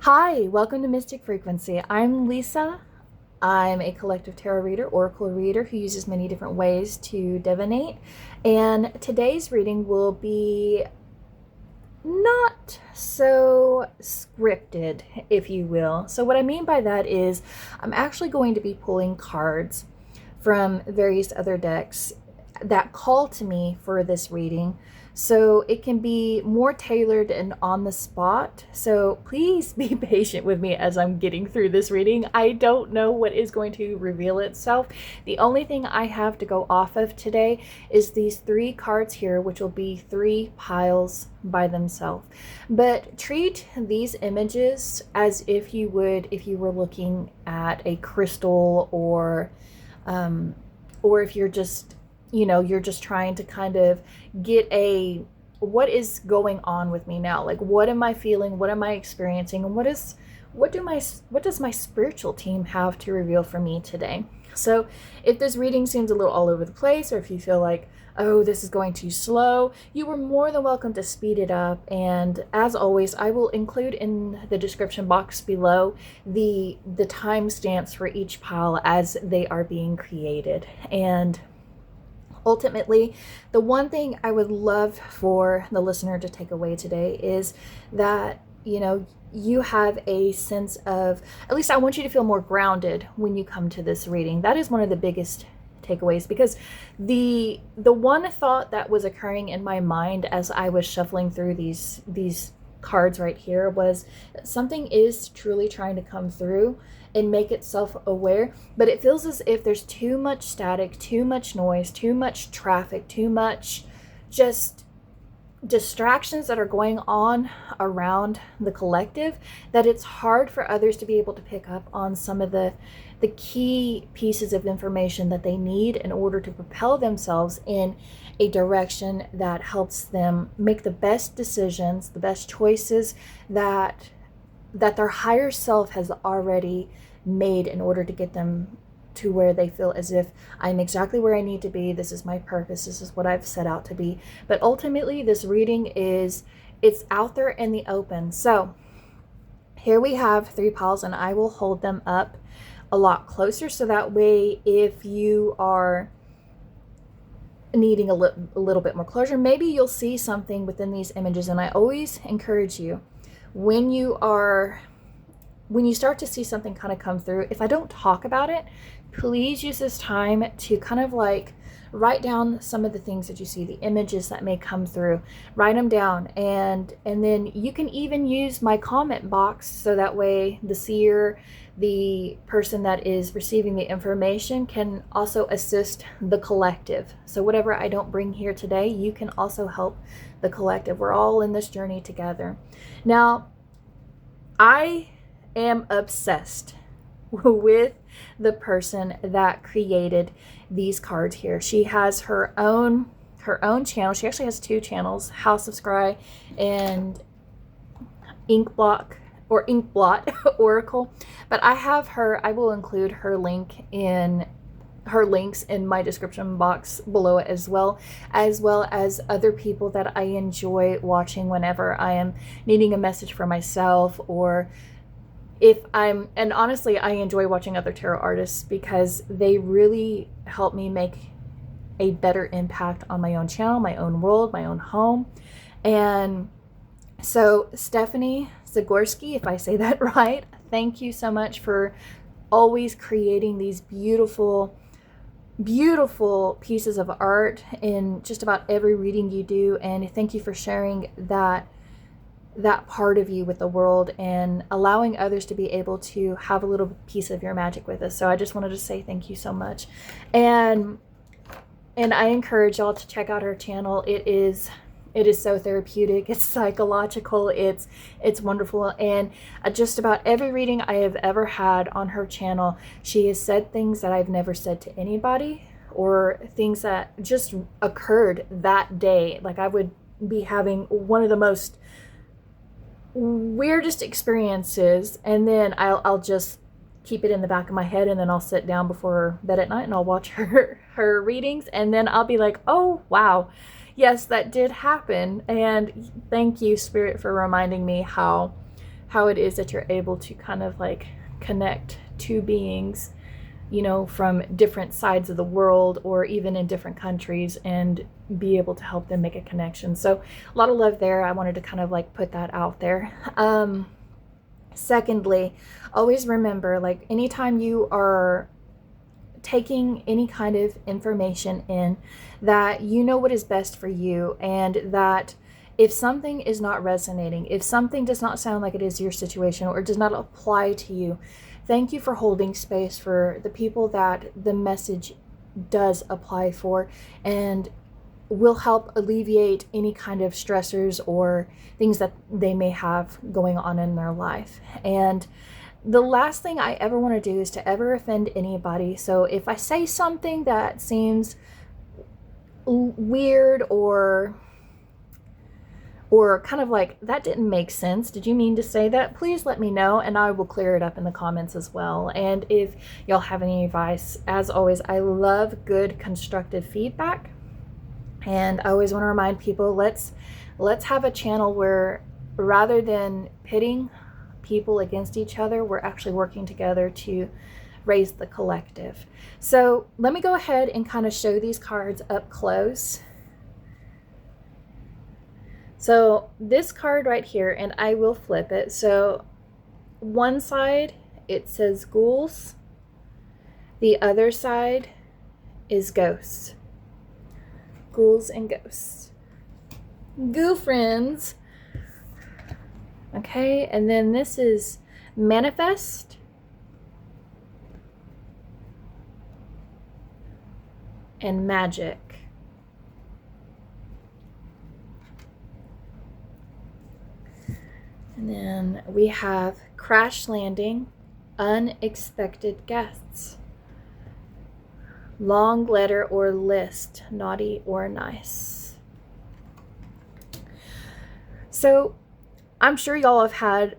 Hi, welcome to Mystic Frequency. I'm Lisa. I'm a collective tarot reader, oracle reader who uses many different ways to divinate. And today's reading will be not so scripted, if you will. So what I mean by that is I'm actually going to be pulling cards from various other decks that call to me for this reading, so it can be more tailored and on the spot. So please be patient with me as I'm getting through this reading. I don't know what is going to reveal itself. The only thing I have to go off of today is these three cards here, which will be three piles by themselves. But treat these images as if you would if you were looking at a crystal, or if you're just you're just trying to kind of get a what is going on with me now, like what am I feeling, what am I experiencing, and what does my spiritual team have to reveal for me today. So if this reading seems a little all over the place, or if you feel like, oh, this is going too slow, you are more than welcome to speed it up. And as always, I will include in the description box below the timestamps for each pile as they are being created. And ultimately, the one thing I would love for the listener to take away today is that, you have a sense of, at least I want you to feel more grounded when you come to this reading. That is one of the biggest takeaways, because the one thought that was occurring in my mind as I was shuffling through these cards right here was that something is truly trying to come through and make itself aware, but it feels as if there's too much static, too much noise, too much traffic, too much just distractions that are going on around the collective, that it's hard for others to be able to pick up on some of the key pieces of information that they need in order to propel themselves in a direction that helps them make the best decisions, the best choices that their higher self has already made in order to get them to where they feel as if I'm exactly where I need to be. This is my purpose. This is what I've set out to be. But ultimately, this reading it's out there in the open. So here we have three piles, and I will hold them up a lot closer, so that way if you are needing a little bit more closure, maybe you'll see something within these images. And I always encourage you, when you start to see something kind of come through, if I don't talk about it, please use this time to kind of like write down some of the things that you see, the images that may come through. Write them down, and then you can even use my comment box, so that way the seer, the person that is receiving the information, can also assist the collective. So whatever I don't bring here today, you can also help the collective. We're all in this journey together. Now, I am obsessed with the person that created these cards here. She has her own channel. She actually has two channels, House of Scry and Inkblot Oracle. But I will include her links in my description box below it, as well as other people that I enjoy watching whenever I am needing a message for myself, or and honestly, I enjoy watching other tarot artists because they really help me make a better impact on my own channel, my own world, my own home. And so Stephenie Zagorski, if I say that right, thank you so much for always creating these beautiful pieces of art in just about every reading you do. And thank you for sharing that part of you with the world, and allowing others to be able to have a little piece of your magic with us. So I just wanted to say thank you so much. And I encourage y'all to check out her channel. It is so therapeutic, it's psychological, it's wonderful. And just about every reading I have ever had on her channel, she has said things that I've never said to anybody, or things that just occurred that day. Like I would be having one of the most weirdest experiences, and then I'll just keep it in the back of my head, and then I'll sit down before bed at night and I'll watch her readings, and then I'll be like, oh wow, yes, that did happen. And thank you, Spirit, for reminding me how how it is that you're able to kind of like connect two beings, you know, from different sides of the world or even in different countries, and be able to help them make a connection. So a lot of love there. I wanted to kind of like put that out there. Secondly, always remember, like, anytime you are taking any kind of information in, that you know what is best for you, and that if something is not resonating, if something does not sound like it is your situation or does not apply to you, thank you for holding space for the people that the message does apply for, and will help alleviate any kind of stressors or things that they may have going on in their life. And the last thing I ever want to do is to ever offend anybody. So if I say something that seems weird or kind of like, that didn't make sense, did you mean to say that? Please let me know, and I will clear it up in the comments as well. And if y'all have any advice, as always, I love good constructive feedback. And I always want to remind people, let's have a channel where, rather than pitting people against each other, we're actually working together to raise the collective. So let me go ahead and kind of show these cards up close. So this card right here, and I will flip it. So one side, it says ghouls. The other side is ghosts. Ghouls and ghosts. Goo friends. Okay, and then this is manifest. And magic. And then we have crash landing, unexpected guests. Long letter or list, naughty or nice. So I'm sure y'all have had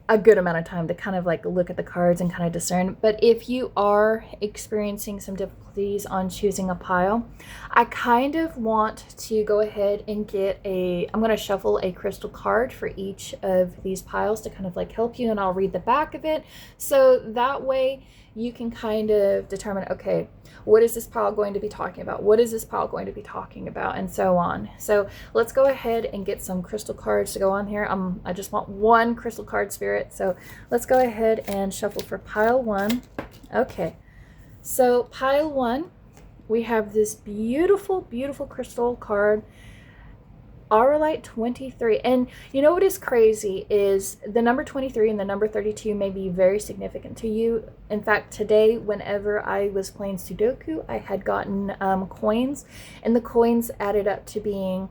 a good amount of time to kind of like look at the cards and kind of discern. But if you are experiencing some difficulties on choosing a pile, I kind of want to go ahead and I'm going to shuffle a crystal card for each of these piles to kind of like help you, and I'll read the back of it. So that way you can kind of determine, okay, what is this pile going to be talking about? What is this pile going to be talking about? And so on. So let's go ahead and get some crystal cards to go on here. I just want one crystal card, Spirit. So let's go ahead and shuffle for pile one. Okay. So pile one, we have this beautiful, beautiful crystal card, Auralite 23. And you know what is crazy is the number 23 and the number 32 may be very significant to you. In fact, today, whenever I was playing Sudoku, I had gotten coins, and the coins added up to being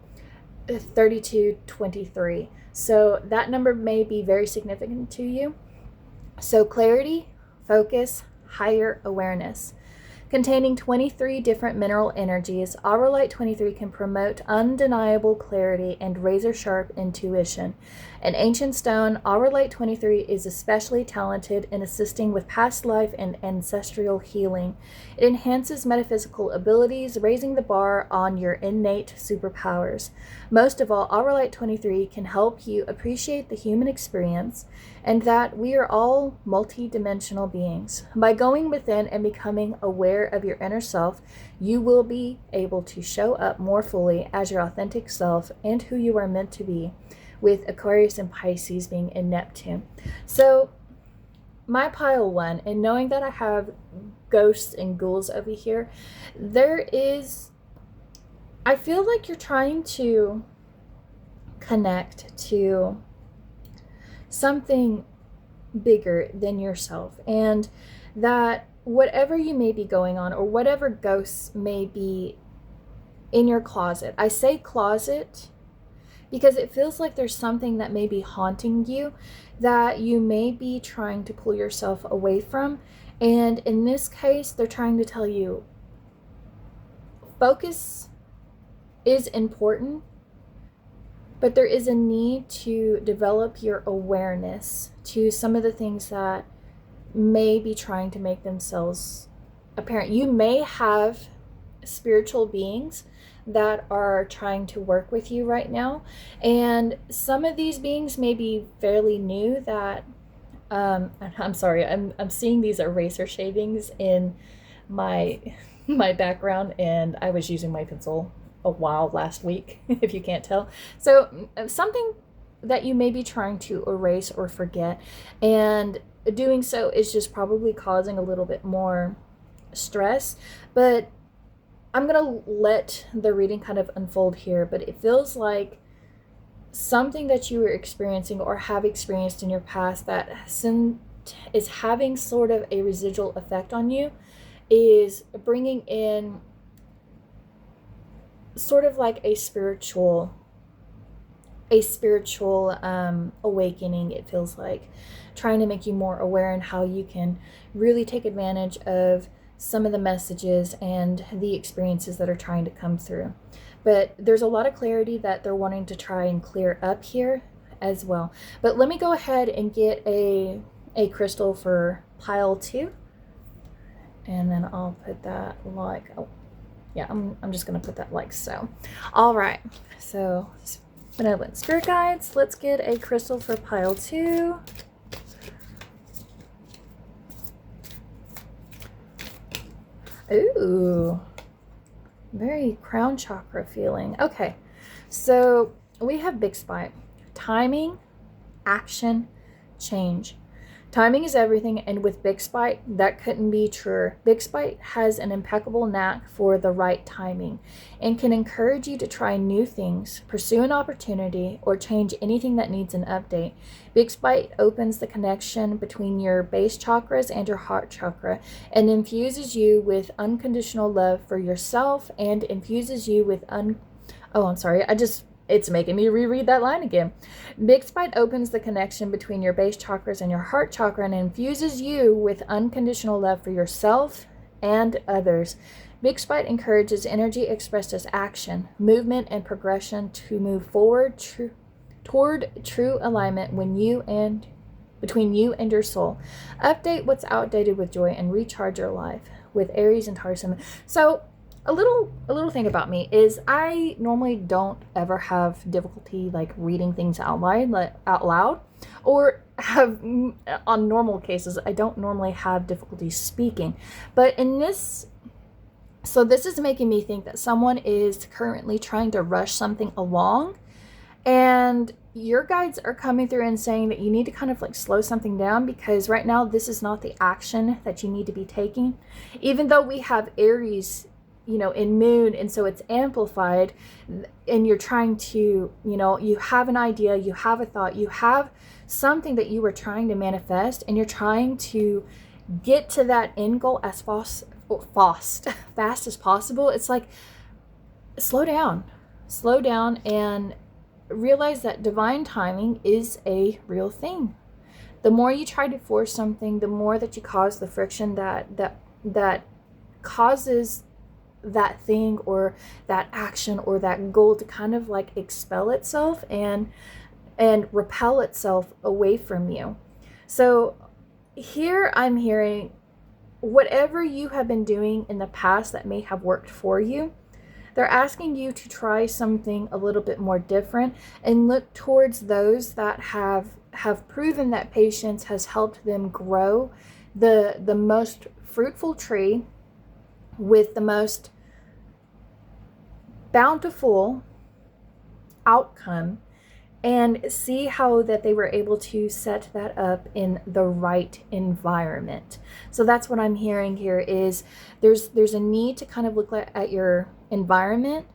3223. So that number may be very significant to you. So clarity, focus, higher awareness. Containing 23 different mineral energies, Auralite 23 can promote undeniable clarity and razor-sharp intuition. An ancient stone, Auralite 23 is especially talented in assisting with past life and ancestral healing. It enhances metaphysical abilities, raising the bar on your innate superpowers. Most of all, Auralite 23 can help you appreciate the human experience and that we are all multi-dimensional beings. By going within and becoming aware of your inner self, you will be able to show up more fully as your authentic self and who you are meant to be, with Aquarius and Pisces being in Neptune. So my pile one, and knowing that I have ghosts and ghouls over here, I feel like you're trying to connect to something bigger than yourself, and that whatever you may be going on, or whatever ghosts may be in your closet, I say closet because it feels like there's something that may be haunting you that you may be trying to pull yourself away from. And in this case, they're trying to tell you focus is important, but there is a need to develop your awareness to some of the things that may be trying to make themselves apparent. You may have spiritual beings that are trying to work with you right now. And some of these beings may be fairly new that, I'm sorry, I'm seeing these eraser shavings in my my background, and I was using my pencil a while last week, if you can't tell. So something that you may be trying to erase or forget, and doing so is just probably causing a little bit more stress. But I'm gonna let the reading kind of unfold here, but it feels like something that you were experiencing or have experienced in your past that is having sort of a residual effect on you is bringing in sort of like a spiritual awakening. It feels like trying to make you more aware in how you can really take advantage of some of the messages and the experiences that are trying to come through. But there's a lot of clarity that they're wanting to try and clear up here as well. But let me go ahead and get a crystal for pile 2. And then I'll put that like, oh yeah, I'm just gonna put that like so. All right, so benevolent spirit guides, let's get a crystal for pile 2. Ooh, very crown chakra feeling. Okay, so we have big spot, timing, action, change. Timing is everything, and with Big Spite, that couldn't be truer. Big Spite has an impeccable knack for the right timing and can encourage you to try new things, pursue an opportunity, or change anything that needs an update. Big Spite opens the connection between your base chakras and your heart chakra and infuses you with unconditional love for yourself and infuses you with it's making me reread that line again. Big Spite opens the connection between your base chakras and your heart chakra and infuses you with unconditional love for yourself and others. Big Spite encourages energy expressed as action, movement, and progression to move forward toward true alignment between you and your soul. Update what's outdated with joy and recharge your life with Aries and Taurus. So a little thing about me is I normally don't ever have difficulty like reading things out loud, or have, on normal cases, I don't normally have difficulty speaking. But in this, so this is making me think that someone is currently trying to rush something along, and your guides are coming through and saying that you need to kind of like slow something down, because right now this is not the action that you need to be taking. Even though we have Aries, in moon, and so it's amplified, and you're trying to, you have an idea, you have a thought, you have something that you were trying to manifest, and you're trying to get to that end goal as fast as possible. It's like, slow down and realize that divine timing is a real thing. The more you try to force something, the more that you cause the friction that causes that thing or that action or that goal to kind of like expel itself and repel itself away from you. So here I'm hearing whatever you have been doing in the past that may have worked for you, they're asking you to try something a little bit more different and look towards those that have proven that patience has helped them grow the most fruitful tree with the most bountiful outcome, and see how that they were able to set that up in the right environment. So that's what I'm hearing here is there's a need to kind of look at your environment,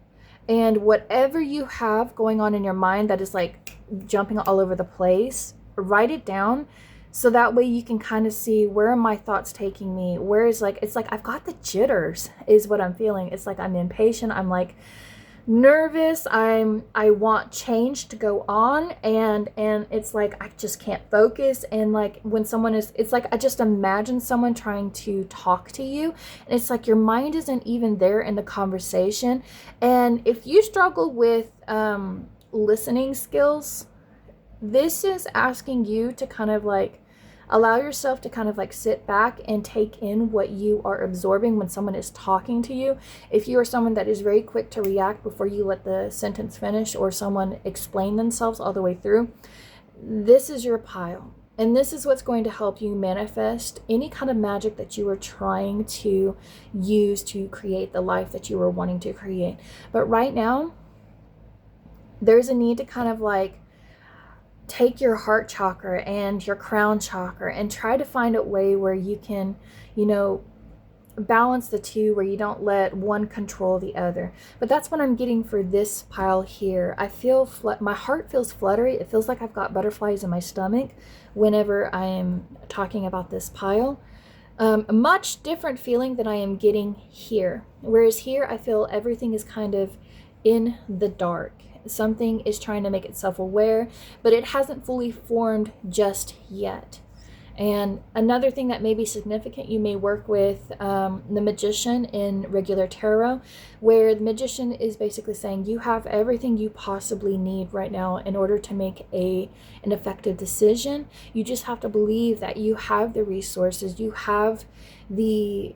and whatever you have going on in your mind that is like jumping all over the place, write it down. So that way you can kind of see, where are my thoughts taking me? Where is it's like I've got the jitters is what I'm feeling. It's like I'm impatient. I'm like nervous. I want change to go on, and it's like I just can't focus. And like when someone is, it's like I just imagine someone trying to talk to you, and it's like your mind isn't even there in the conversation. And if you struggle with listening skills, this is asking you to kind of like Allow yourself to kind of like sit back and take in what you are absorbing when someone is talking to you. If you are someone that is very quick to react before you let the sentence finish or someone explain themselves all the way through, this is your pile. And this is what's going to help you manifest any kind of magic that you are trying to use to create the life that you are wanting to create. But right now, there's a need to kind of like take your heart chakra and your crown chakra and try to find a way where you can, balance the two, where you don't let one control the other. But that's what I'm getting for this pile here. I feel my heart feels fluttery. It feels like I've got butterflies in my stomach whenever I am talking about this pile. A much different feeling than I am getting here. Whereas here I feel everything is kind of in the dark. Something is trying to make itself aware, but it hasn't fully formed just yet. And another thing that may be significant, you may work with the Magician in regular tarot, where the Magician is basically saying you have everything you possibly need right now in order to make an effective decision. You just have to believe that you have the resources, you have the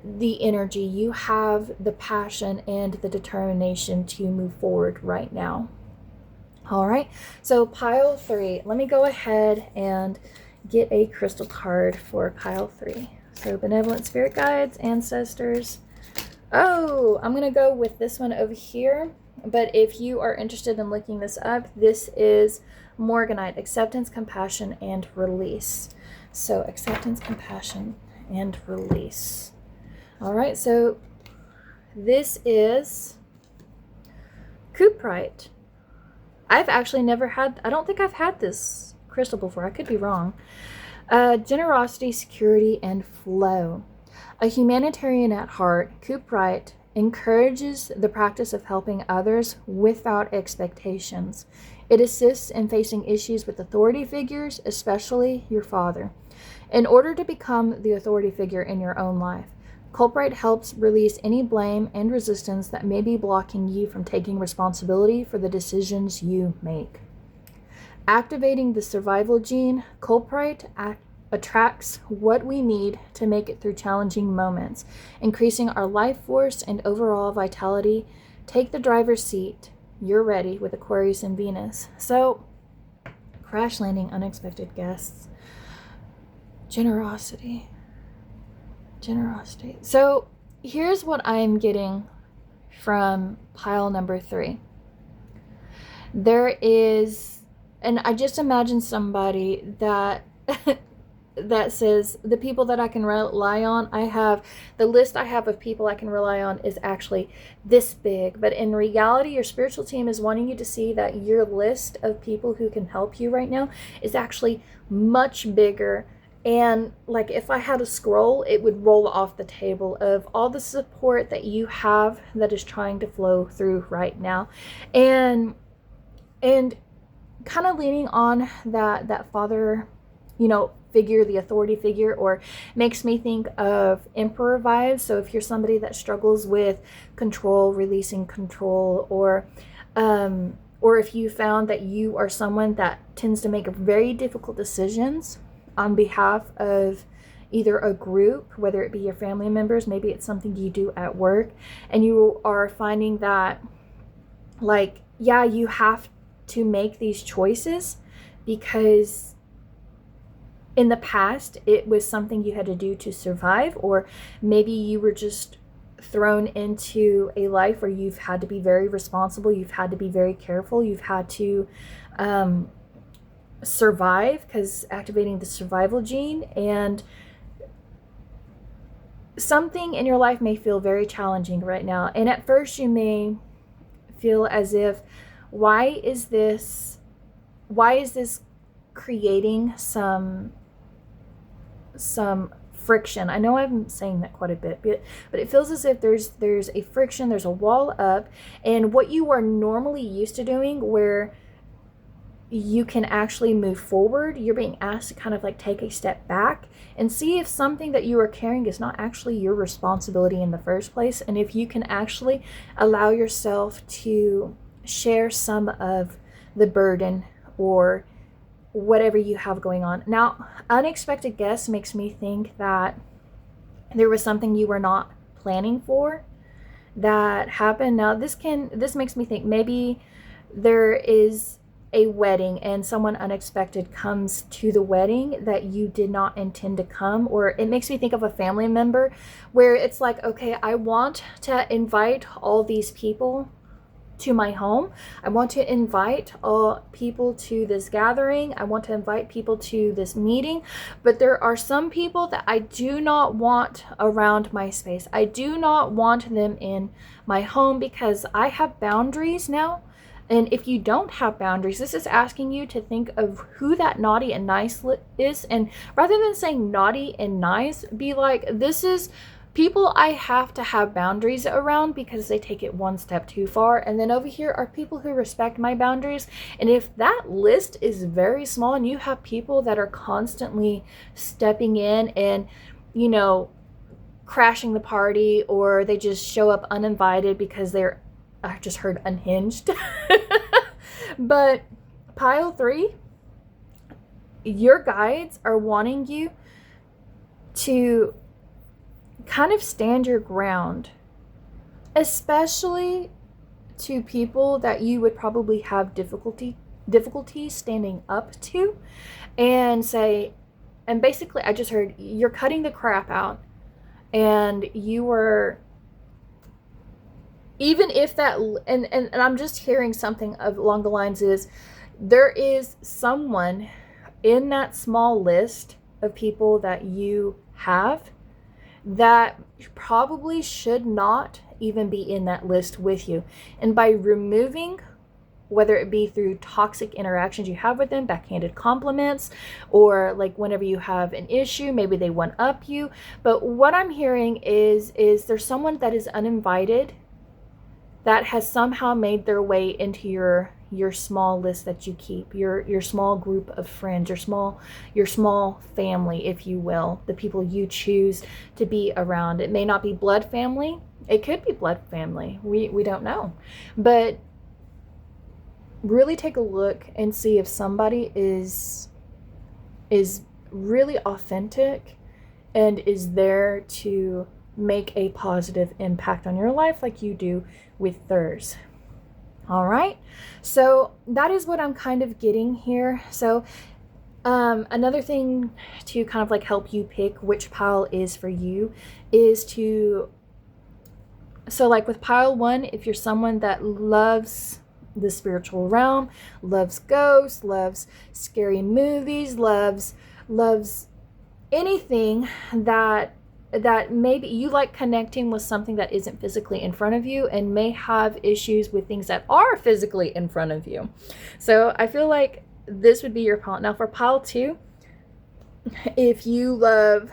energy, you have the passion and the determination to move forward right now. All right, so pile 3. Let me go ahead and get a crystal card for pile 3. So benevolent spirit guides, ancestors. Oh, I'm gonna go with this one over here, but if you are interested in looking this up, this is Morganite, acceptance, compassion, and release. So acceptance, compassion, and release. All right, so this is Cuprite. I've actually never had, I don't think I've had this crystal before. I could be wrong. Generosity, security, and flow. A humanitarian at heart, Cuprite encourages the practice of helping others without expectations. It assists in facing issues with authority figures, especially your father. In order to become the authority figure in your own life, Cuprite helps release any blame and resistance that may be blocking you from taking responsibility for the decisions you make. Activating the survival gene, Cuprite attracts what we need to make it through challenging moments, increasing our life force and overall vitality. Take the driver's seat. You're ready with Aquarius and Venus. So, crash landing unexpected guests. Generosity. So, here's what I'm getting from pile number 3. There is, and I just imagine somebody that that says the people that I can rely on, the list I have of people I can rely on is actually this big. But in reality, your spiritual team is wanting you to see that your list of people who can help you right now is actually much bigger. And like if I had a scroll, it would roll off the table of all the support that you have that is trying to flow through right now. And kind of leaning on that father, figure, the authority figure, or makes me think of emperor vibes. So if you're somebody that struggles with control, releasing control, or if you found that you are someone that tends to make very difficult decisions on behalf of either a group, whether it be your family members, maybe it's something you do at work, and you are finding that you have to make these choices because in the past it was something you had to do to survive, or maybe you were just thrown into a life where you've had to be very responsible, you've had to be very careful, you've had to survive, because activating the survival gene, and something in your life may feel very challenging right now. And at first you may feel as if, why is this creating some friction? I know I'm saying that quite a bit, but it feels as if there's a friction, there's a wall up, and what you are normally used to doing, where you can actually move forward, you're being asked to kind of like take a step back and see if something that you are carrying is not actually your responsibility in the first place, and if you can actually allow yourself to share some of the burden, or whatever you have going on. Now, unexpected guests makes me think that there was something you were not planning for that happened. Now, this makes me think maybe there is a wedding and someone unexpected comes to the wedding that you did not intend to come, or it makes me think of a family member where it's like, okay, I want to invite all these people to my home. I want to invite all people to this gathering. I want to invite people to this meeting, but there are some people that I do not want around my space. I do not want them in my home because I have boundaries now. And if you don't have boundaries, this is asking you to think of who that naughty and nice is. And rather than saying naughty and nice, be like, this is people I have to have boundaries around because they take it one step too far. And then over here are people who respect my boundaries. And if that list is very small and you have people that are constantly stepping in and, you know, crashing the party, or they just show up uninvited because I just heard unhinged. But pile 3, your guides are wanting you to kind of stand your ground, especially to people that you would probably have difficulty standing up to, and say, and basically I just heard you're cutting the crap out, and you were, even if that, and I'm just hearing something along the lines is, there is someone in that small list of people that you have that probably should not even be in that list with you. And by removing, whether it be through toxic interactions you have with them, backhanded compliments, or like whenever you have an issue, maybe they one up you. But what I'm hearing is there's someone that is uninvited that has somehow made their way into your small list that you keep, your small group of friends, your small family, if you will, the people you choose to be around. It may not be blood family. It could be blood family. We don't know. But really take a look and see if somebody is really authentic and is there to make a positive impact on your life like you do with theirs. All right, so that is what I'm kind of getting here. So another thing to kind of like help you pick which pile is for you is to, so like with pile 1, if you're someone that loves the spiritual realm, loves ghosts, loves scary movies, loves anything that maybe you like connecting with something that isn't physically in front of you and may have issues with things that are physically in front of you. So I feel like this would be your pile. Now for pile 2, if you love,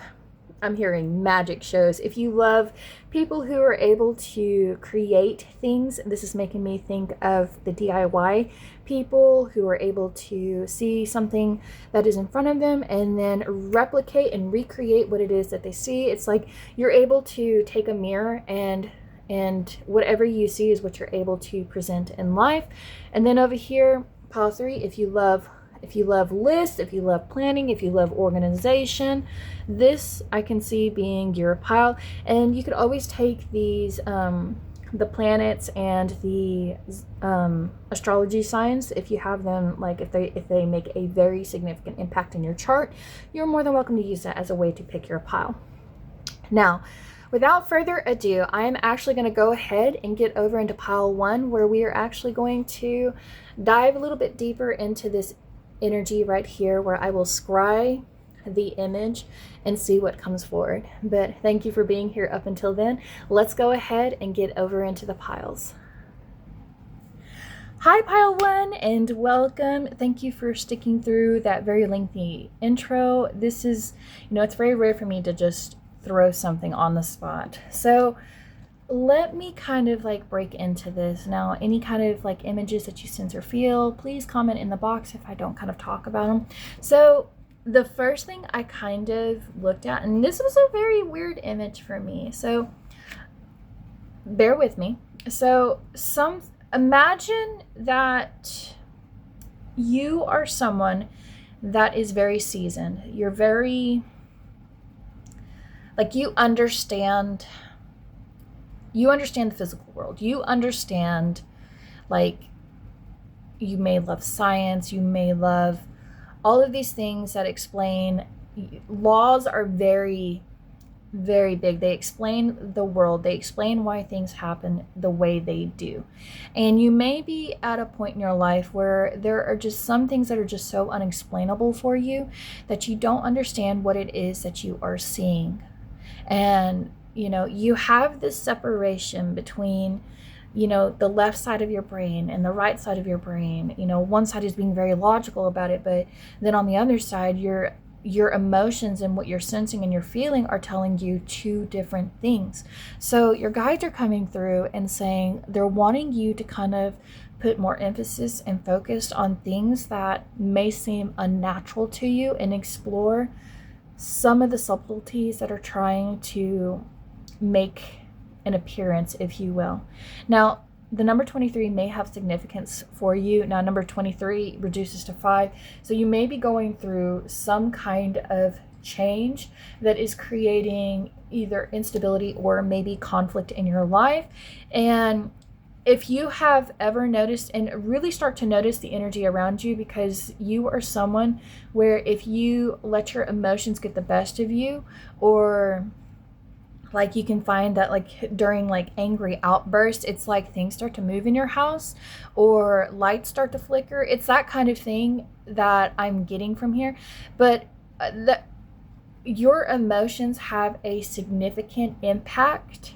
I'm hearing magic shows, if you love people who are able to create things, this is making me think of the DIY people who are able to see something that is in front of them and then replicate and recreate what it is that they see. It's like you're able to take a mirror and whatever you see is what you're able to present in life. And then over here, pile 3, if you love lists, if you love planning, if you love organization, this I can see being your pile. And you could always take these the planets and the astrology signs, if you have them, like if they make a very significant impact in your chart, you're more than welcome to use that as a way to pick your pile. Now, without further ado, I'm actually going to go ahead and get over into pile 1, where we are actually going to dive a little bit deeper into this energy right here, where I will scry the image and see what comes forward. But thank you for being here up until then. Let's go ahead and get over into the piles. Hi pile 1 and welcome. Thank you for sticking through that very lengthy intro. This is, it's very rare for me to just throw something on the spot. So let me kind of like break into this. Now, any kind of like images that you sense or feel, please comment in the box if I don't kind of talk about them. So the first thing I kind of looked at, and this was a very weird image for me, so bear with me. So imagine that you are someone that is very seasoned. You're very, like, you understand the physical world. You understand, like, you may love science, you may love all of these things that explain. Laws are very, very big. They explain the world. They explain why things happen the way they do. And you may be at a point in your life where there are just some things that are just so unexplainable for you that you don't understand what it is that you are seeing. And, you have this separation between, the left side of your brain and the right side of your brain. One side is being very logical about it, but then on the other side, your emotions and what you're sensing and you're feeling are telling you two different things. So your guides are coming through and saying they're wanting you to kind of put more emphasis and focus on things that may seem unnatural to you and explore some of the subtleties that are trying to make an appearance, if you will. Now, the number 23 may have significance for you. Now, number 23 reduces to 5. So you may be going through some kind of change that is creating either instability or maybe conflict in your life. And if you have ever noticed, and really start to notice the energy around you, because you are someone where if you let your emotions get the best of you, or like you can find that like during like angry outbursts, it's like things start to move in your house or lights start to flicker. It's that kind of thing that I'm getting from here. But your emotions have a significant impact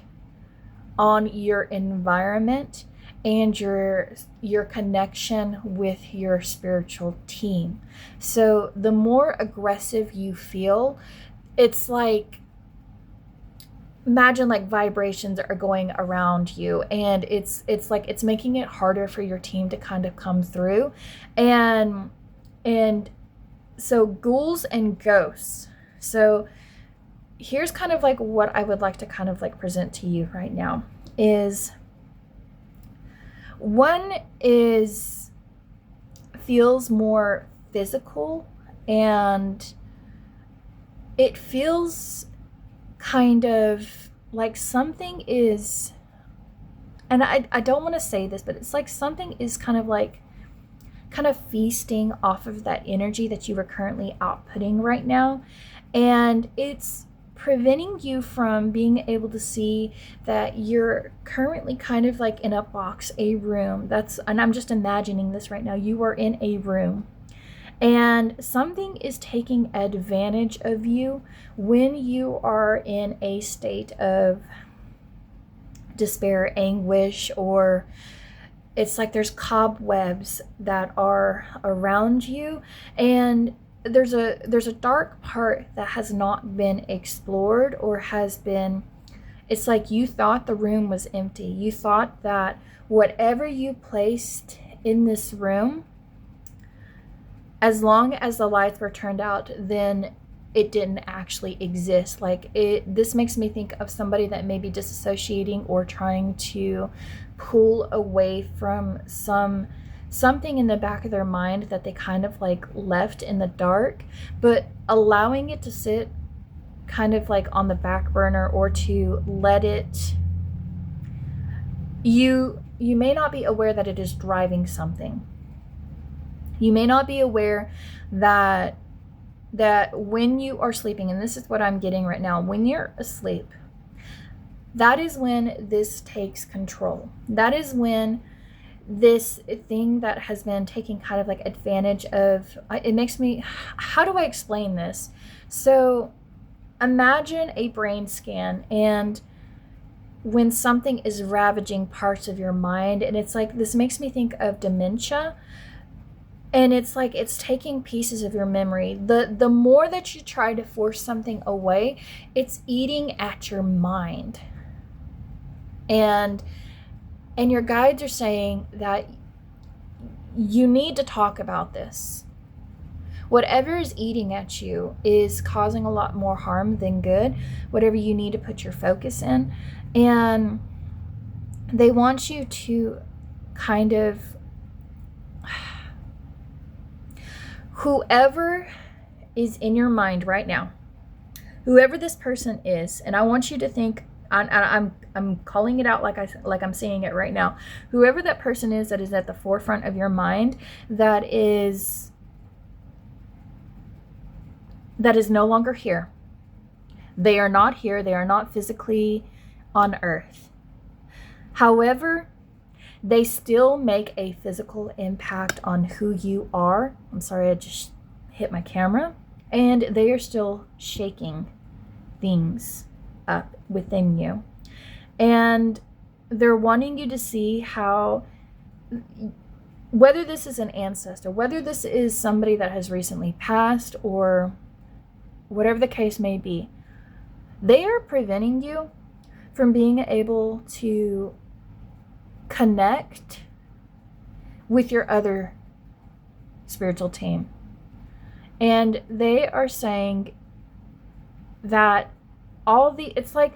on your environment and your connection with your spiritual team. So the more aggressive you feel, it's like, imagine like vibrations are going around you, and it's like it's making it harder for your team to kind of come through. And so ghouls and ghosts. So here's kind of like what I would like to kind of like present to you right now is, one feels more physical, and it feels kind of like something is, and I don't want to say this, but it's like something is kind of feasting off of that energy that you are currently outputting right now. And it's preventing you from being able to see that you're currently kind of like in a box, a room. And I'm just imagining this right now. You are in a room, and something is taking advantage of you when you are in a state of despair, anguish, or it's like there's cobwebs that are around you, and there's a dark part that has not been explored, or has been, it's like you thought the room was empty. You thought that whatever you placed in this room, as long as the lights were turned out, then it didn't actually exist. This makes me think of somebody that may be disassociating or trying to pull away from something in the back of their mind that they kind of like left in the dark, but allowing it to sit kind of like on the back burner, or to let it, you may not be aware that it is driving something. You may not be aware that when you are sleeping, and this is what I'm getting right now, when you're asleep, that is when this takes control. That is when this thing that has been taking kind of like advantage of, it makes me, how do I explain this? So imagine a brain scan, and when something is ravaging parts of your mind, and it's like, this makes me think of dementia. And it's like it's taking pieces of your memory. The more that you try to force something away, it's eating at your mind. And your guides are saying that you need to talk about this. Whatever is eating at you is causing a lot more harm than good. Whatever you need to put your focus in. And they want you to kind of Whoever is in your mind right now, whoever this person is, and I want you to think, I'm calling it out like I'm saying it right now. Whoever that person is that is at the forefront of your mind, that is no longer here. They are not here. They are not physically on earth. However, they still make a physical impact on who you are. I'm sorry, I just hit my camera. And they are still shaking things up within you. And they're wanting you to see how, whether this is an ancestor, whether this is somebody that has recently passed, or whatever the case may be, they are preventing you from being able to connect with your other spiritual team. And they are saying that it's like,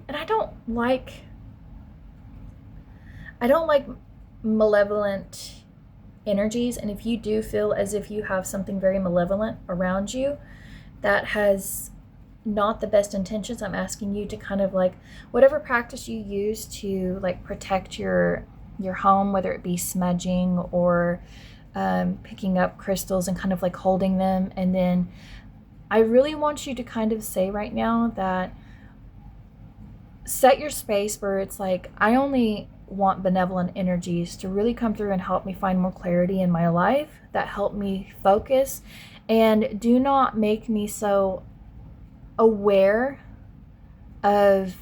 and I don't like malevolent energies. And if you do feel as if you have something very malevolent around you that has not the best intentions, I'm asking you to kind of like, whatever practice you use to like protect your home, whether it be smudging or picking up crystals and kind of like holding them. And then I really want you to kind of say right now that set your space where it's like, I only want benevolent energies to really come through and help me find more clarity in my life, that help me focus, and do not make me so aware of,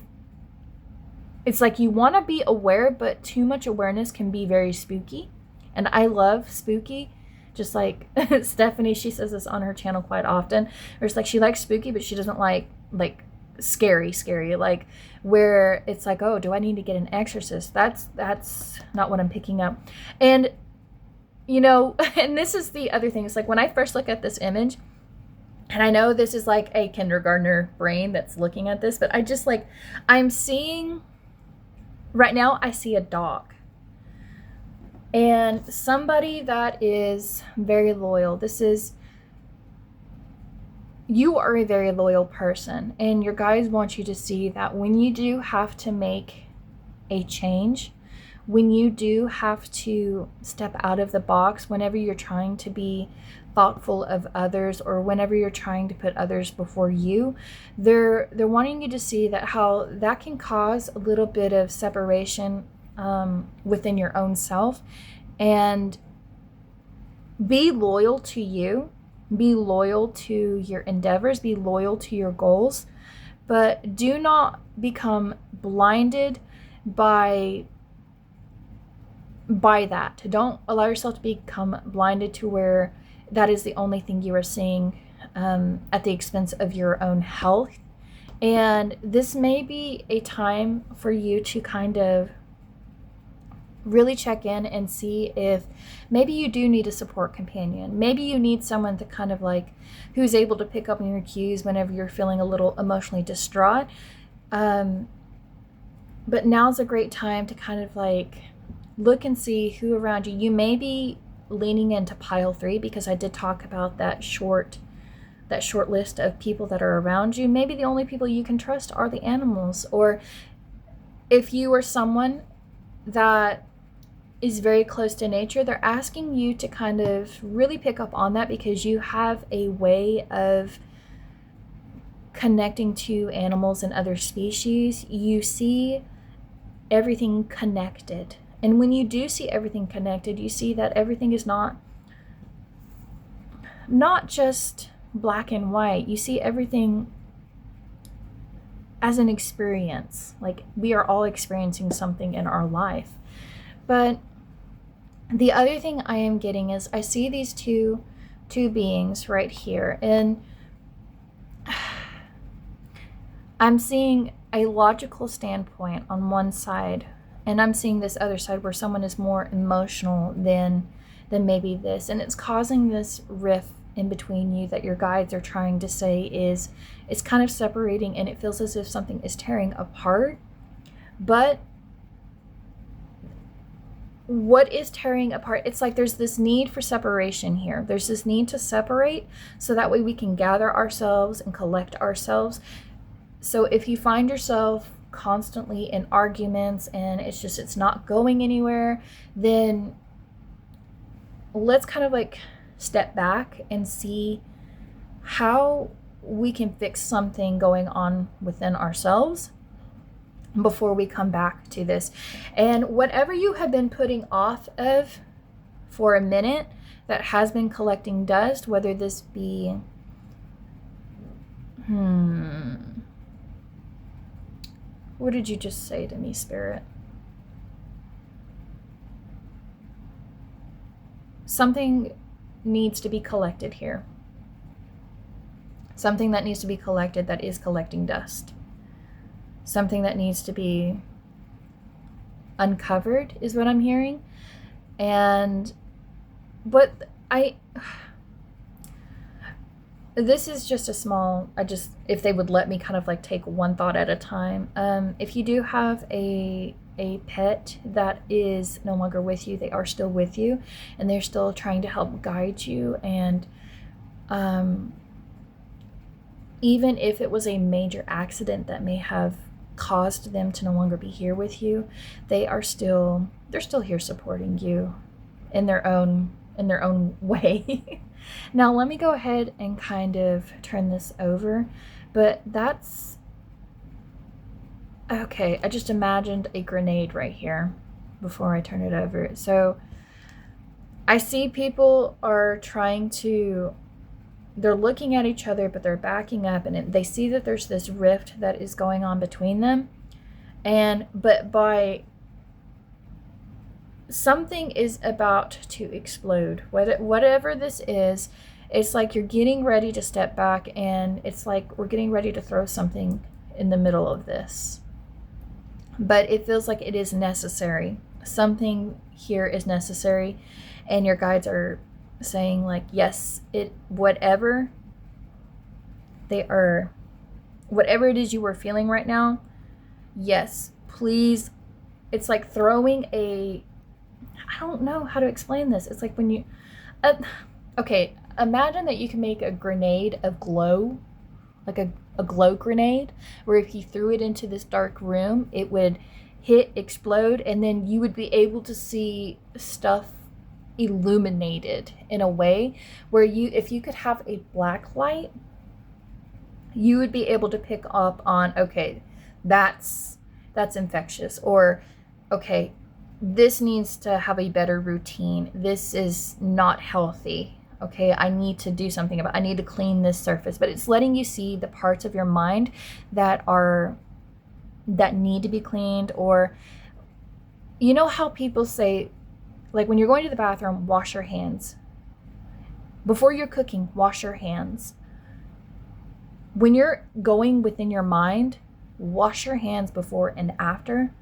it's like you want to be aware, but too much awareness can be very spooky. And I love spooky, just like Stephenie, she says this on her channel quite often, where it's like she likes spooky, but she doesn't like scary, like where it's like, oh, do I need to get an exorcist? That's not what I'm picking up. And and this is the other thing, it's like when I first look at this image, and I know this is like a kindergartner brain that's looking at this, but I'm seeing right now, I see a dog and somebody that is very loyal. You are a very loyal person, and your guides want you to see that when you do have to make a change, when you do have to step out of the box, whenever you're trying to be thoughtful of others, or whenever you're trying to put others before you, they're wanting you to see that how that can cause a little bit of separation within your own self. And be loyal to you, be loyal to your endeavors, be loyal to your goals, but do not become blinded by that. Don't allow yourself to become blinded to where that is the only thing you are seeing at the expense of your own health. And this may be a time for you to kind of really check in and see if maybe you do need a support companion. Maybe you need someone to kind of like, who's able to pick up on your cues whenever you're feeling a little emotionally distraught. But now's a great time to kind of like look and see who around you. You may be leaning into pile 3, because I did talk about that short list of people that are around you. Maybe the only people you can trust are the animals. Or if you are someone that is very close to nature, they're asking you to kind of really pick up on that, because you have a way of connecting to animals and other species. You see everything connected. And when you do see everything connected, you see that everything is not just black and white. You see everything as an experience. Like, we are all experiencing something in our life. But the other thing I am getting is I see these two beings right here, and I'm seeing a logical standpoint on one side, and I'm seeing this other side where someone is more emotional than maybe this, and it's causing this rift in between you that your guides are trying to say is it's kind of separating, and it feels as if something is tearing apart. But what is tearing apart? It's like there's this need for separation here. There's this need to separate so that way we can gather ourselves and collect ourselves. So if you find yourself constantly in arguments and it's not going anywhere, then let's kind of like step back and see how we can fix something going on within ourselves before we come back to this. And whatever you have been putting off of for a minute that has been collecting dust, whether this be what did you just say to me, Spirit? Something needs to be collected here. Something that needs to be collected that is collecting dust. Something that needs to be uncovered is what I'm hearing. But this is just a small, if they would let me kind of like take one thought at a time. If you do have a pet that is no longer with you, they are still with you and they're still trying to help guide you. And even if it was a major accident that may have caused them to no longer be here with you, they're still here supporting you in their own way. Now let me go ahead and kind of turn this over, but that's okay. I just imagined a grenade right here before I turn it over. So I see people are they're looking at each other, but they're backing up, and they see that there's this rift that is going on between them. But by something is about to explode. Whatever this is, it's like you're getting ready to step back, and it's like we're getting ready to throw something in the middle of this. But it feels like it is necessary. Something here is necessary, and your guides are saying like, yes, whatever it is you were feeling right now, yes, please. It's like throwing I don't know how to explain this. It's like when you okay, imagine that you can make a grenade of glow, like a glow grenade, where if you threw it into this dark room, it would explode, and then you would be able to see stuff illuminated in a way where if you could have a black light, you would be able to pick up on, okay, that's infectious, or okay, this needs to have a better routine. This is not healthy. Okay, I need to do something I need to clean this surface. But it's letting you see the parts of your mind that need to be cleaned. Or you know how people say, like when you're going to the bathroom, wash your hands. Before you're cooking, wash your hands. When you're going within your mind, wash your hands before and after,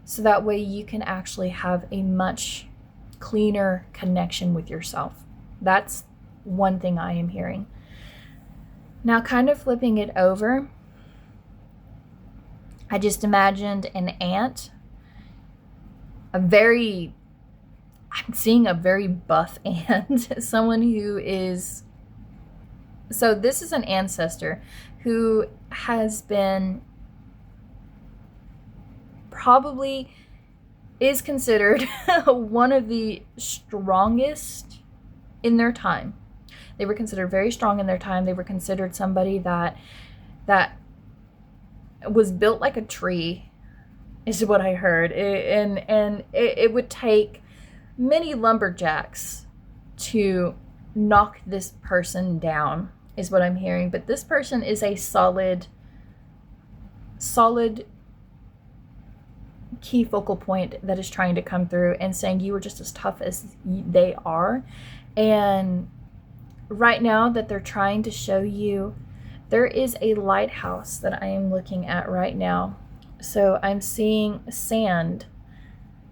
so that way you can actually have a much cleaner connection with yourself. That's one thing I am hearing. Now, kind of flipping it over, I just imagined an ant, I'm seeing a very buff ant, someone who is, so this is an ancestor who has been, probably is considered one of the strongest in their time. They were considered very strong in their time. They were considered somebody that was built like a tree, is what I heard. It would take many lumberjacks to knock this person down, is what I'm hearing. But this person is a solid key focal point that is trying to come through and saying you are just as tough as they are. And right now that they're trying to show you, there is a lighthouse that I am looking at right now. So I'm seeing sand,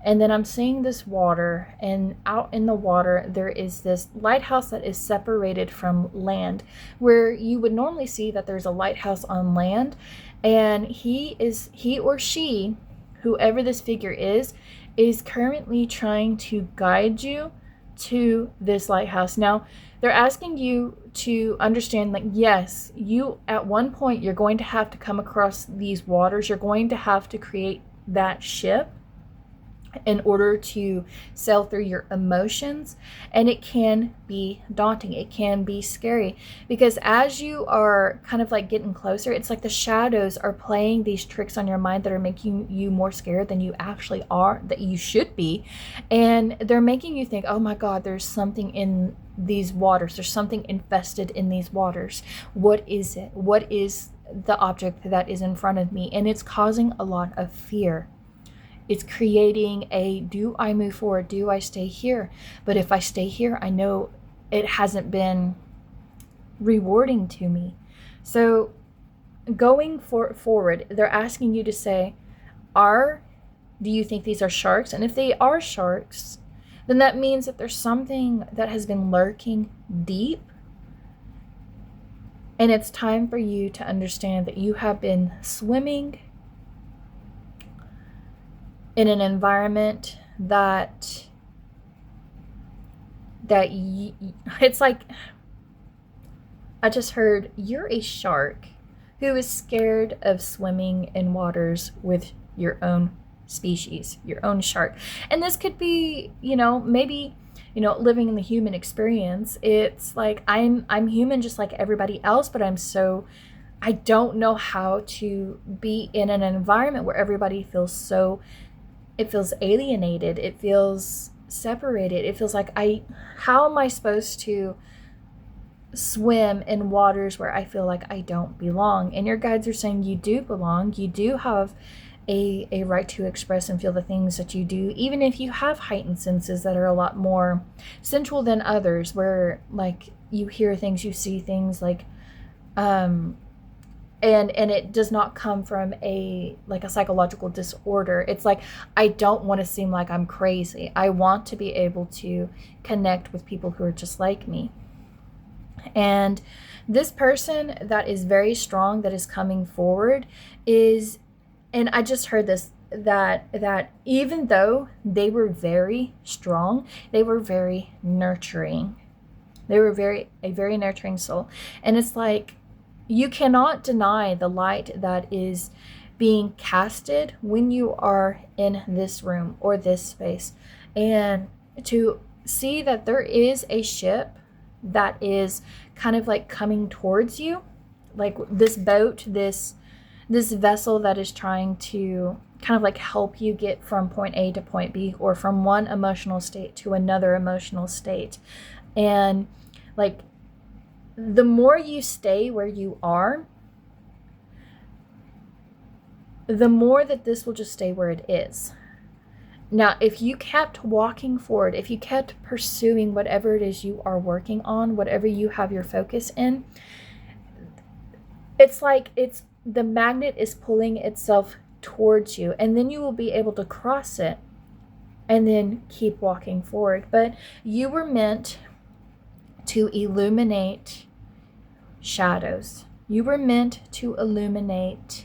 and then I'm seeing this water, and out in the water there is this lighthouse that is separated from land, where you would normally see that there's a lighthouse on land, and he or she, whoever this figure is is currently trying to guide you to this lighthouse. Now, they're asking you to understand, like, yes, you at one point you're going to have to come across these waters. You're going to have to create that ship in order to sail through your emotions, and it can be daunting. It can be scary, because as you are kind of like getting closer, it's like the shadows are playing these tricks on your mind that are making you more scared than you actually are, that you should be. And they're making you think, oh my God, there's something in these waters. There's something infested in these waters. What is it? What is the object that is in front of me? And it's causing a lot of fear. It's creating a, do I move forward? Do I stay here? But if I stay here, I know it hasn't been rewarding to me. So going forward, they're asking you to say, do you think these are sharks? And if they are sharks, then that means that there's something that has been lurking deep. And it's time for you to understand that you have been swimming in an environment that it's like, I just heard, you're a shark who is scared of swimming in waters with your own species, your own shark. And this could be, maybe, living in the human experience. It's like, I'm human just like everybody else, but I don't know how to be in an environment where everybody it feels alienated. It feels separated. It feels like, how am I supposed to swim in waters where I feel like I don't belong? And your guides are saying you do belong. You do have a right to express and feel the things that you do, even if you have heightened senses that are a lot more sensual than others, where like you hear things, you see things, like and it does not come from a psychological disorder. It's like, I don't want to seem like I'm crazy. I want to be able to connect with people who are just like me. And this person that is very strong, that is coming forward, is, and I just heard this, that even though they were very strong, they were very nurturing. They were a very nurturing soul. And it's like, you cannot deny the light that is being casted when you are in this room or this space. And to see that there is a ship that is kind of like coming towards you, like this boat, this vessel that is trying to kind of like help you get from point A to point B, or from one emotional state to another emotional state. And like, the more you stay where you are, the more that this will just stay where it is. Now, if you kept walking forward, if you kept pursuing whatever it is you are working on, whatever you have your focus in, it's like the magnet is pulling itself towards you, and then you will be able to cross it and then keep walking forward. But you were meant to illuminate shadows. You were meant to illuminate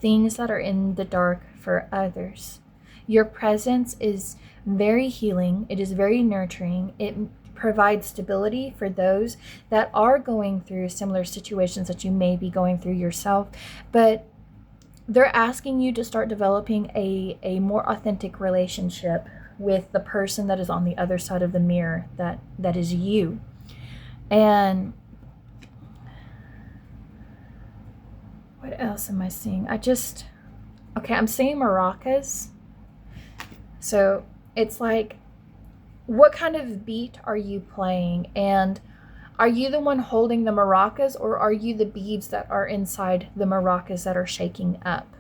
things that are in the dark for others. Your presence is very healing. It is very nurturing. It provides stability for those that are going through similar situations that you may be going through yourself. But they're asking you to start developing a more authentic relationship with the person that is on the other side of the mirror, that is you. And what else am I seeing? I'm seeing maracas. So it's like, what kind of beat are you playing? And are you the one holding the maracas, or are you the beads that are inside the maracas that are shaking up?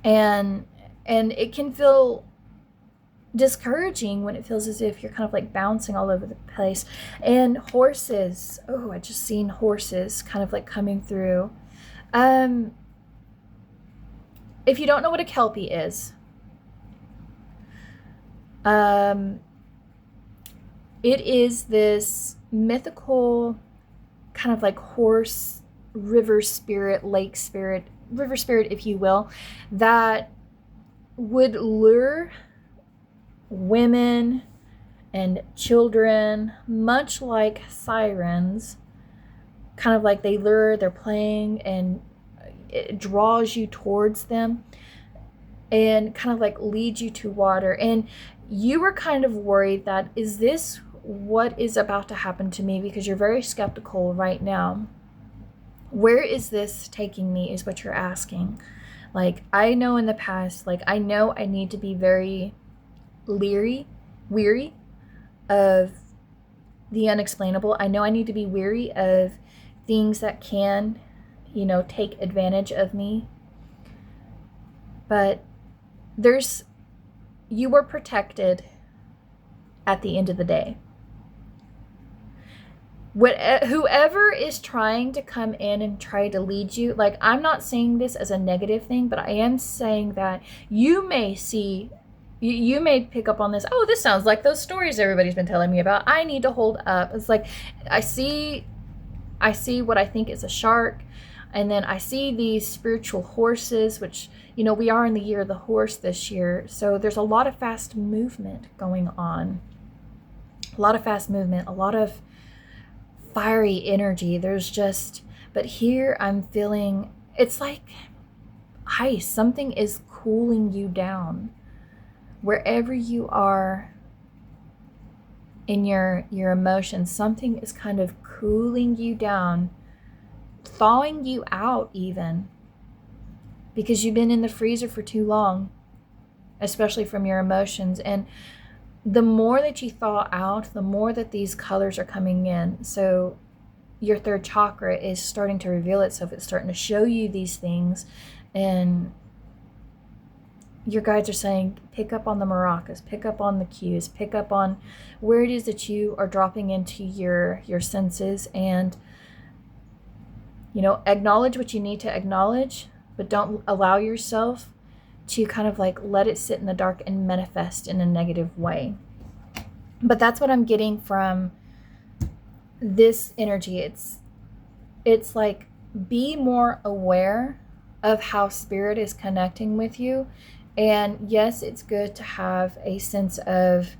And it can feel discouraging when it feels as if you're kind of like bouncing all over the place. And horses, I just seen horses kind of like coming through. If you don't know what a kelpie is, it is this mythical kind of like horse, river spirit, lake spirit, river spirit, if you will, that would lure women and children, much like sirens, kind of like they lure, they're playing, and it draws you towards them and kind of like leads you to water. And you were kind of worried that, is this what is about to happen to me? Because you're very skeptical right now. Where is this taking me is what you're asking. Like, I know in the past, like, I know I need to be very weary of the unexplainable. I know I need to be weary of things that can, take advantage of me. But you were protected at the end of the day. Whoever is trying to come in and try to lead you, like, I'm not saying this as a negative thing, but I am saying that you may pick up on this. Oh, this sounds like those stories everybody's been telling me about. I need to hold up. It's like, I see what I think is a shark, and then I see these spiritual horses, which, we are in the year of the horse this year. So there's a lot of fast movement going on. A lot of fast movement, a lot of fiery energy. But here I'm feeling, it's like ice. Something is cooling you down. Wherever you are in your emotions, something is kind of cooling you down, thawing you out even, because you've been in the freezer for too long, especially from your emotions. And the more that you thaw out, the more that these colors are coming in. So your third chakra is starting to reveal itself. It's starting to show you these things, and your guides are saying, pick up on the maracas, pick up on the cues, pick up on where it is that you are dropping into your senses, and acknowledge what you need to acknowledge, but don't allow yourself to kind of like let it sit in the dark and manifest in a negative way. But that's what I'm getting from this energy. It's like, be more aware of how spirit is connecting with you. And yes, it's good to have a sense of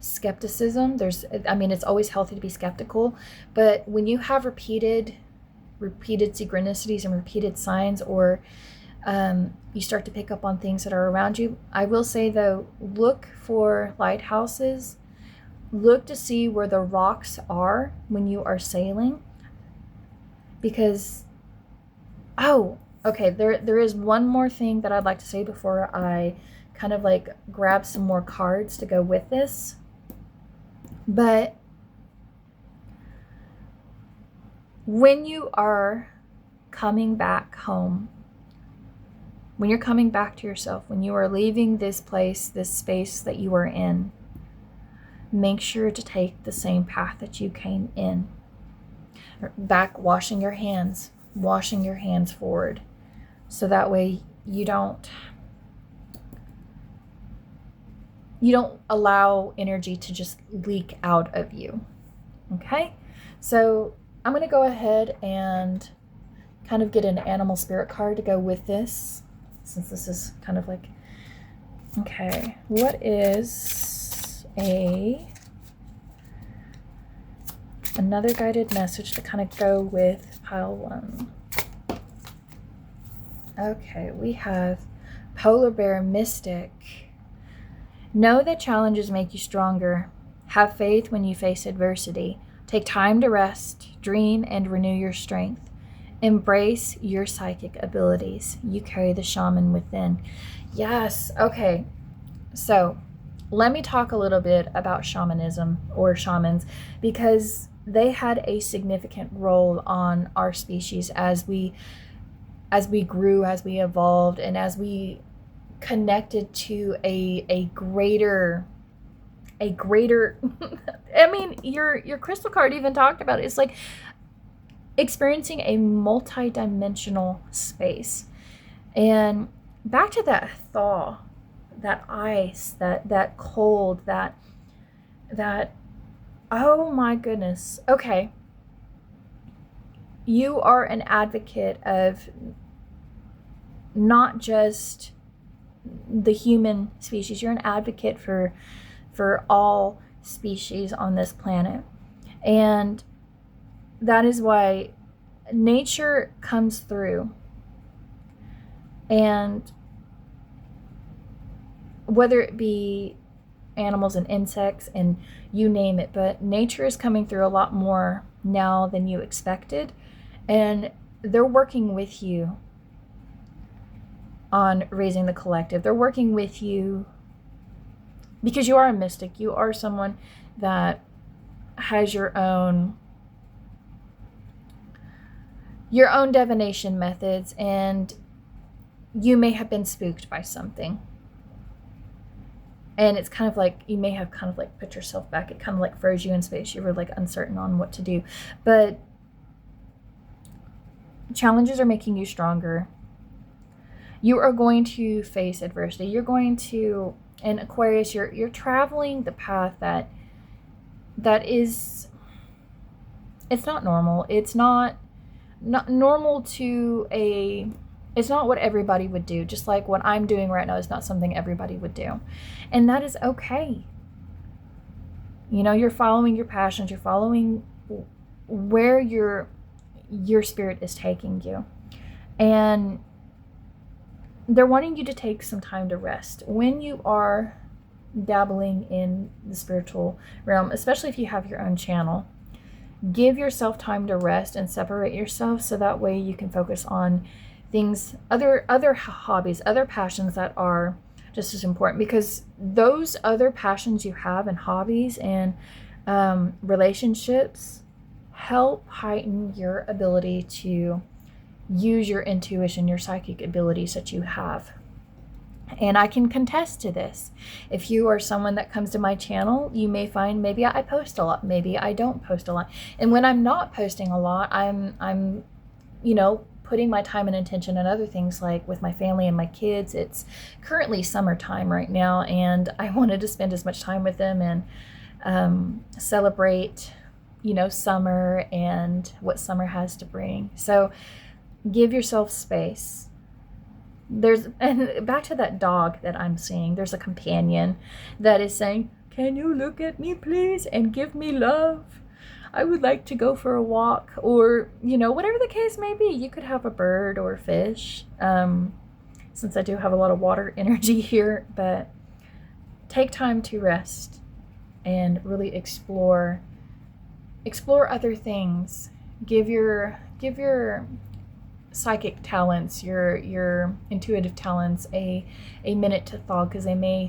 skepticism. It's always healthy to be skeptical, but when you have repeated synchronicities and repeated signs, or you start to pick up on things that are around you, I will say though, look for lighthouses. Look to see where the rocks are when you are sailing, because there is one more thing that I'd like to say before I kind of like grab some more cards to go with this. But when you are coming back home, when you're coming back to yourself, when you are leaving this place, this space that you are in, make sure to take the same path that you came in. Back, washing your hands forward. So that way you don't allow energy to just leak out of you. Okay? So I'm going to go ahead and kind of get an animal spirit card to go with this, since this is kind of like, okay, what is another guided message to kind of go with pile one? Okay, we have Polar Bear Mystic. Know that challenges make you stronger. Have faith when you face adversity. Take time to rest, dream, and renew your strength. Embrace your psychic abilities. You carry the shaman within. Yes, okay. So let me talk a little bit about shamanism, or shamans, because they had a significant role on our species as we grew, as we evolved, and as we connected to a greater I mean, your crystal card even talked about it. It's like experiencing a multi-dimensional space. And back to that thaw, that ice, that cold, that oh my goodness. Okay. You are an advocate of not just the human species. You're an advocate for all species on this planet. And that is why nature comes through. And whether it be animals and insects and you name it, but nature is coming through a lot more now than you expected. And they're working with you on raising the collective. They're working with you because you are a mystic. You are someone that has your own divination methods, and you may have been spooked by something. And it's kind of like, you may have kind of like put yourself back. It kind of like froze you in space. You were like uncertain on what to do. But challenges are making you stronger. You are going to face adversity. You're going to, in Aquarius, you're traveling the path that is, it's not normal. It's not normal to a, it's not what everybody would do. Just like what I'm doing right now is not something everybody would do. And that is okay. You know, you're following your passions. You're following where your spirit is taking you. And they're wanting you to take some time to rest. When you are dabbling in the spiritual realm, especially if you have your own channel, give yourself time to rest and separate yourself so that way you can focus on things, other hobbies, other passions that are just as important, because those other passions you have and hobbies and relationships help heighten your ability to use your intuition, your psychic abilities that you have. And I can contest to this. If you are someone that comes to my channel, you may find maybe I post a lot, maybe I don't post a lot. And when I'm not posting a lot, I'm you know, putting my time and attention on other things, like with my family and my kids. It's currently summertime right now, and I wanted to spend as much time with them and celebrate, you know, summer and what summer has to bring. So give yourself space. And back to that dog that I'm seeing, there's a companion that is saying, "Can you look at me, please, and give me love? I would like to go for a walk," or, you know, whatever the case may be. You could have a bird or a fish, since I do have a lot of water energy here. But take time to rest and really explore other things. Give your psychic talents, your intuitive talents a minute to thaw, because it may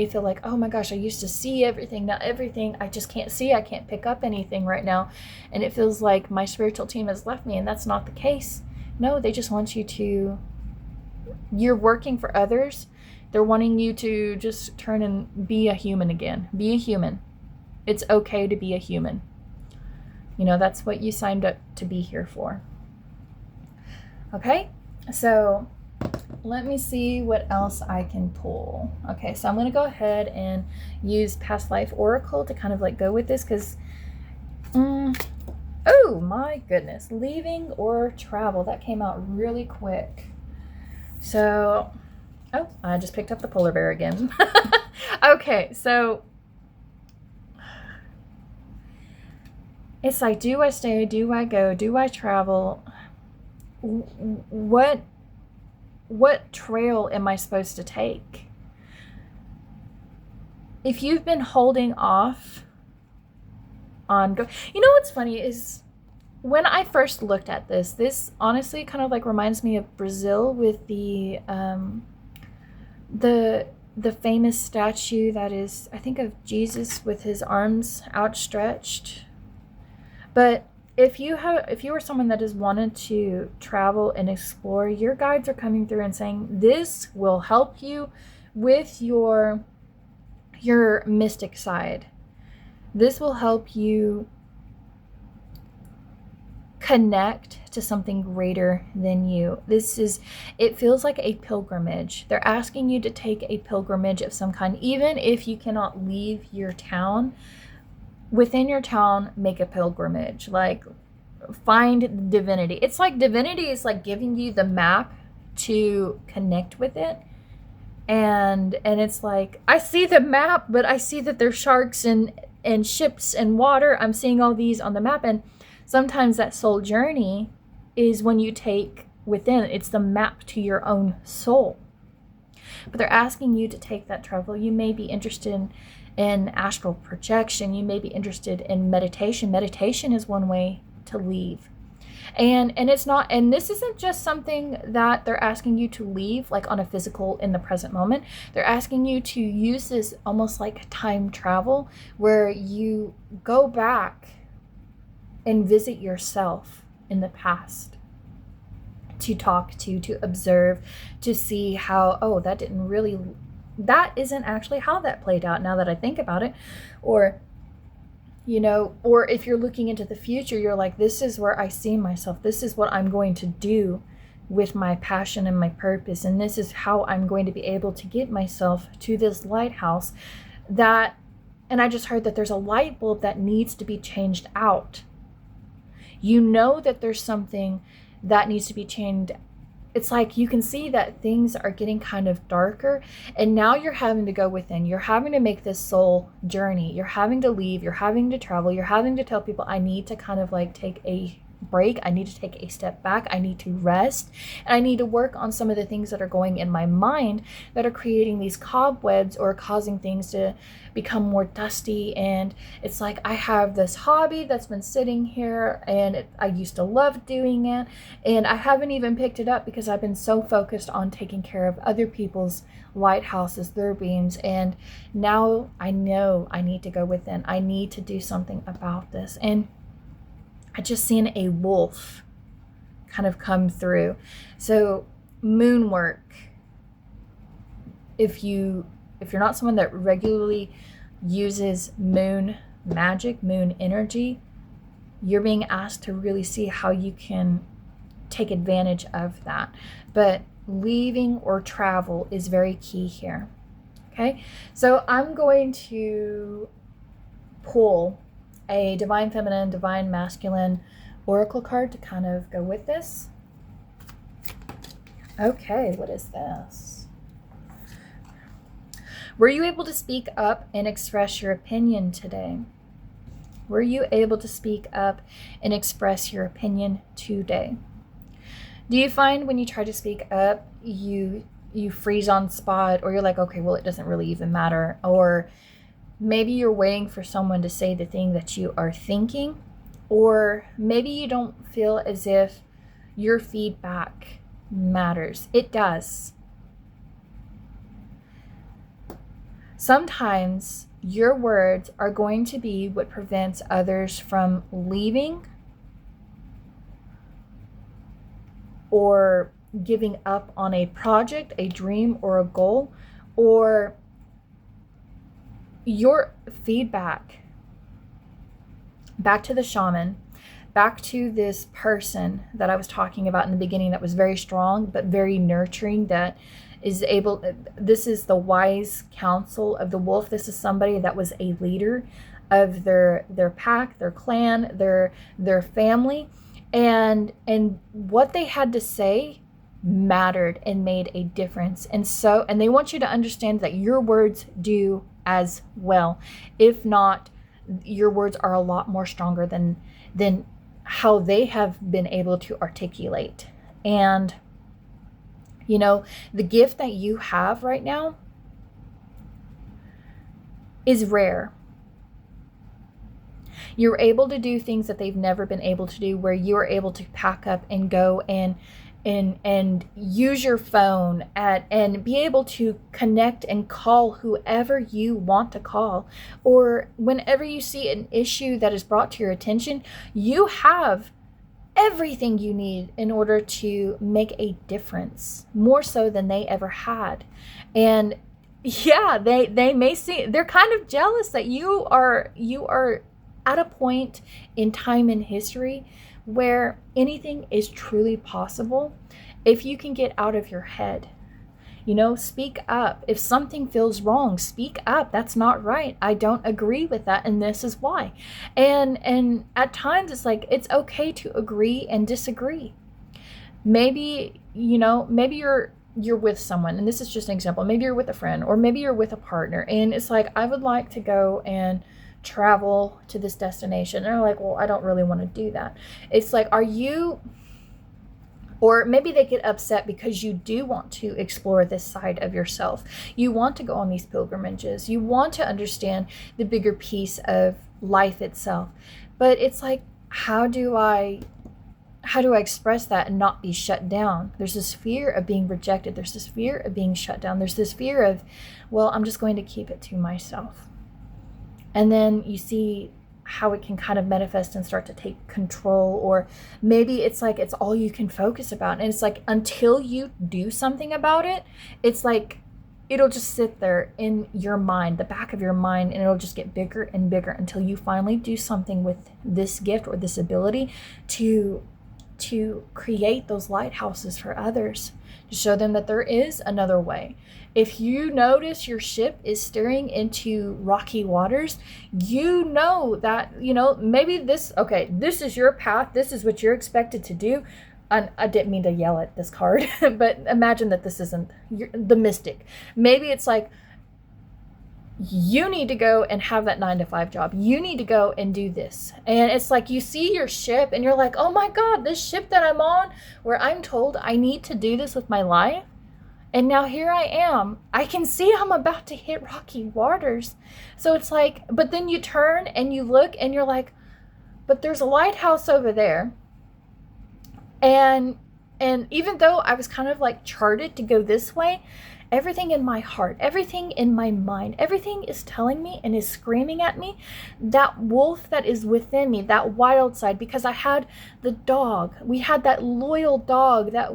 feel like, oh my gosh, I used to see everything, now everything I just can't see. I can't pick up anything right now, and it feels like my spiritual team has left me. And that's not the case. No, they just want you to, you're working for others. They're wanting you to just turn and be a human again. Be a human. It's okay to be a human. You know, that's what you signed up to be here for. Okay, so let me see what else I can pull. Okay, so I'm going to go ahead and use Past Life Oracle to kind of like go with this, because, oh my goodness, leaving or travel. That came out really quick. So, oh, I just picked up the polar bear again. Okay, so it's like, do I stay? Do I go? Do I travel? What trail am I supposed to take? If you've been holding off on you know what's funny is, when I first looked at this honestly kind of like reminds me of Brazil with the famous statue that is, I think, of Jesus with his arms outstretched. But if you are someone that has wanted to travel and explore, your guides are coming through and saying this will help you with your mystic side. This will help you connect to something greater than you. It feels like a pilgrimage. They're asking you to take a pilgrimage of some kind, even if you cannot leave your town. Within your town, make a pilgrimage. Like, find divinity. It's like divinity is like giving you the map to connect with it. and it's like, I see the map, but I see that there's sharks and ships and water. I'm seeing all these on the map. And sometimes that soul journey is when you take within, it's the map to your own soul. But they're asking you to take that travel. You may be interested in astral projection. You may be interested in meditation. Meditation is one way to leave. And it's not, and this isn't just something that they're asking you to leave like on a physical in the present moment. They're asking you to use this almost like time travel, where you go back and visit yourself in the past, to talk to observe, to see how, oh, that isn't actually how that played out now that I think about it. Or, you know, or if you're looking into the future, you're like, this is where I see myself. This is what I'm going to do with my passion and my purpose. And this is how I'm going to be able to get myself to this lighthouse and I just heard that there's a light bulb that needs to be changed out. You know that there's something that needs to be changed. It's like you can see that things are getting kind of darker, and now you're having to go within. You're having to make this soul journey. You're having to leave. You're having to travel. You're having to tell people, I need to kind of like take a break. I need to take a step back. I need to rest. And I need to work on some of the things that are going in my mind that are creating these cobwebs or causing things to become more dusty. And it's like, I have this hobby that's been sitting here, and I used to love doing it, and I haven't even picked it up because I've been so focused on taking care of other people's lighthouses, their beams. And now I know I need to go within. I need to do something about this. And I just seen a wolf kind of come through. So moon work, if you're not someone that regularly uses moon magic, moon energy, you're being asked to really see how you can take advantage of that. But leaving or travel is very key here. Okay, so I'm going to pull a divine feminine, divine masculine oracle card to kind of go with this. Okay, what is this? Were you able to speak up and express your opinion today? Were you able to speak up and express your opinion today? Do you find when you try to speak up, you freeze on spot, or you're like, okay, well, it doesn't really even matter, or maybe you're waiting for someone to say the thing that you are thinking, or maybe you don't feel as if your feedback matters. It does. Sometimes your words are going to be what prevents others from leaving or giving up on a project, a dream, or a goal, or your feedback back to the shaman, back to this person that I was talking about in the beginning that was very strong but very nurturing, that is able, this is the wise counsel of the wolf. This is somebody that was a leader of their pack, their clan, their family, and what they had to say mattered and made a difference. And they want you to understand that your words do as well. If not, your words are a lot more stronger than how they have been able to articulate. And you know, the gift that you have right now is rare. You're able to do things that they've never been able to do, where you are able to pack up and go and use your phone and be able to connect and call whoever you want to call. Or whenever you see an issue that is brought to your attention, you have everything you need in order to make a difference, more so than they ever had. And yeah, they may see, they're kind of jealous that you are at a point in time in history where anything is truly possible if you can get out of your head. You know, speak up. If something feels wrong, speak up. That's not right. I don't agree with that, and this is why. And at times it's like, it's okay to agree and disagree. Maybe, you know, maybe you're with someone, and this is just an example, maybe you're with a friend, or maybe you're with a partner, and it's like, I would like to go and travel to this destination, and they're like, well, I don't really want to do that. It's like, are you, or maybe they get upset because you do want to explore this side of yourself. You want to go on these pilgrimages. You want to understand the bigger piece of life itself. But it's like, how do I express that and not be shut down? There's this fear of being rejected. There's this fear of being shut down. There's this fear of, well, I'm just going to keep it to myself. And then you see how it can kind of manifest and start to take control, or maybe it's like it's all you can focus about, and it's like until you do something about it, it's like it'll just sit there in your mind, the back of your mind, and it'll just get bigger and bigger until you finally do something with this gift or this ability to create those lighthouses for others, to show them that there is another way. If you notice your ship is steering into rocky waters, you know that, maybe this is your path. This is what you're expected to do. And I didn't mean to yell at this card, but imagine that this isn't the mystic. Maybe it's like, you need to go and have that 9-to-5 job. You need to go and do this. And it's like you see your ship and you're like, oh my God, this ship that I'm on, where I'm told I need to do this with my life. And now here I am. I can see I'm about to hit rocky waters. So it's like, but then you turn and you look and you're like, but there's a lighthouse over there. And even though I was kind of like charted to go this way, everything in my heart, everything in my mind, everything is telling me and is screaming at me, that wolf that is within me, that wild side, because I had the dog. We had that loyal dog that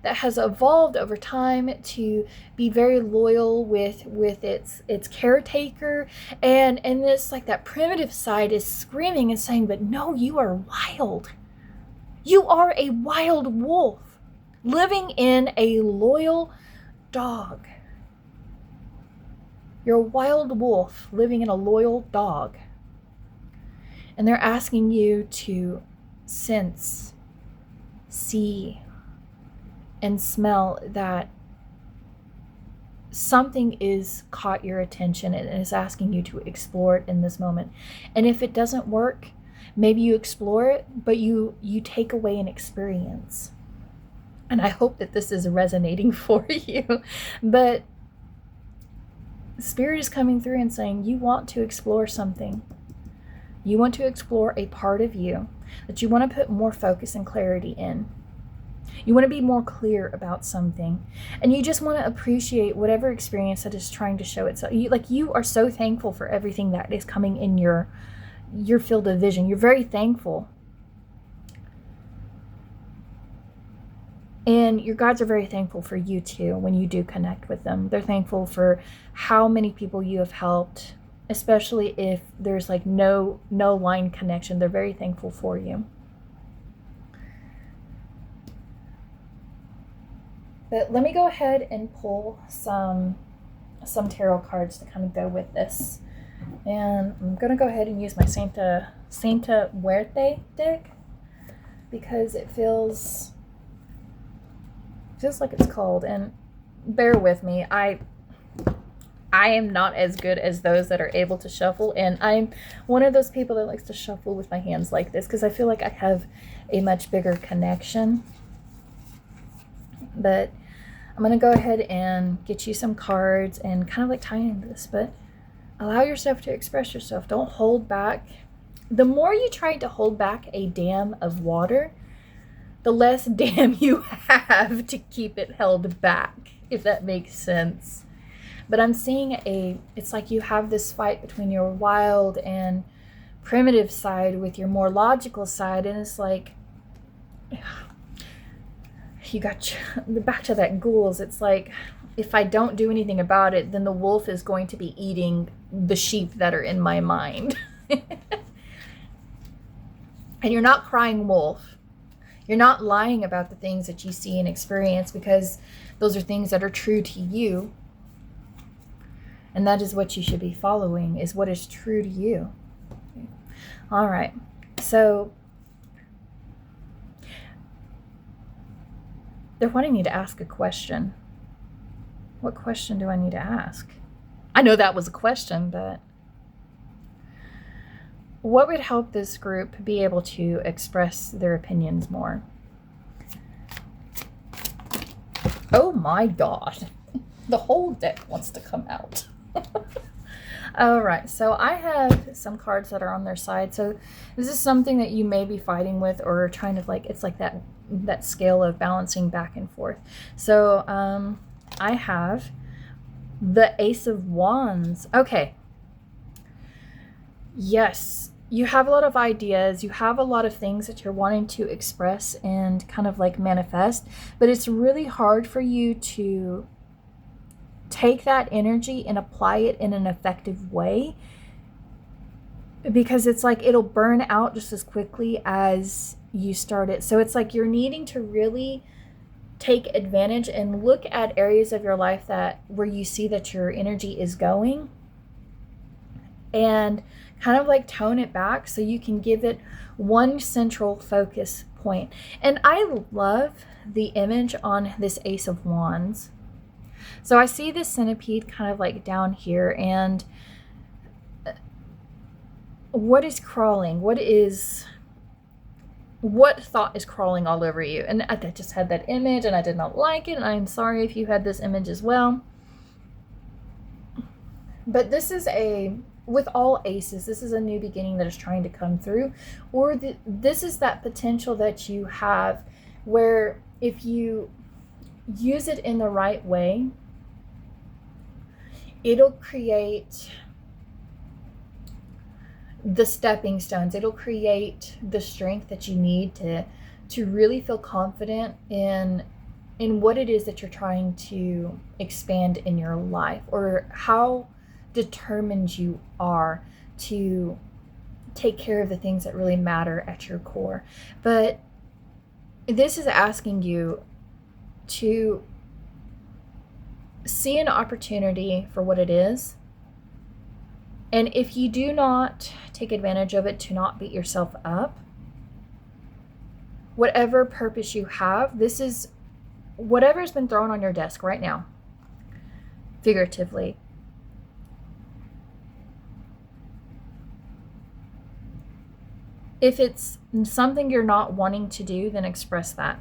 has evolved over time to be very loyal with its caretaker. And this, like, that primitive side is screaming and saying, but no, you are wild. You are a wild wolf living in a loyal dog. You're a wild wolf living in a loyal dog. And they're asking you to sense, see, and smell that something is caught your attention and is asking you to explore it in this moment. And if it doesn't work, maybe you explore it, but you take away an experience. And I hope that this is resonating for you. But Spirit is coming through and saying, you want to explore something. You want to explore a part of you that you want to put more focus and clarity in. You want to be more clear about something. And you just want to appreciate whatever experience that is trying to show itself. You are so thankful for everything that is coming in your field of vision. You're very thankful. And your guides are very thankful for you too when you do connect with them. They're thankful for how many people you have helped, especially if there's like no line connection. They're very thankful for you. But let me go ahead and pull some tarot cards to kind of go with this. And I'm going to go ahead and use my Santa Muerte deck because it feels like it's called. And bear with me, I am not as good as those that are able to shuffle, and I'm one of those people that likes to shuffle with my hands like this because I feel like I have a much bigger connection. But I'm going to go ahead and get you some cards and kind of like tie into this, but allow yourself to express yourself. Don't hold back. The more you try to hold back a dam of water, the less dam you have to keep it held back, if that makes sense. But I'm seeing it's like you have this fight between your wild and primitive side with your more logical side, and it's like you got back to that ghouls. It's like, if I don't do anything about it, then the wolf is going to be eating the sheep that are in my mind. And you're not crying wolf. You're not lying about the things that you see and experience, because those are things that are true to you. And that is what you should be following, is what is true to you. All right. So they're wanting me to ask a question. What question do I need to ask? I know that was a question, but what would help this group be able to express their opinions more? Oh my God. The whole deck wants to come out. All right, so I have some cards that are on their side. So this is something that you may be fighting with or trying to like, it's like that scale of balancing back and forth. So I have the Ace of Wands. Okay. Yes, you have a lot of ideas. You have a lot of things that you're wanting to express and kind of like manifest, but it's really hard for you to take that energy and apply it in an effective way, because it's like it'll burn out just as quickly as you start it. So it's like you're needing to really take advantage and look at areas of your life that where you see that your energy is going, and kind of like tone it back so you can give it one central focus point. And I love the image on this Ace of Wands. So I see this centipede kind of like down here, and what is crawling? What thought is crawling all over you? And I just had that image and I did not like it, and I'm sorry if you had this image as well. But this is with all aces, this is a new beginning that is trying to come through, or this is that potential that you have where if you use it in the right way, it'll create the stepping stones. It'll create the strength that you need to really feel confident in what it is that you're trying to expand in your life, or how determined you are to take care of the things that really matter at your core. But this is asking you to see an opportunity for what it is. And if you do not take advantage of it, to not beat yourself up. Whatever purpose you have, this is whatever's been thrown on your desk right now, figuratively. If it's something you're not wanting to do, then express that.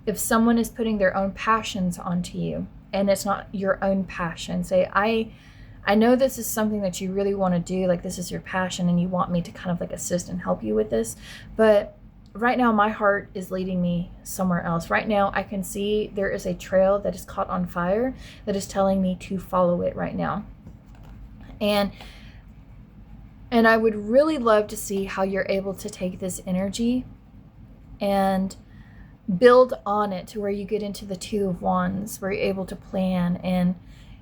If someone is putting their own passions onto you and it's not your own passion, say, I know this is something that you really want to do, like this is your passion and you want me to kind of like assist and help you with this, but right now my heart is leading me somewhere else. Right now I can see there is a trail that is caught on fire that is telling me to follow it right now. And I would really love to see how you're able to take this energy and build on it to where you get into the Two of Wands, where you're able to plan and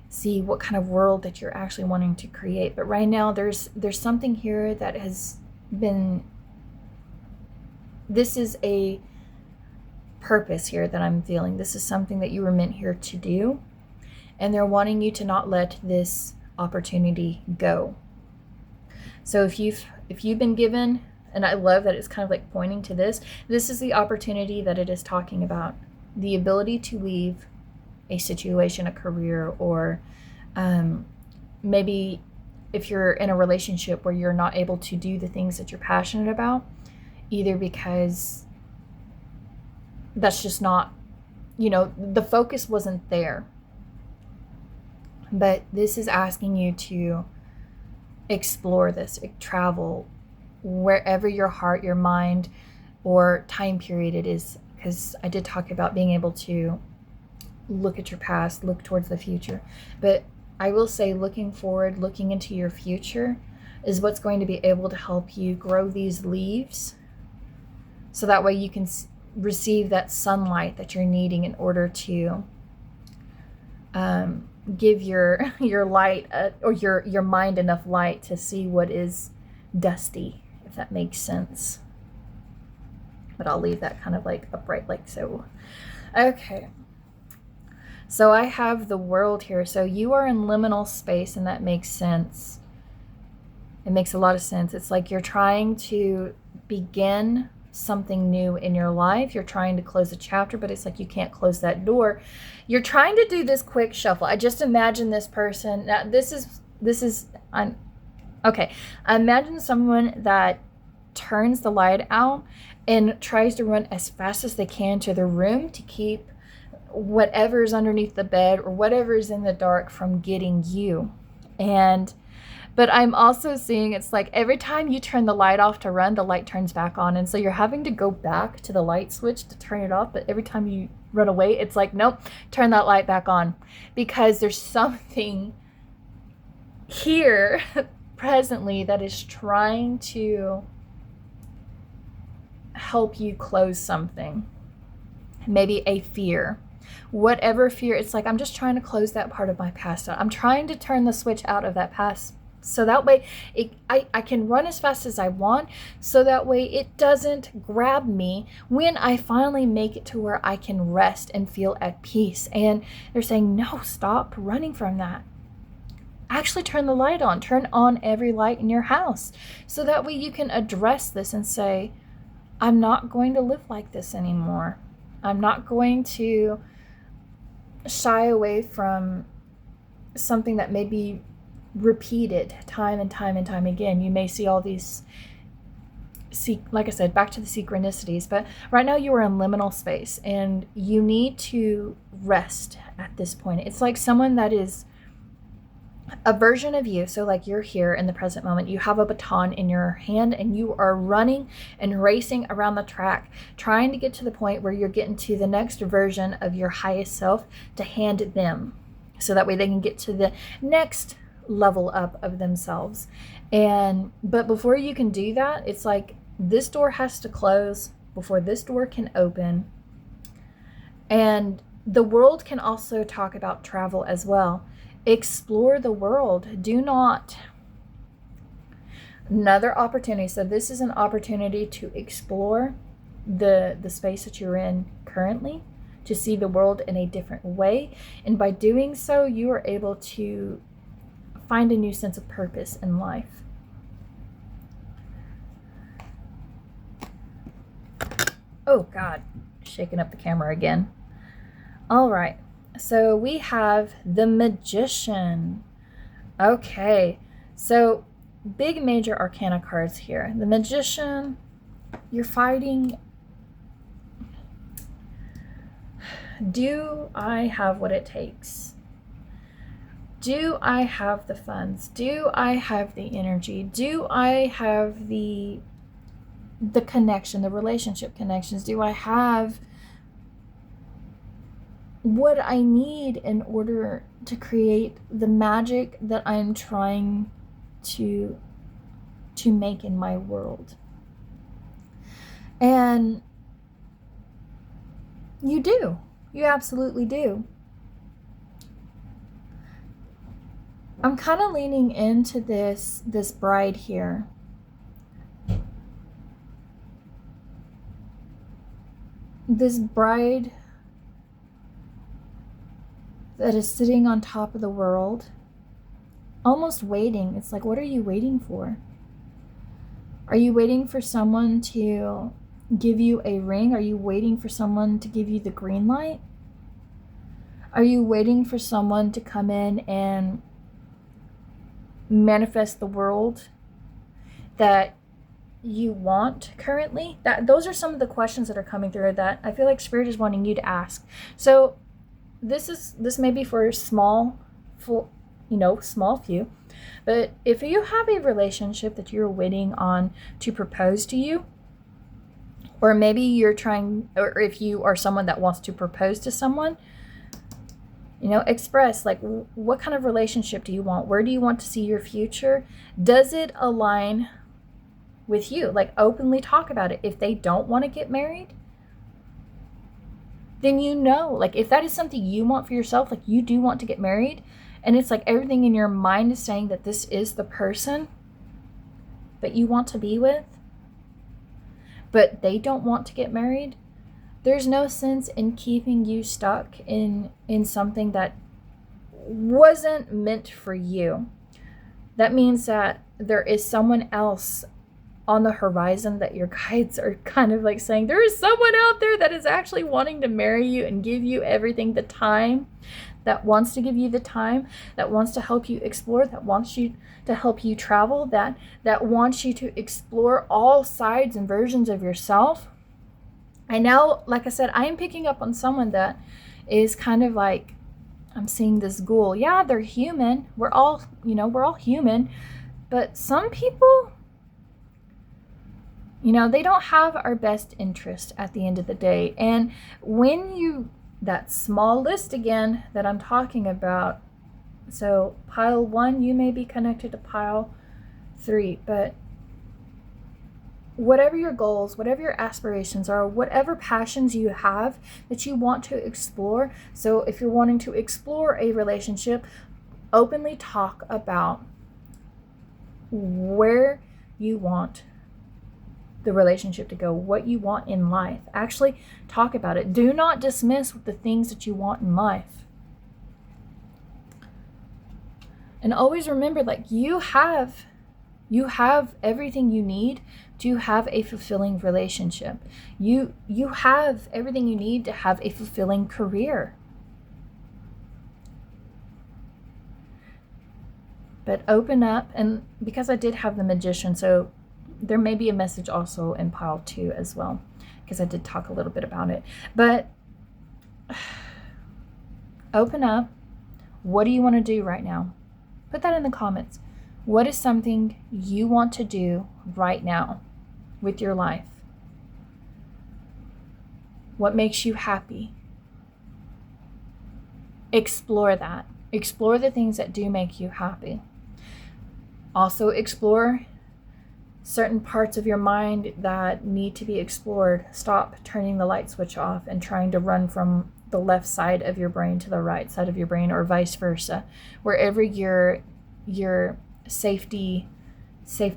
see what kind of world that you're actually wanting to create. But right now there's something here that has been, this is a purpose here that I'm feeling. This is something that you were meant here to do, and they're wanting you to not let this opportunity go. So if you've been given, and I love that it's kind of like pointing to this is the opportunity that it is talking about. The ability to leave a situation, a career, or maybe if you're in a relationship where you're not able to do the things that you're passionate about, either because that's just not, the focus wasn't there. But this is asking you to explore this, travel wherever your heart, your mind, or time period it is, because I did talk about being able to look at your past, look towards the future. But I will say looking forward, looking into your future is what's going to be able to help you grow these leaves, so that way you can receive that sunlight that you're needing in order to give your light or your mind enough light to see what is dusty, if that makes sense. But I'll leave that kind of like upright like so. Okay, so I have the World here. So you are in liminal space, and that makes sense. It makes a lot of sense. It's like you're trying to begin something new in your life. You're trying to close a chapter, but it's like you can't close that door. You're trying to do this quick shuffle. I just imagine this person. Now, okay. I imagine someone that turns the light out and tries to run as fast as they can to the room to keep whatever's underneath the bed or whatever's in the dark from getting you. But I'm also seeing it's like every time you turn the light off to run, the light turns back on. And so you're having to go back to the light switch to turn it off. But every time you run away, it's like, nope, turn that light back on. Because there's something here presently that is trying to help you close something. Maybe a fear. Whatever fear, it's like, I'm just trying to close that part of my past out. I'm trying to turn the switch out of that past. So that way I can run as fast as I want. So that way it doesn't grab me when I finally make it to where I can rest and feel at peace. And they're saying, no, stop running from that. Actually turn the light on. Turn on every light in your house. So that way you can address this and say, I'm not going to live like this anymore. I'm not going to shy away from something that may be repeated time and time and time again. You may see all these, like I said, back to the synchronicities, but right now you are in liminal space and you need to rest at this point. It's like someone that is a version of you. So like you're here in the present moment, you have a baton in your hand and you are running and racing around the track, trying to get to the point where you're getting to the next version of your highest self to hand them. So that way they can get to the next level up of themselves. But before you can do that, it's like this door has to close before this door can open. And the world can also talk about travel as well. Explore the world. Do not. Another opportunity. So this is an opportunity to explore the space that you're in currently, to see the world in a different way. And by doing so, you are able to find a new sense of purpose in life. Oh God, shaking up the camera again. All right, so we have the Magician. Okay, so big major arcana cards here. The Magician, you're fighting. Do I have what it takes? Do I have the funds? Do I have the energy? Do I have the connection, the relationship connections? Do I have what I need in order to create the magic that I'm trying to make in my world? And you do. You absolutely do. I'm kind of leaning into this bride here. This bride that is sitting on top of the world, almost waiting. It's like, what are you waiting for? Are you waiting for someone to give you a ring? Are you waiting for someone to give you the green light? Are you waiting for someone to come in and manifest the world that you want currently? Those are some of the questions that are coming through that I feel like Spirit is wanting you to ask. So this may be for small few, but if you have a relationship that you're waiting on to propose to you, or maybe you're trying, or if you are someone that wants to propose to someone, express, like, what kind of relationship do you want? Where do you want to see your future? Does it align with you? Like, openly talk about it. If they don't want to get married, then like, if that is something you want for yourself, like, you do want to get married, and it's like everything in your mind is saying that this is the person that you want to be with, but they don't want to get married, there's no sense in keeping you stuck in something that wasn't meant for you. That means that there is someone else on the horizon that your guides are kind of like saying, there is someone out there that is actually wanting to marry you and give you everything, the time, that wants to give you the time, that wants to help you explore, that wants you to help you travel, that wants you to explore all sides and versions of yourself. And now, like I said, I am picking up on someone that is kind of like, I'm seeing this ghoul. Yeah, they're human. We're all human. But some people, they don't have our best interest at the end of the day. And when that small list again that I'm talking about, so pile 1, you may be connected to pile 3, but whatever your goals, whatever your aspirations are, whatever passions you have that you want to explore. So if you're wanting to explore a relationship, openly talk about where you want the relationship to go, what you want in life. Actually talk about it. Do not dismiss the things that you want in life. And always remember, like, you have everything you need to have a fulfilling relationship. You have everything you need to have a fulfilling career. But open up, and because I did have the Magician, so there may be a message also in pile 2 as well, because I did talk a little bit about it. But open up. What do you want to do right now? Put that in the comments. What is something you want to do right now with your life? What makes you happy? Explore that. Explore the things that do make you happy. Also explore certain parts of your mind that need to be explored. Stop turning the light switch off and trying to run from the left side of your brain to the right side of your brain, or vice versa, wherever your safety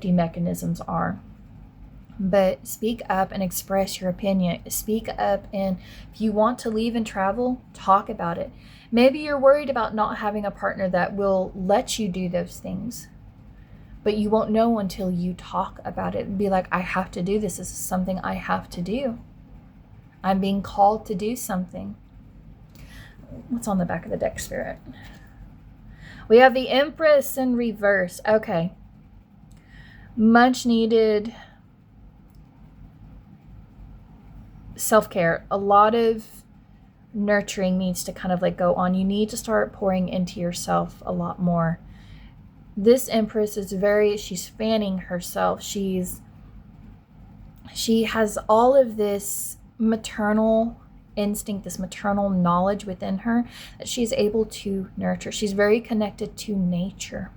mechanisms are. But speak up and express your opinion. Speak up, and if you want to leave and travel, talk about it. Maybe you're worried about not having a partner that will let you do those things, but you won't know until you talk about it and be like, I have to do this. This is something I have to do. I'm being called to do something. What's on the back of the deck, Spirit? We have the Empress in reverse. Okay. Much needed self-care. A lot of nurturing needs to kind of like go on. You need to start pouring into yourself a lot more. This Empress is she's fanning herself. She has all of this maternal instinct, this maternal knowledge within her that she's able to nurture. She's very connected to nature.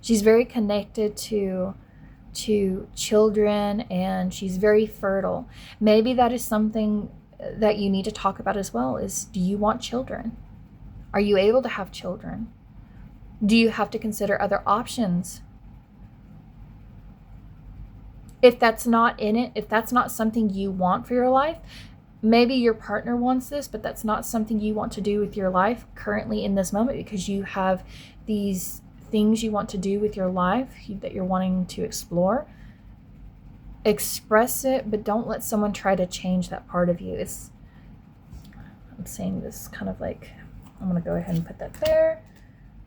She's very connected to children, and she's very fertile. Maybe that is something that you need to talk about as well, is, do you want children? Are you able to have children? Do you have to consider other options? If that's not in it, if that's not something you want for your life, maybe your partner wants this, but that's not something you want to do with your life currently in this moment, because you have these things you want to do with your life that you're wanting to explore. Express it, but don't let someone try to change that part of you. I'm saying this kind of like, I'm going to go ahead and put that there.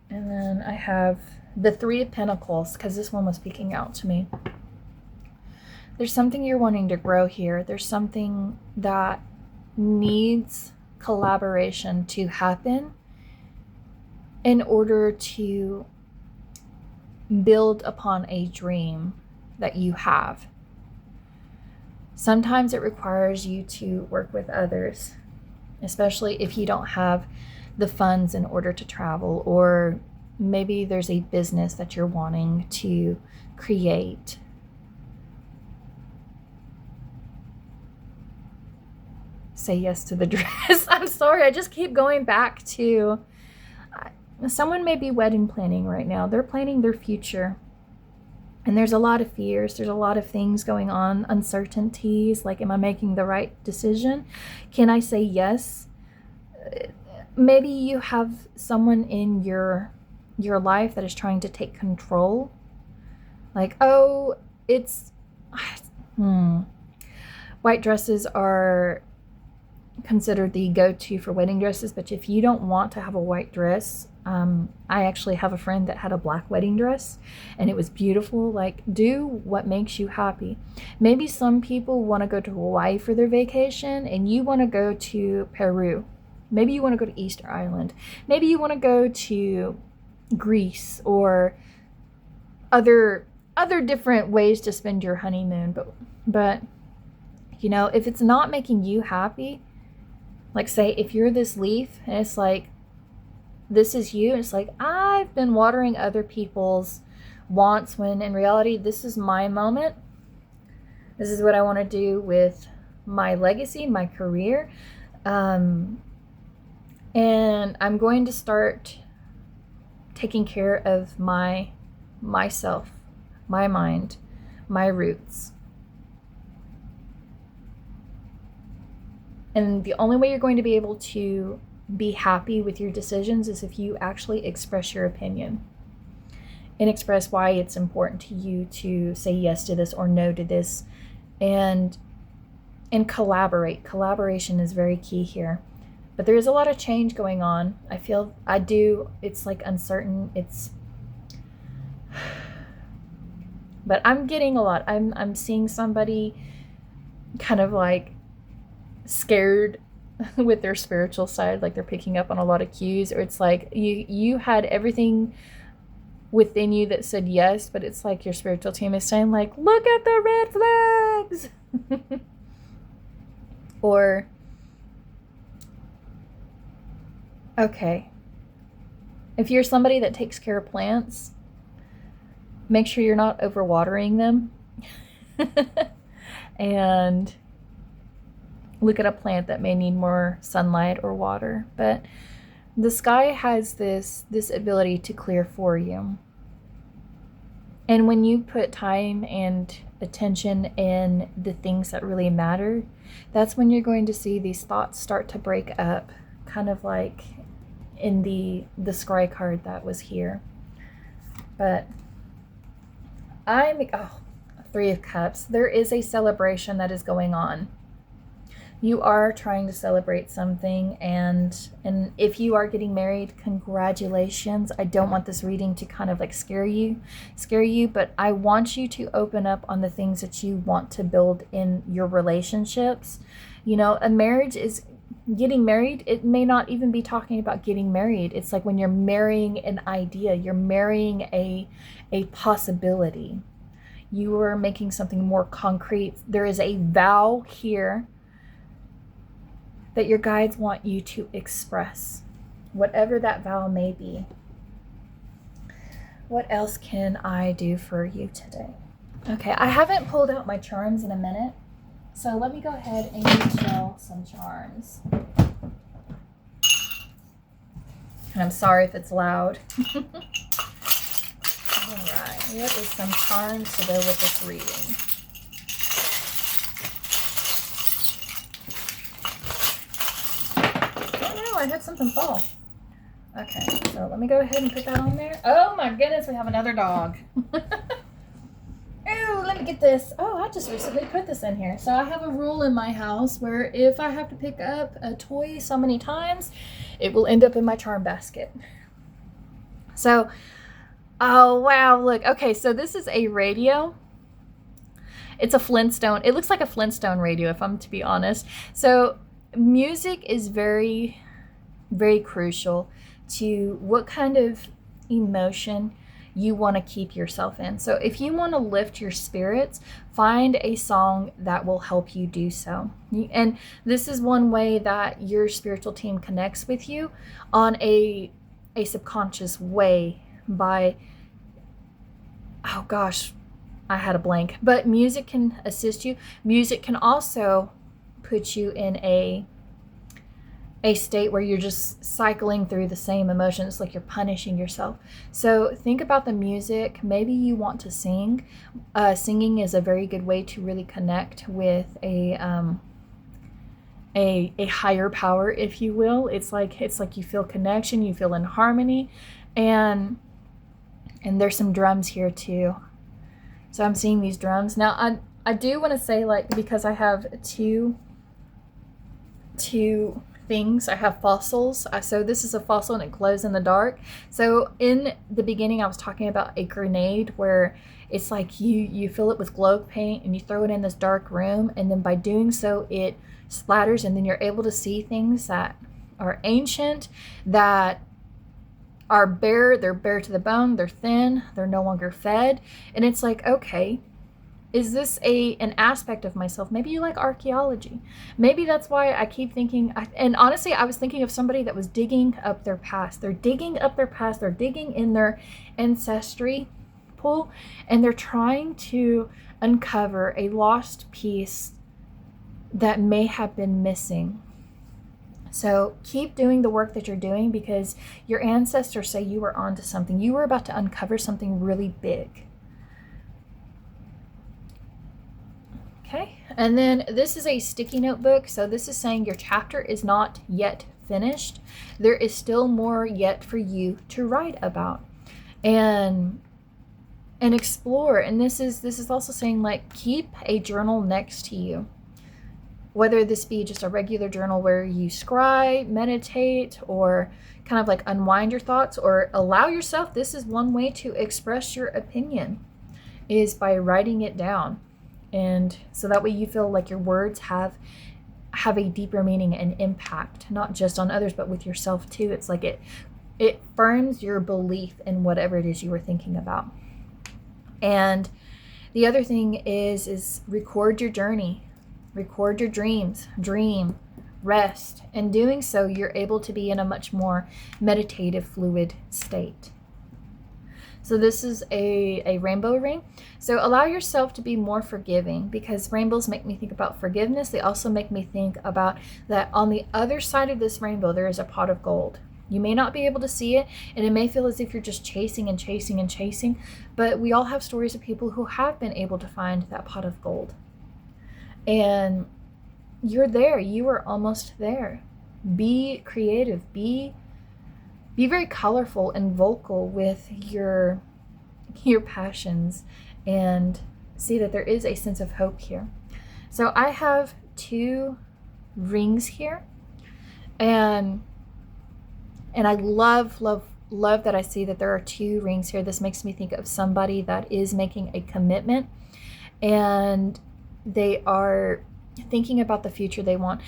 And then I have the 3 of Pentacles, because this one was speaking out to me. There's something you're wanting to grow here. There's something that needs collaboration to happen in order to build upon a dream that you have. Sometimes it requires you to work with others, especially if you don't have the funds in order to travel, or maybe there's a business that you're wanting to create. Say yes to the dress. I'm sorry, I just keep going back to someone may be wedding planning right now. They're planning their future. And there's a lot of fears. There's a lot of things going on, uncertainties, like, am I making the right decision? Can I say yes? Maybe you have someone in your life that is trying to take control. Like, oh, it's White dresses are considered the go-to for wedding dresses, but if you don't want to have a white dress, I actually have a friend that had a black wedding dress and it was beautiful. Like, do what makes you happy. Maybe some people want to go to Hawaii for their vacation and you want to go to Peru. Maybe you want to go to Easter Island. Maybe you want to go to Greece or other different ways to spend your honeymoon. But you know, if it's not making you happy, like say if you're this leaf and it's like, this is you, and it's like, I've been watering other people's wants when in reality, this is my moment. This is what I want to do with my legacy, my career. And I'm going to start taking care of myself, my mind, my roots. And the only way you're going to be able to be happy with your decisions is if you actually express your opinion and express why it's important to you to say yes to this or no to this, and collaborate. Collaboration is very key here. But there is a lot of change going on. It's like uncertain. But I'm getting a lot. I'm seeing somebody kind of like scared with their spiritual side, like they're picking up on a lot of cues, or it's like you had everything within you that said yes, but it's like your spiritual team is saying like, look at the red flags. Or okay, if you're somebody that takes care of plants, make sure you're not overwatering them. And look at a plant that may need more sunlight or water. But the sky has this ability to clear for you. And when you put time and attention in the things that really matter, that's when you're going to see these thoughts start to break up, kind of like in the scry card that was here. But Three of Cups. There is a celebration that is going on. You are trying to celebrate something, and if you are getting married, congratulations. I don't want this reading to kind of like scare you, but I want you to open up on the things that you want to build in your relationships. You know, a marriage is getting married. It may not even be talking about getting married. It's like when you're marrying an idea, you're marrying a possibility. You are making something more concrete. There is a vow here that your guides want you to express, whatever that vow may be. What else can I do for you today? Okay, I haven't pulled out my charms in a minute, so let me go ahead and detail some charms. And I'm sorry if it's loud. All right, what is some charms to go with this reading? I had something fall. Okay, so let me go ahead and put that on there. Oh my goodness, we have another dog. Oh, let me get this. Oh, I just recently put this in here. So I have a rule in my house where if I have to pick up a toy so many times, it will end up in my charm basket. So, oh wow, look. Okay, so this is a radio. It's a Flintstone. It looks like a Flintstone radio, if I'm to be honest. So music is very, very crucial to what kind of emotion you want to keep yourself in. So if you want to lift your spirits, find a song that will help you do so. And this is one way that your spiritual team connects with you on a subconscious way by, oh gosh, I had a blank. But music can assist you. Music can also put you in a state where you're just cycling through the same emotions, like you're punishing yourself. So think about the music. Maybe you want to sing. Singing is a very good way to really connect with a higher power, if you will. It's like you feel connection, you feel in harmony, and there's some drums here too. So I'm seeing these drums now. I do want to say, like, because I have two things. I have fossils. So this is a fossil and it glows in the dark. So in the beginning, I was talking about a grenade where it's like you fill it with glow paint and you throw it in this dark room, and then by doing so, it splatters, and then you're able to see things that are ancient, that are bare. They're bare to the bone. They're thin. They're no longer fed. And it's like, okay, is this an aspect of myself? Maybe you like archaeology. Maybe that's why I keep thinking, and honestly, I was thinking of somebody that was digging up their past. They're digging up their past. They're digging in their ancestry pool, and they're trying to uncover a lost piece that may have been missing. So keep doing the work that you're doing, because your ancestors say you were onto something. You were about to uncover something really big. Okay, and then this is a sticky notebook. So this is saying your chapter is not yet finished. There is still more yet for you to write about and explore. And this is also saying, like, keep a journal next to you. Whether this be just a regular journal where you scribe, meditate, or kind of like unwind your thoughts, or allow yourself, this is one way to express your opinion, is by writing it down. And so that way you feel like your words have a deeper meaning and impact, not just on others, but with yourself too. It's like it firms your belief in whatever it is you were thinking about. And the other thing is record your journey, record your dreams, dream, rest. And doing so, you're able to be in a much more meditative, fluid state. So this is a rainbow ring. So allow yourself to be more forgiving, because rainbows make me think about forgiveness. They also make me think about that on the other side of this rainbow, there is a pot of gold. You may not be able to see it, and it may feel as if you're just chasing and chasing and chasing, but we all have stories of people who have been able to find that pot of gold. And you're there. You are almost there. Be creative. Be very colorful and vocal with your passions, and see that there is a sense of hope here. So I have 2 rings here, and I love that I see that there are 2 rings here. This makes me think of somebody that is making a commitment, and they are thinking about the future they want.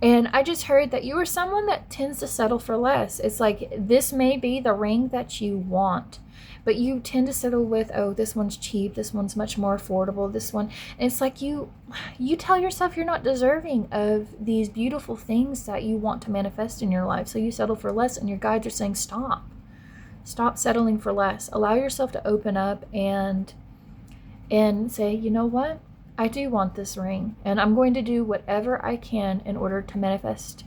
And I just heard that you are someone that tends to settle for less. It's like, this may be the ring that you want, but you tend to settle with, oh, this one's cheap, this one's much more affordable, this one. And it's like you tell yourself you're not deserving of these beautiful things that you want to manifest in your life. So you settle for less, and your guides are saying, stop settling for less. Allow yourself to open up and say, you know what? I do want this ring, and I'm going to do whatever I can in order to manifest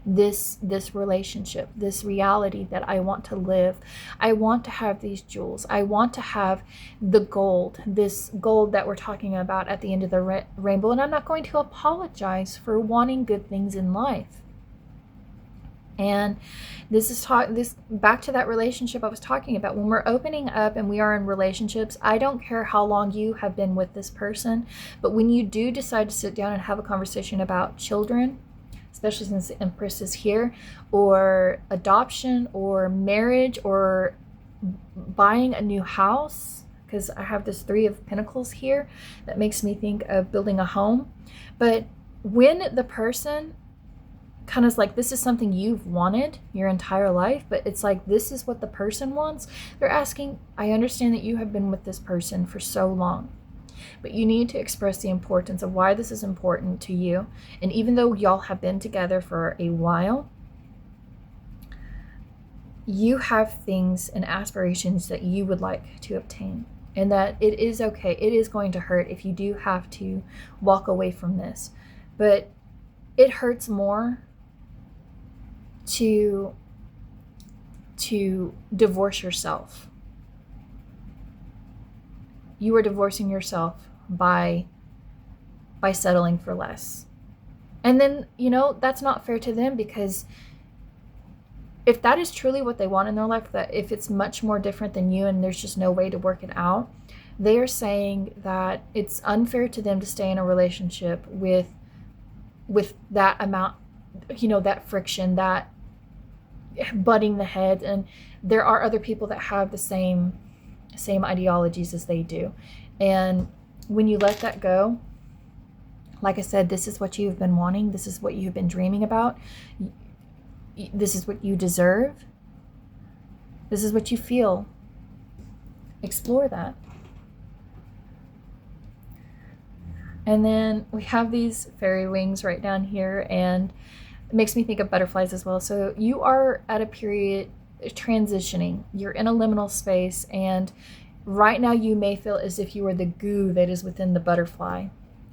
this relationship, this reality that I want to live. I want to have these jewels. I want to have the gold, this gold that we're talking about at the end of the rainbow, and I'm not going to apologize for wanting good things in life. And this is back to that relationship I was talking about. When we're opening up and we are in relationships, I don't care how long you have been with this person, but when you do decide to sit down and have a conversation about children, especially since the Empress is here, or adoption, or marriage, or buying a new house, because I have this 3 of Pentacles here that makes me think of building a home. But when the person kind of like, this is something you've wanted your entire life, but it's like, this is what the person wants. They're asking, I understand that you have been with this person for so long, but you need to express the importance of why this is important to you. And even though y'all have been together for a while, you have things and aspirations that you would like to obtain, and that it is okay. It is going to hurt if you do have to walk away from this, but it hurts more to divorce yourself. You are divorcing yourself by settling for less. And then, that's not fair to them, because if that is truly what they want in their life, that if it's much more different than you and there's just no way to work it out, They are saying that it's unfair to them to stay in a relationship with that amount, that friction, that butting the heads. And there are other people that have the same ideologies as they do. And when you let that go, like I said, this is what you've been wanting. This is what you've been dreaming about. This is what you deserve. This is what you feel. Explore that. And then we have these fairy wings right down here, and it makes me think of butterflies as well. So you are at a period transitioning. You're in a liminal space, and right now you may feel as if you are the goo that is within the butterfly.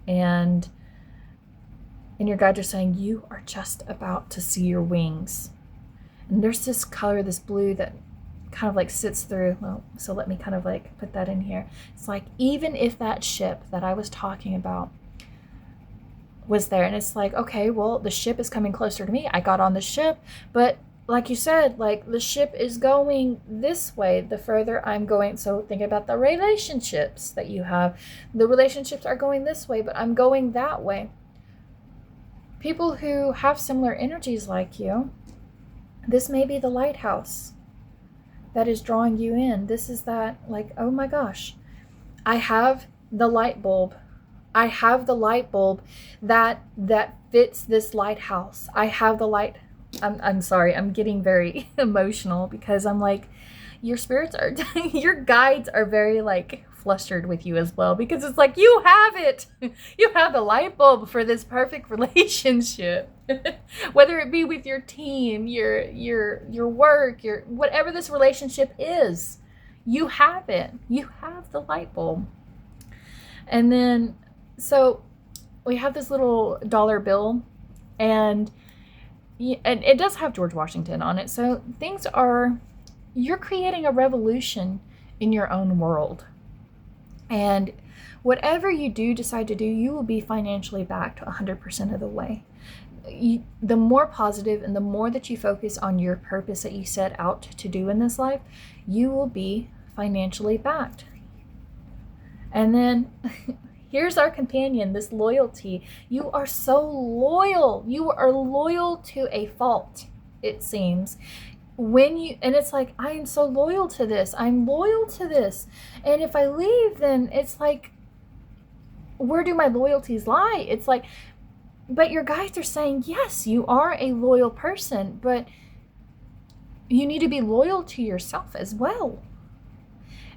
And your guides are saying you are just about to see your wings. And there's this color, this blue, that kind of like sits through. Well, so let me kind of like put that in here. It's like, even if that ship that I was talking about was there, and it's like, okay, well, the ship is coming closer to me. I got on the ship, but like you said, like the ship is going this way the further I'm going. So think about the relationships that you have. The relationships are going this way, but I'm going that way. People who have similar energies like you, this may be the lighthouse that is drawing you in. This is that, like, oh my gosh, I have the light bulb. I have the light bulb that fits this lighthouse. I have the light. I'm sorry, I'm getting very emotional because I'm like, your spirits are, your guides are very like flustered with you as well, because it's like, you have it. You have the light bulb for this perfect relationship. Whether it be with your team, your work, your whatever this relationship is, you have it. You have the light bulb. And then, so we have this little dollar bill, and it does have George Washington on it. So you're creating a revolution in your own world. And whatever you do decide to do, you will be financially backed 100% of the way. The more positive and the more that you focus on your purpose that you set out to do in this life, you will be financially backed. And then here's our companion, this loyalty. You are so loyal. You are loyal to a fault, it seems. And it's like, I am so loyal to this. I'm loyal to this. And if I leave, then it's like, where do my loyalties lie? It's like, but your guides are saying, yes, you are a loyal person, but you need to be loyal to yourself as well.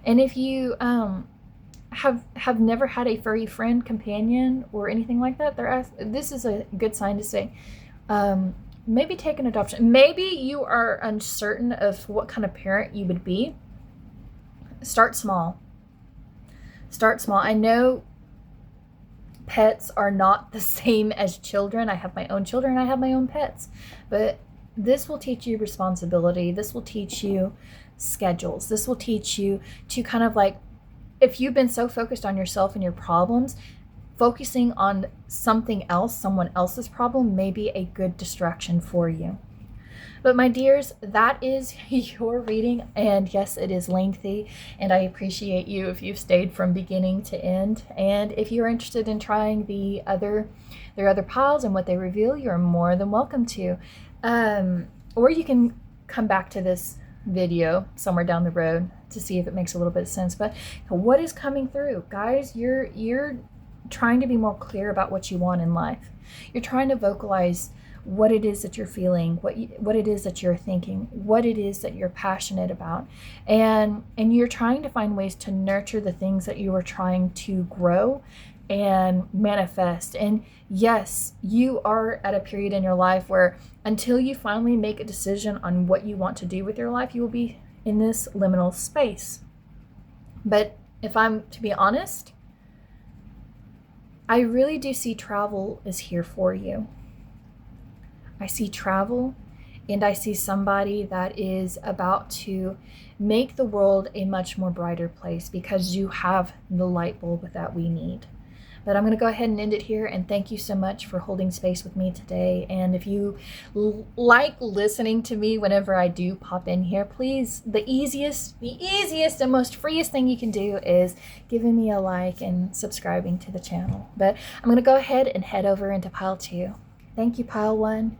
And if you have never had a furry friend, companion, or anything like that, this is a good sign to say, maybe take an adoption. Maybe you are uncertain of what kind of parent you would be. Start small. Start small. I know pets are not the same as children. I have my own children. I have my own pets. But this will teach you responsibility. This will teach you schedules. This will teach you to kind of like, if you've been so focused on yourself and your problems, focusing on something else, someone else's problem, may be a good distraction for you. But my dears, that is your reading. And yes, it is lengthy, and I appreciate you if you've stayed from beginning to end. And if you're interested in trying their other piles and what they reveal, you're more than welcome to. Or you can come back to this video somewhere down the road to see if it makes a little bit of sense. But what is coming through, guys? You're trying to be more clear about what you want in life. You're trying to vocalize what it is that you're feeling, what it is that you're thinking, what it is that you're passionate about. And you're trying to find ways to nurture the things that you are trying to grow and manifest. And yes, you are at a period in your life where until you finally make a decision on what you want to do with your life, you will be in this liminal space. But if I'm to be honest, I really do see travel is here for you. I see travel, and I see somebody that is about to make the world a much more brighter place because you have the light bulb that we need. But I'm going to go ahead and end it here, and thank you so much for holding space with me today. And if you like listening to me whenever I do pop in here, please, the easiest and most freest thing you can do is giving me a like and subscribing to the channel. But I'm going to go ahead and head over into pile 2. Thank you, pile 1.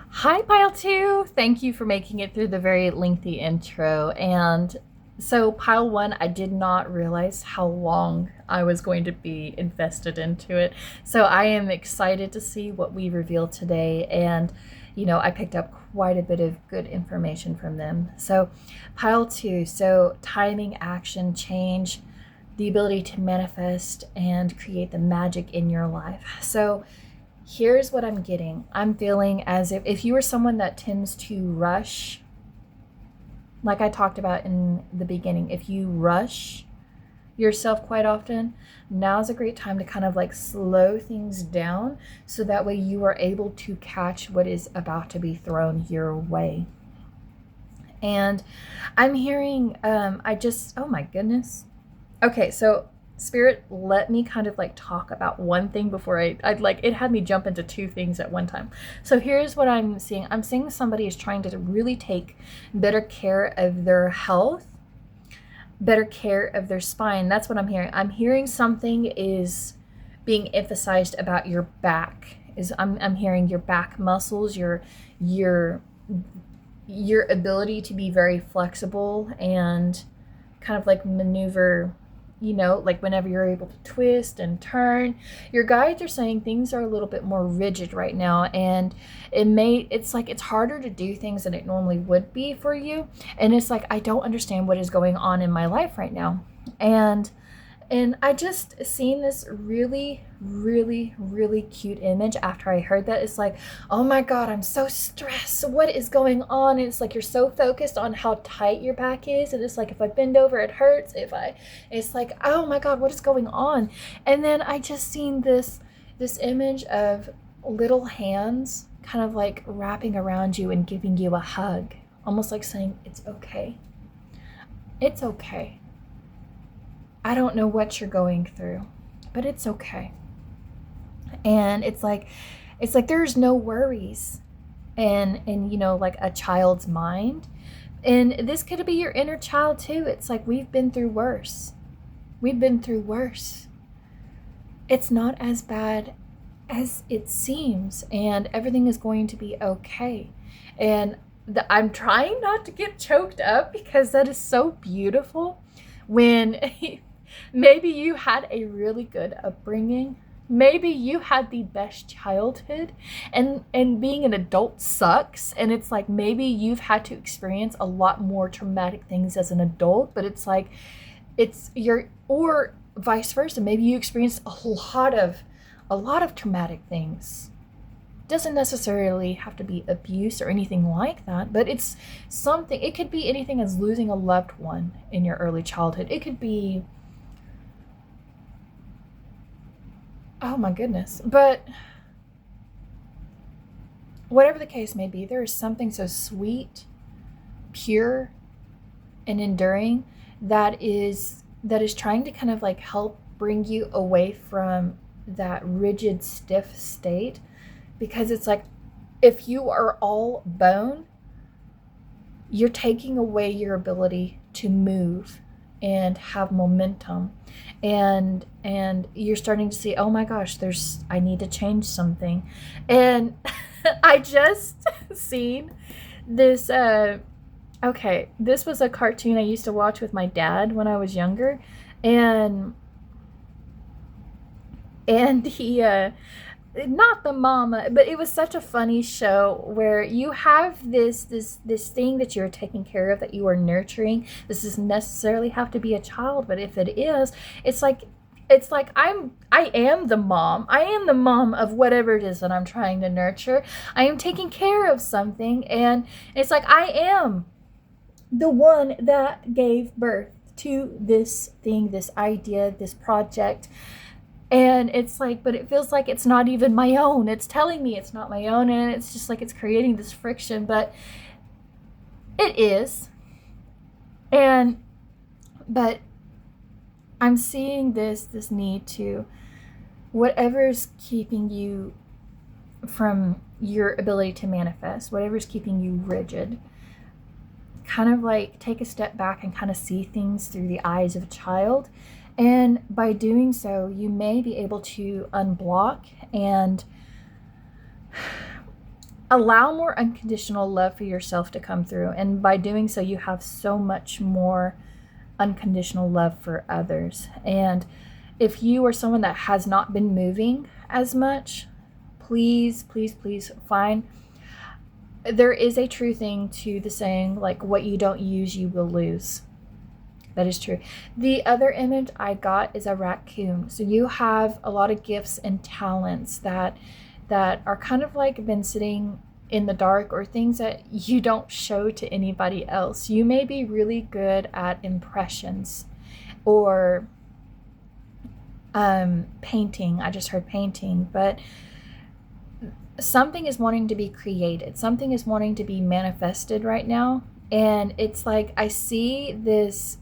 Hi, pile 2. Thank you for making it through the very lengthy intro. And so pile 1, I did not realize how long I was going to be invested into it. So I am excited to see what we reveal today. And, you know, I picked up quite a bit of good information from them. So pile 2, so timing, action, change, the ability to manifest and create the magic in your life. So here's what I'm getting. I'm feeling as if you are someone that tends to rush, like I talked about in the beginning, if you rush yourself quite often, now's a great time to kind of like slow things down so that way you are able to catch what is about to be thrown your way. And I'm hearing, oh my goodness. Okay, so Spirit let me kind of like talk about one thing before I'd like, it had me jump into 2 things at one time. So here's what I'm seeing. I'm seeing somebody is trying to really take better care of their health, better care of their spine. That's what I'm hearing. I'm hearing something is being emphasized about your back. I'm hearing your back muscles, your ability to be very flexible and kind of like maneuver, you know, like whenever you're able to twist and turn. Your guides are saying things are a little bit more rigid right now, and it's like it's harder to do things than it normally would be for you. And it's like, I don't understand what is going on in my life right now. And I just seen this really, really, really cute image after I heard that. It's like, oh my God, I'm so stressed. What is going on? And it's like, you're so focused on how tight your back is. And it's like, if I bend over, it hurts. It's like, oh my God, what is going on? And then I just seen this image of little hands kind of like wrapping around you and giving you a hug, almost like saying, it's okay. It's okay. I don't know what you're going through, but it's okay. And it's like there's no worries in you know, like a child's mind. And this could be your inner child too. It's like, we've been through worse. We've been through worse. It's not as bad as it seems, and everything is going to be okay. And I'm trying not to get choked up because that is so beautiful when maybe you had a really good upbringing. Maybe you had the best childhood, and being an adult sucks. And it's like, maybe you've had to experience a lot more traumatic things as an adult, but it's like, or vice versa. Maybe you experienced a lot of traumatic things. Doesn't necessarily have to be abuse or anything like that, but it's something. It could be anything as losing a loved one in your early childhood. It could be, oh my goodness. But whatever the case may be, there is something so sweet, pure, and enduring that is trying to kind of like help bring you away from that rigid, stiff state. Because it's like, if you are all bone, you're taking away your ability to move and have momentum. And you're starting to see, oh my gosh, I need to change something. And I just seen this, okay, this was a cartoon I used to watch with my dad when I was younger. And he, not the mama, but it was such a funny show where you have this thing that you're taking care of, that you are nurturing. This doesn't necessarily have to be a child, but if it is, it's like I am the mom. I am the mom of whatever it is that I'm trying to nurture. I am taking care of something, and it's like, I am the one that gave birth to this thing, this idea, this project. And it's like, but it feels like it's not even my own. It's telling me it's not my own, and it's just like it's creating this friction, but it is. But I'm seeing this need to, whatever's keeping you from your ability to manifest, whatever's keeping you rigid, kind of like take a step back and kind of see things through the eyes of a child. And by doing so, you may be able to unblock and allow more unconditional love for yourself to come through. And by doing so, you have so much more unconditional love for others. And if you are someone that has not been moving as much, please, please, please find, there is a true thing to the saying, like, what you don't use, you will lose. That is true. The other image I got is a raccoon. So you have a lot of gifts and talents that are kind of like been sitting in the dark, or things that you don't show to anybody else. You may be really good at impressions or painting. I just heard painting, but something is wanting to be created. Something is wanting to be manifested right now. And it's like, I see this,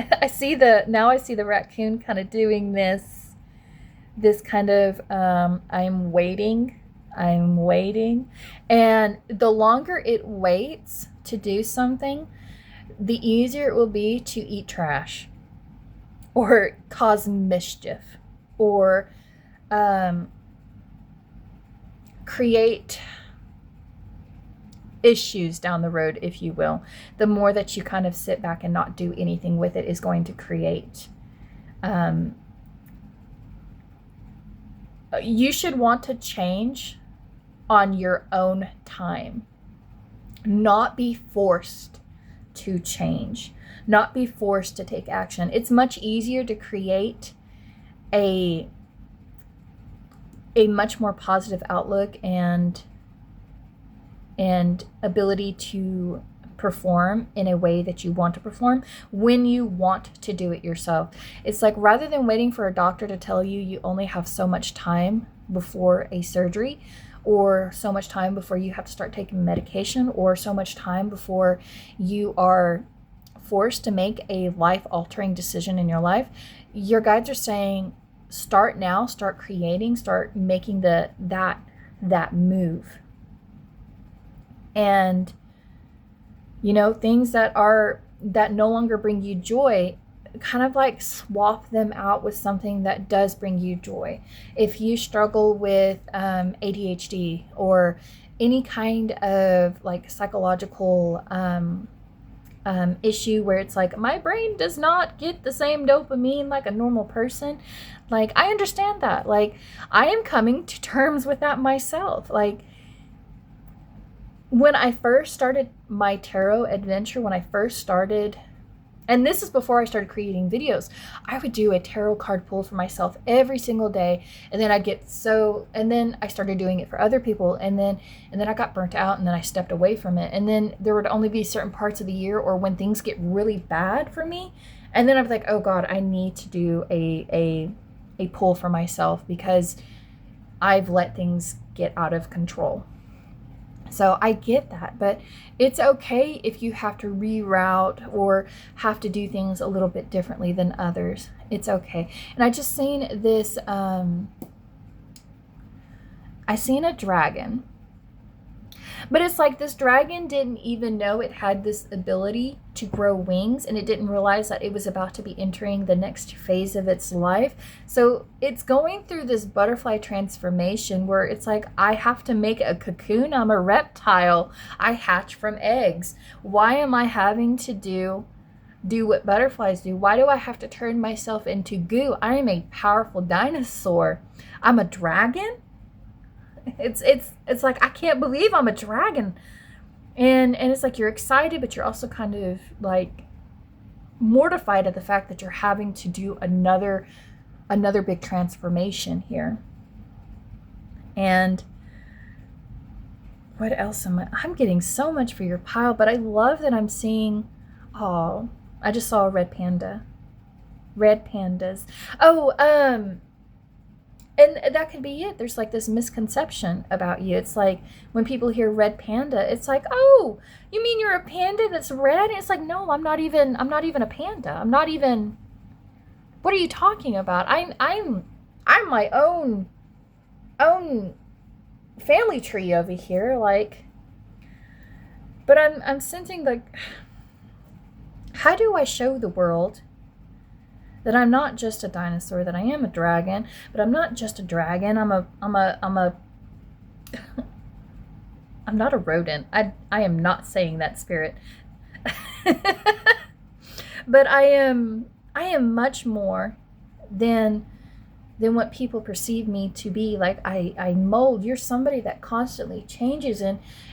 I see the raccoon kind of doing this kind of, I'm waiting. And the longer it waits to do something, the easier it will be to eat trash or cause mischief or create issues down the road, if you will. The more that you kind of sit back and not do anything with it is going to create. You should want to change on your own time, not be forced to change, not be forced to take action. It's much easier to create a much more positive outlook and ability to perform in a way that you want to perform when you want to do it yourself. It's like, rather than waiting for a doctor to tell you you only have so much time before a surgery, or so much time before you have to start taking medication, or so much time before you are forced to make a life-altering decision in your life, your guides are saying, start now, start creating, start making that move. And things that no longer bring you joy, kind of like swap them out with something that does bring you joy. If you struggle with ADHD or any kind of like psychological issue where it's like, my brain does not get the same dopamine like a normal person, like, I understand that. Like, I am coming to terms with that myself. Like, when I first started my tarot adventure, and this is before I started creating videos, I would do a tarot card pull for myself every single day. And then and then I started doing it for other people. And then I got burnt out, and then I stepped away from it. And then there would only be certain parts of the year or when things get really bad for me. And then I was like, oh God, I need to do a pull for myself because I've let things get out of control. So I get that, but it's okay if you have to reroute or have to do things a little bit differently than others. It's okay. And I just seen this, I seen a dragon, but it's like this dragon didn't even know it had this ability to grow wings, and it didn't realize that it was about to be entering the next phase of its life. So it's going through this butterfly transformation where it's like, I have to make a cocoon. I'm a reptile. I hatch from eggs. Why am I having to do what butterflies do? Why do I have to turn myself into goo? I am a powerful dinosaur. I'm a dragon? It's like, I can't believe I'm a dragon. And it's like, you're excited, but you're also kind of like mortified at the fact that you're having to do another big transformation here. And what else I'm getting so much for your pile, but I love that I'm seeing, I just saw a red panda. Red pandas. And that could be it. There's like this misconception about you. It's like, when people hear red panda, it's like, oh, you mean you're a panda that's red? And it's like, no, I'm not even a panda. I'm not even What are you talking about? I'm my own family tree over here, like. But I'm sensing, like, how do I show the world that I'm not just a dinosaur, that I am a dragon, but I'm not just a dragon. I'm not a rodent. I am not saying that, spirit. But I am much more than what people perceive me to be. Like, I mold. You're somebody that constantly changes.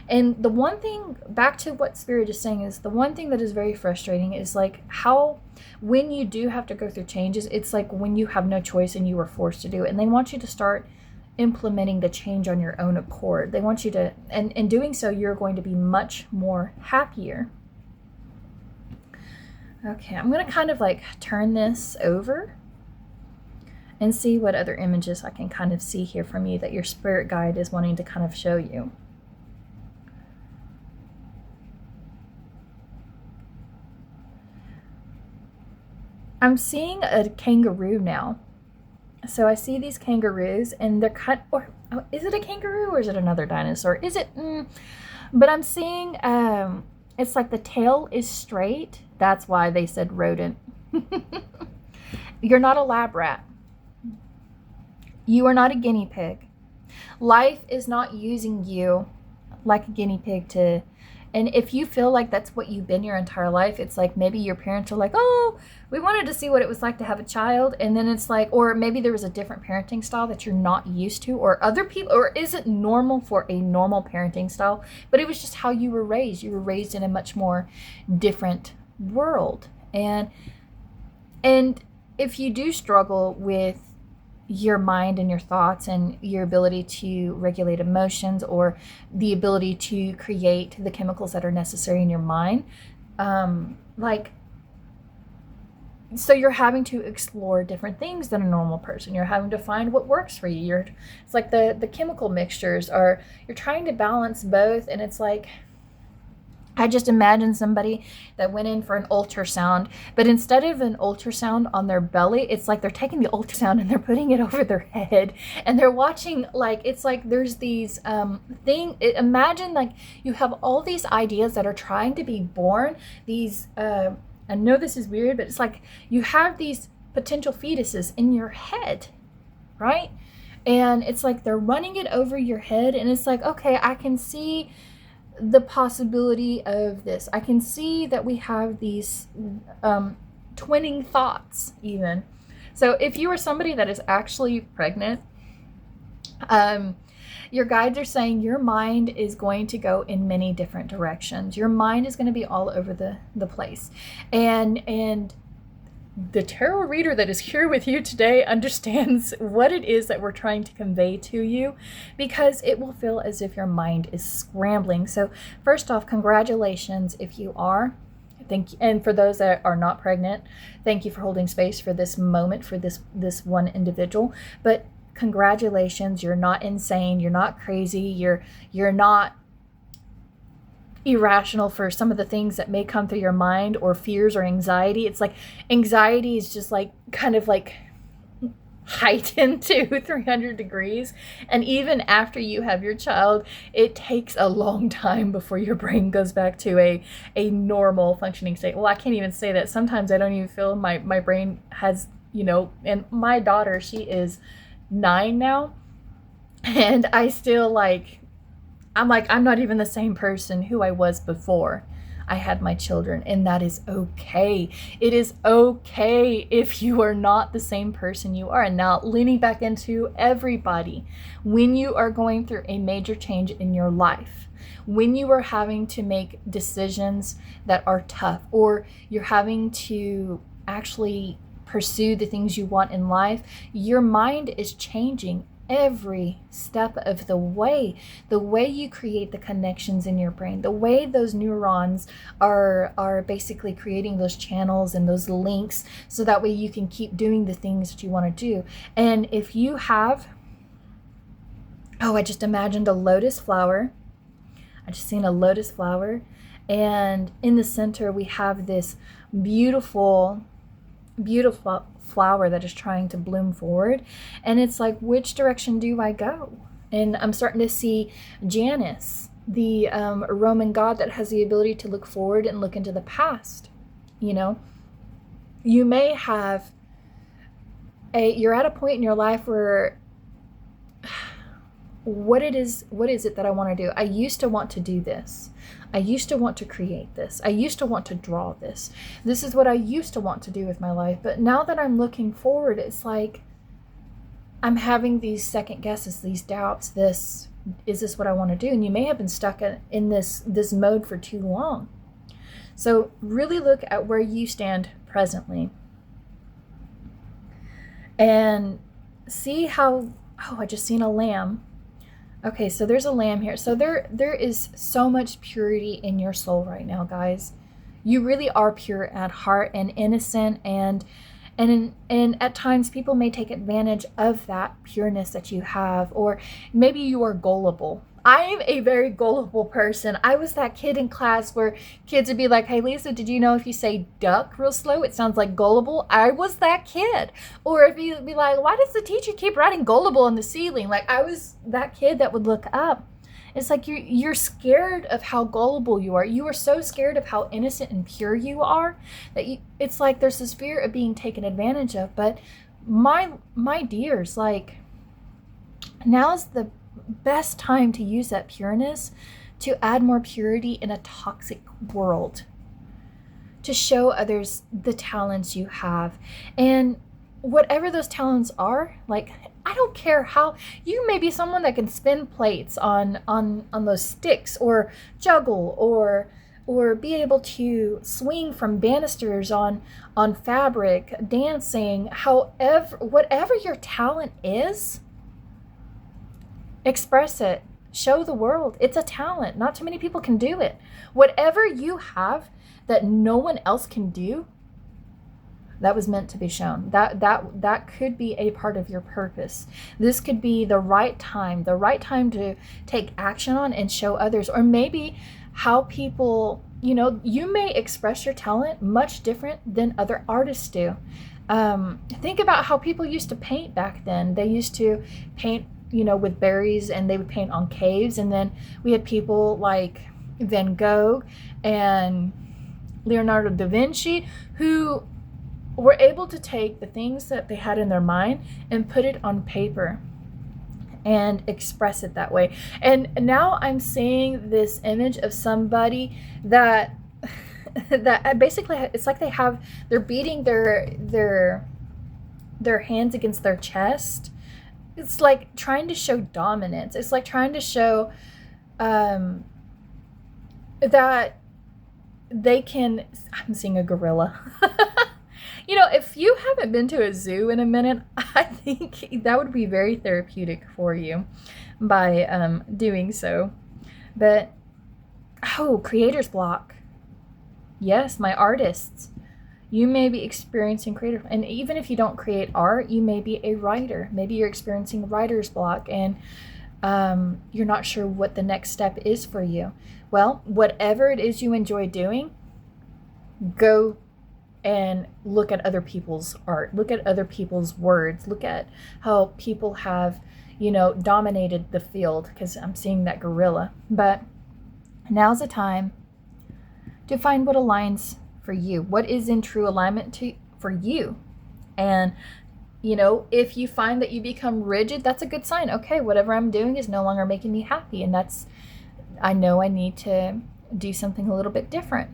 And the one thing, back to what Spirit is saying, is the one thing that is very frustrating is like how when you do have to go through changes, it's like when you have no choice and you were forced to do it. And they want you to start implementing the change on your own accord. They want you to, and in doing so, you're going to be much more happier. Okay, I'm going to kind of like turn this over and see what other images I can kind of see here from you that your spirit guide is wanting to kind of show you. I'm seeing a kangaroo now. So I see these kangaroos and they're cut, or oh, is it a kangaroo or is it another dinosaur? Is it, but I'm seeing, it's like the tail is straight. That's why they said rodent. You're not a lab rat. You are not a guinea pig. Life is not using you like a guinea pig to, and if you feel like that's what you've been your entire life, it's like maybe your parents are like, oh, we wanted to see what it was like to have a child. And then it's like, or maybe there was a different parenting style that you're not used to, or other people, or is it normal for a normal parenting style? But it was just how you were raised. You were raised in a much more different world. And if you do struggle with your mind and your thoughts and your ability to regulate emotions, or the ability to create the chemicals that are necessary in your mind, so you're having to explore different things than a normal person. You're having to find what works for you. It's like the chemical mixtures are, you're trying to balance both. And it's like, I just imagine somebody that went in for an ultrasound, but instead of an ultrasound on their belly, it's like they're taking the ultrasound and they're putting it over their head, and they're watching, like, it's like there's these imagine like you have all these ideas that are trying to be born, these I know this is weird, but it's like you have these potential fetuses in your head, right? And it's like they're running it over your head, and it's like, okay, I can see the possibility of this. I can see that we have these twinning thoughts even. So if you are somebody that is actually pregnant, your guides are saying your mind is going to go in many different directions. Your mind is going to be all over the place. And the tarot reader that is here with you today understands what it is that we're trying to convey to you, because it will feel as if your mind is scrambling. So first off, congratulations if you are. Thank you. And for those that are not pregnant, thank you for holding space for this moment, for this one individual. But congratulations, you're not insane, you're not crazy, you're not irrational for some of the things that may come through your mind, or fears or anxiety. It's like anxiety is just like kind of like heightened to 300 degrees. And even after you have your child, it takes a long time before your brain goes back to a normal functioning state. Well, I can't even say that. Sometimes I don't even feel my brain has, and my daughter, she is 9 now, and I still I'm not even the same person who I was before I had my children, and that is okay. It is okay if you are not the same person you are. And now leaning back into everybody, when you are going through a major change in your life, when you are having to make decisions that are tough, or you're having to actually pursue the things you want in life, your mind is changing every step of the way you create the connections in your brain, the way those neurons are basically creating those channels and those links, so that way you can keep doing the things that you want to do. And if you have, I just imagined a lotus flower. I just seen a lotus flower, and in the center we have this beautiful flower that is trying to bloom forward. And it's like, which direction do I go? And I'm starting to see Janus, the Roman god that has the ability to look forward and look into the past. You know, you may have you're at a point in your life where what is it that I want to do? I used to want to do this. I used to want to create this. I used to want to draw this. This is what I used to want to do with my life. But now that I'm looking forward, it's like I'm having these second guesses, these doubts. Is this what I want to do? And you may have been stuck in this mode for too long. So really look at where you stand presently and see how, I just seen a lamb. Okay, so there's a lamb here. So there is so much purity in your soul right now, guys. You really are pure at heart and innocent, and at times people may take advantage of that pureness that you have, or maybe you are gullible. I am a very gullible person. I was that kid in class where kids would be like, hey, Lisa, did you know if you say duck real slow, it sounds like gullible? I was that kid. Or if you'd be like, why does the teacher keep writing gullible on the ceiling? Like, I was that kid that would look up. It's like you're scared of how gullible you are. You are so scared of how innocent and pure you are that it's like there's this fear of being taken advantage of. But my dears, like, now's the best time to use that pureness to add more purity in a toxic world, to show others the talents you have. And whatever those talents are, like, I don't care how you may be someone that can spin plates on those sticks, or juggle, or be able to swing from banisters on fabric, dancing, whatever your talent is, express it, show the world. It's a talent. Not too many people can do it. Whatever you have that no one else can do, that was meant to be shown. That could be a part of your purpose. This could be the right time to take action on and show others. Or maybe how people, you may express your talent much different than other artists do. Think about how people used to paint back then. They used to paint, with berries, and they would paint on caves. And then we had people like Van Gogh and Leonardo da Vinci who were able to take the things that they had in their mind and put it on paper and express it that way. And now I'm seeing this image of somebody that basically, it's like they're beating their hands against their chest. It's like trying to show dominance. It's like trying to show that they can. I'm seeing a gorilla. If you haven't been to a zoo in a minute, I think that would be very therapeutic for you by doing so. But, creator's block. Yes, my artists. You may be experiencing creative, and even if you don't create art, you may be a writer. Maybe you're experiencing writer's block, and you're not sure what the next step is for you. Well, whatever it is you enjoy doing, go and look at other people's art. Look at other people's words. Look at how people have, dominated the field, because I'm seeing that gorilla. But now's the time to find what aligns for you, what is in true alignment for you. And if you find that you become rigid, that's a good sign. Okay, whatever I'm doing is no longer making me happy, and I know I need to do something a little bit different.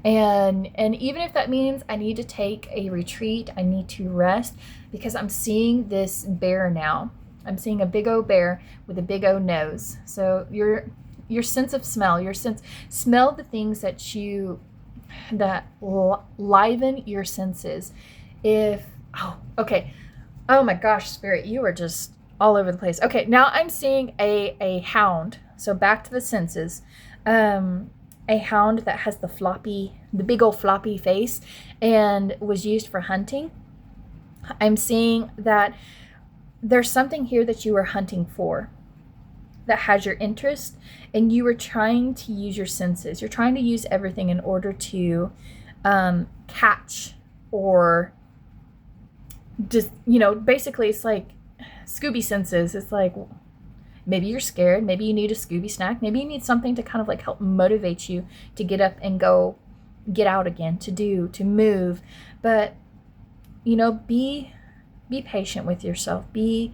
And even if that means I need to take a retreat, I need to rest, because I'm seeing this bear now. I'm seeing a big old bear with a big old nose. So your sense of smell, smell the things that liven your senses. Oh my gosh, Spirit, you are just all over the place. Okay, now I'm seeing a hound. So back to the senses. A hound that has the big old floppy face and was used for hunting. I'm seeing that there's something here that you are hunting for that has your interest, and you are trying to use your senses. You're trying to use everything in order to catch or just, basically it's like Scooby senses. It's like, maybe you're scared. Maybe you need a Scooby snack. Maybe you need something to kind of like help motivate you to get up and go, get out again, to move. But, be patient with yourself. Okay,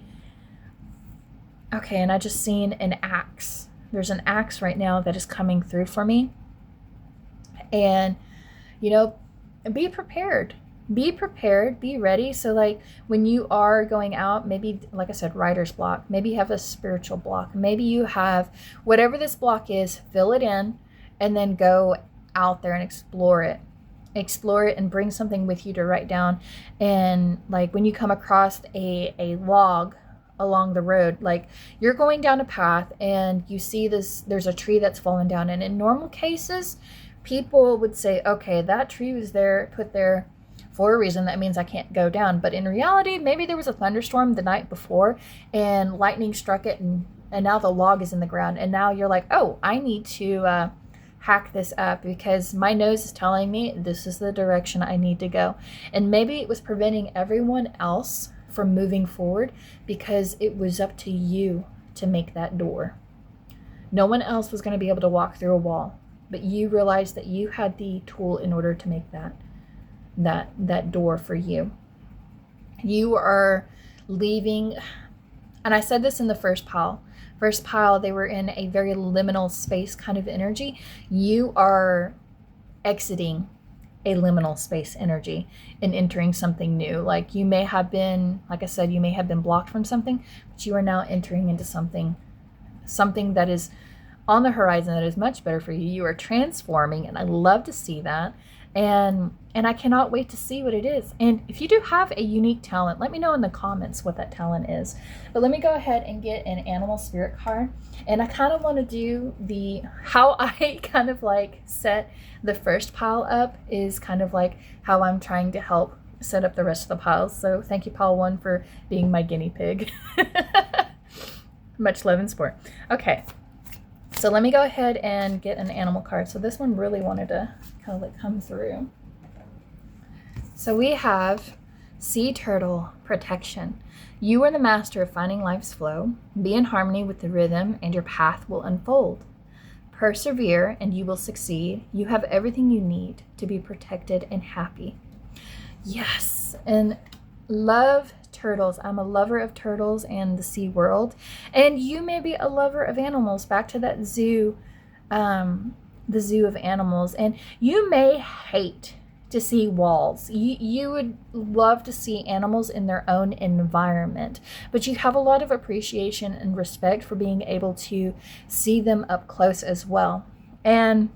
and I just seen an axe. There's an axe right now that is coming through for me. And, be prepared. Be prepared, be ready. So like when you are going out, maybe, like I said, writer's block, maybe you have a spiritual block, maybe you have whatever this block is, fill it in and then go out there and explore it and bring something with you to write down. And like when you come across a log along the road, like you're going down a path and you see there's a tree that's fallen down, and in normal cases people would say, okay, that tree was put there for a reason. That means I can't go down. But in reality, maybe there was a thunderstorm the night before and lightning struck it, and now the log is in the ground, and now you're like, oh, I need to hack this up because my nose is telling me this is the direction I need to go. And maybe it was preventing everyone else from moving forward because it was up to you to make that door. No one else was going to be able to walk through a wall, but you realized that you had the tool in order to make that door for you. You are leaving, and I said this in the first pile. First pile, they were in a very liminal space kind of energy. You are exiting a liminal space energy and entering something new. Like you may have been, like I said, you may have been blocked from something, but you are now entering into something that is on the horizon that is much better for you. You are transforming, and I love to see that. And I cannot wait to see what it is. And if you do have a unique talent, let me know in the comments what that talent is. But let me go ahead and get an animal spirit card. And I kind of want to do how I kind of like set the first pile up is kind of like how I'm trying to help set up the rest of the piles. So thank you, pile 1, for being my guinea pig. Much love and support. Okay. So let me go ahead and get an animal card. So this one really wanted to kind of like come through. So we have Sea Turtle Protection. You are the master of finding life's flow. Be in harmony with the rhythm and your path will unfold. Persevere and you will succeed. You have everything you need to be protected and happy. Yes, and love turtles. I'm a lover of turtles and the sea world. And you may be a lover of animals. Back to that zoo, the zoo of animals. And you may hate to see walls. You would love to see animals in their own environment, but you have a lot of appreciation and respect for being able to see them up close as well. And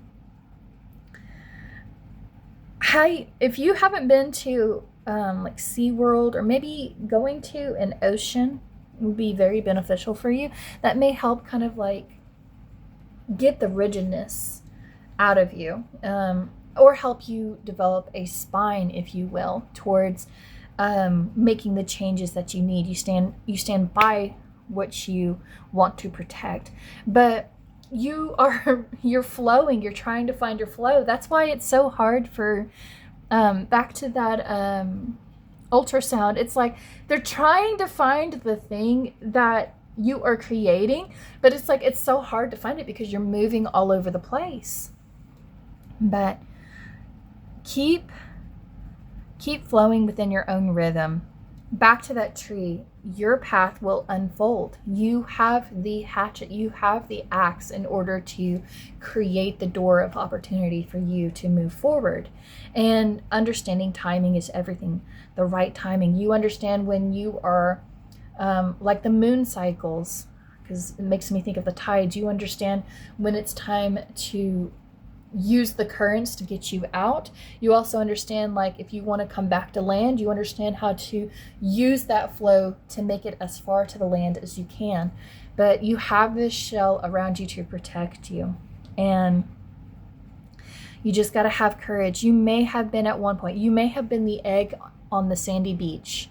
if you haven't been to like SeaWorld, or maybe going to an ocean would be very beneficial for you. That may help kind of like get the rigidness out of you, or help you develop a spine, if you will, towards making the changes that you need. You stand by what you want to protect, but you're flowing. You're trying to find your flow. That's why it's so hard for back to that ultrasound. It's like they're trying to find the thing that you are creating, but it's like it's so hard to find it because you're moving all over the place. But keep flowing within your own rhythm. Back to that tree, your path will unfold. You have the hatchet, you have the axe in order to create the door of opportunity for you to move forward. And understanding timing is everything. The right timing. You understand when you are like the moon cycles, because it makes me think of the tides. You understand when it's time to use the currents to get you out. You also understand, like, if you want to come back to land, you understand how to use that flow to make it as far to the land as you can. But you have this shell around you to protect you, and you just got to have courage. You may have been at one point, you may have been the egg on the sandy beach,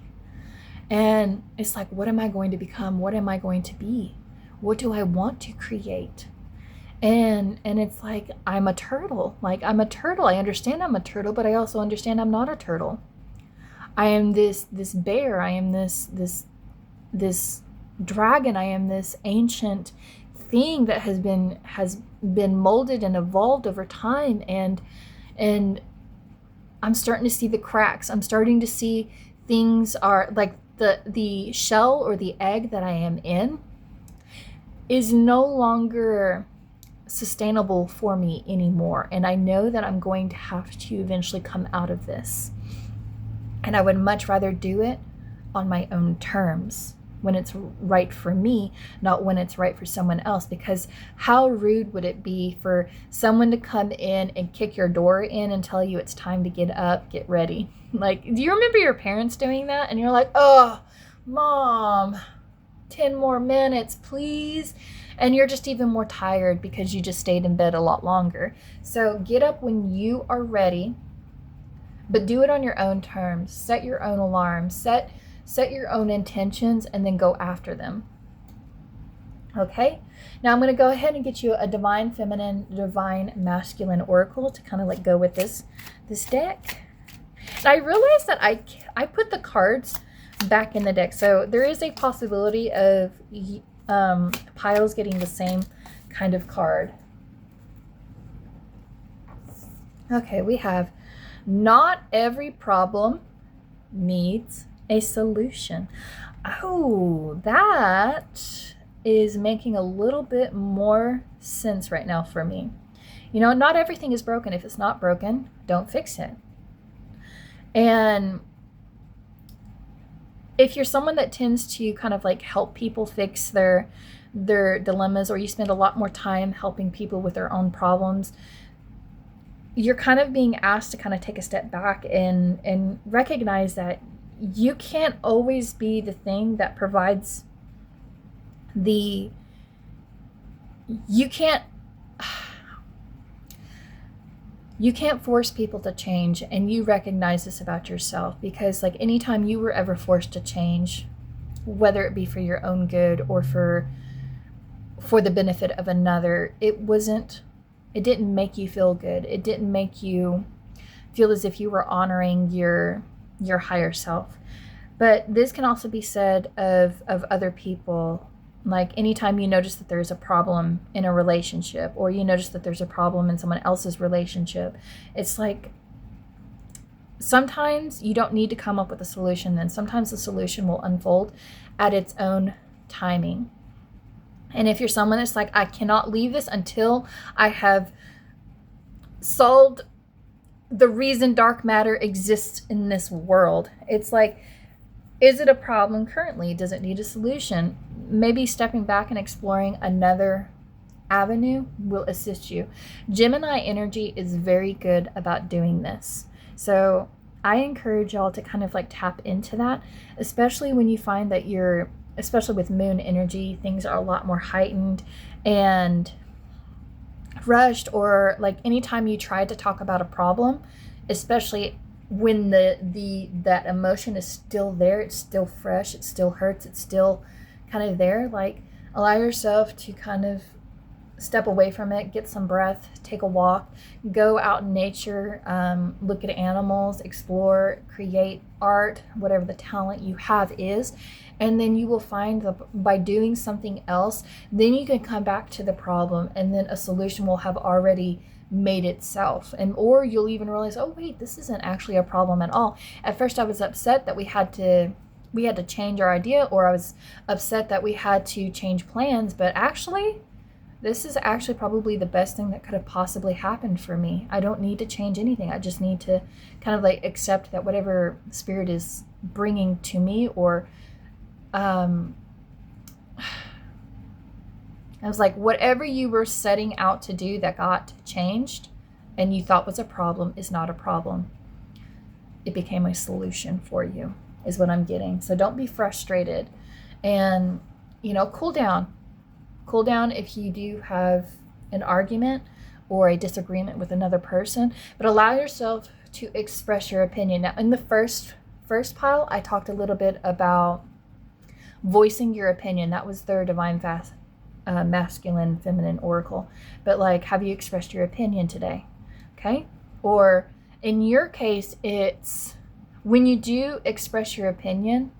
and it's like, what am I going to become? What am I going to be? What do I want to create? And it's like, I'm a turtle. Like, I'm a turtle. I understand I'm a turtle, but I also understand I'm not a turtle. I am this bear, I am this dragon, I am this ancient thing that has been molded and evolved over time, and I'm starting to see the cracks. I'm starting to see things are like the shell or the egg that I am in is no longer sustainable for me anymore, and I know that I'm going to have to eventually come out of this. And I would much rather do it on my own terms, when it's right for me, not when it's right for someone else. Because how rude would it be for someone to come in and kick your door in and tell you it's time to get up, get ready? Like, do you remember your parents doing that? And you're like, oh, Mom, 10 more minutes, please. And you're just even more tired because you just stayed in bed a lot longer. So get up when you are ready, but do it on your own terms. Set your own alarms, set your own intentions, and then go after them. Okay? Now I'm going to go ahead and get you a divine feminine, divine masculine oracle to kind of like go with this deck. And I realized that I put the cards back in the deck. So there is a possibility of piles getting the same kind of card. Okay, we have not every problem needs a solution. Oh, that is making a little bit more sense right now for me. You know, not everything is broken. If it's not broken, don't fix it. And if you're someone that tends to kind of like help people fix their dilemmas, or you spend a lot more time helping people with their own problems, you're kind of being asked to kind of take a step back and recognize that you can't always be the thing that provides you can't force people to change, and you recognize this about yourself, because like anytime you were ever forced to change, whether it be for your own good or for the benefit of another, it didn't make you feel good. It didn't make you feel as if you were honoring your higher self. But this can also be said of other people. Like anytime you notice that there's a problem in a relationship, or you notice that there's a problem in someone else's relationship, it's like sometimes you don't need to come up with a solution. Then sometimes the solution will unfold at its own timing. And if you're someone that's like, I cannot leave this until I have solved the reason dark matter exists in this world, it's like, is it a problem currently? Does it need a solution? Maybe stepping back and exploring another avenue will assist you. Gemini energy is very good about doing this. So I encourage y'all to kind of like tap into that, especially when you find that especially with moon energy, things are a lot more heightened and rushed, or like anytime you try to talk about a problem, especially when that emotion is still there, it's still fresh, it still hurts, it's still kind of there, like allow yourself to kind of step away from it, get some breath, take a walk, go out in nature, look at animals, explore, create art, whatever the talent you have is. And then you will find that by doing something else, then you can come back to the problem, and then a solution will have already made itself. Or you'll even realize, oh wait, this isn't actually a problem at all. At first I was upset that we had to change our idea, or I was upset that we had to change plans, but actually this is actually probably the best thing that could have possibly happened for me. I don't need to change anything. I just need to kind of like accept that whatever spirit is bringing to me, or I was like, whatever you were setting out to do that got changed and you thought was a problem is not a problem. It became a solution for you, is what I'm getting. So don't be frustrated, and, cool down. Cool down if you do have an argument or a disagreement with another person, but allow yourself to express your opinion. Now, in the first pile, I talked a little bit about voicing your opinion. That was their divine masculine feminine oracle. But like, have you expressed your opinion today? Okay. Or in your case, it's when you do express your opinion,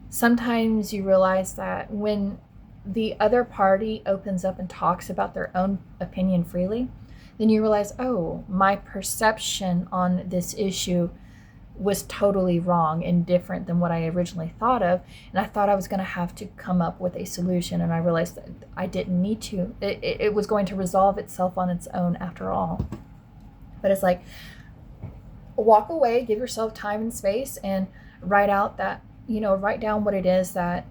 sometimes you realize that when the other party opens up and talks about their own opinion freely, then you realize, oh, my perception on this issue was totally wrong and different than what I originally thought of. And I thought I was going to have to come up with a solution, and I realized that I didn't need to. It was going to resolve itself on its own after all. But it's like, walk away, give yourself time and space, and write down what it is that,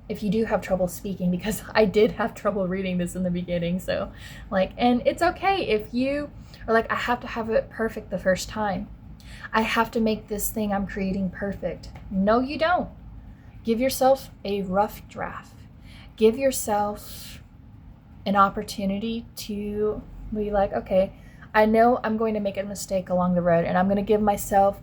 if you do have trouble speaking, because I did have trouble reading this in the beginning. So and it's okay if you are like, I have to have it perfect the first time. I have to make this thing I'm creating perfect. No, you don't. Give yourself a rough draft. Give yourself an opportunity to be like, okay, I know I'm going to make a mistake along the road, and I'm going to give myself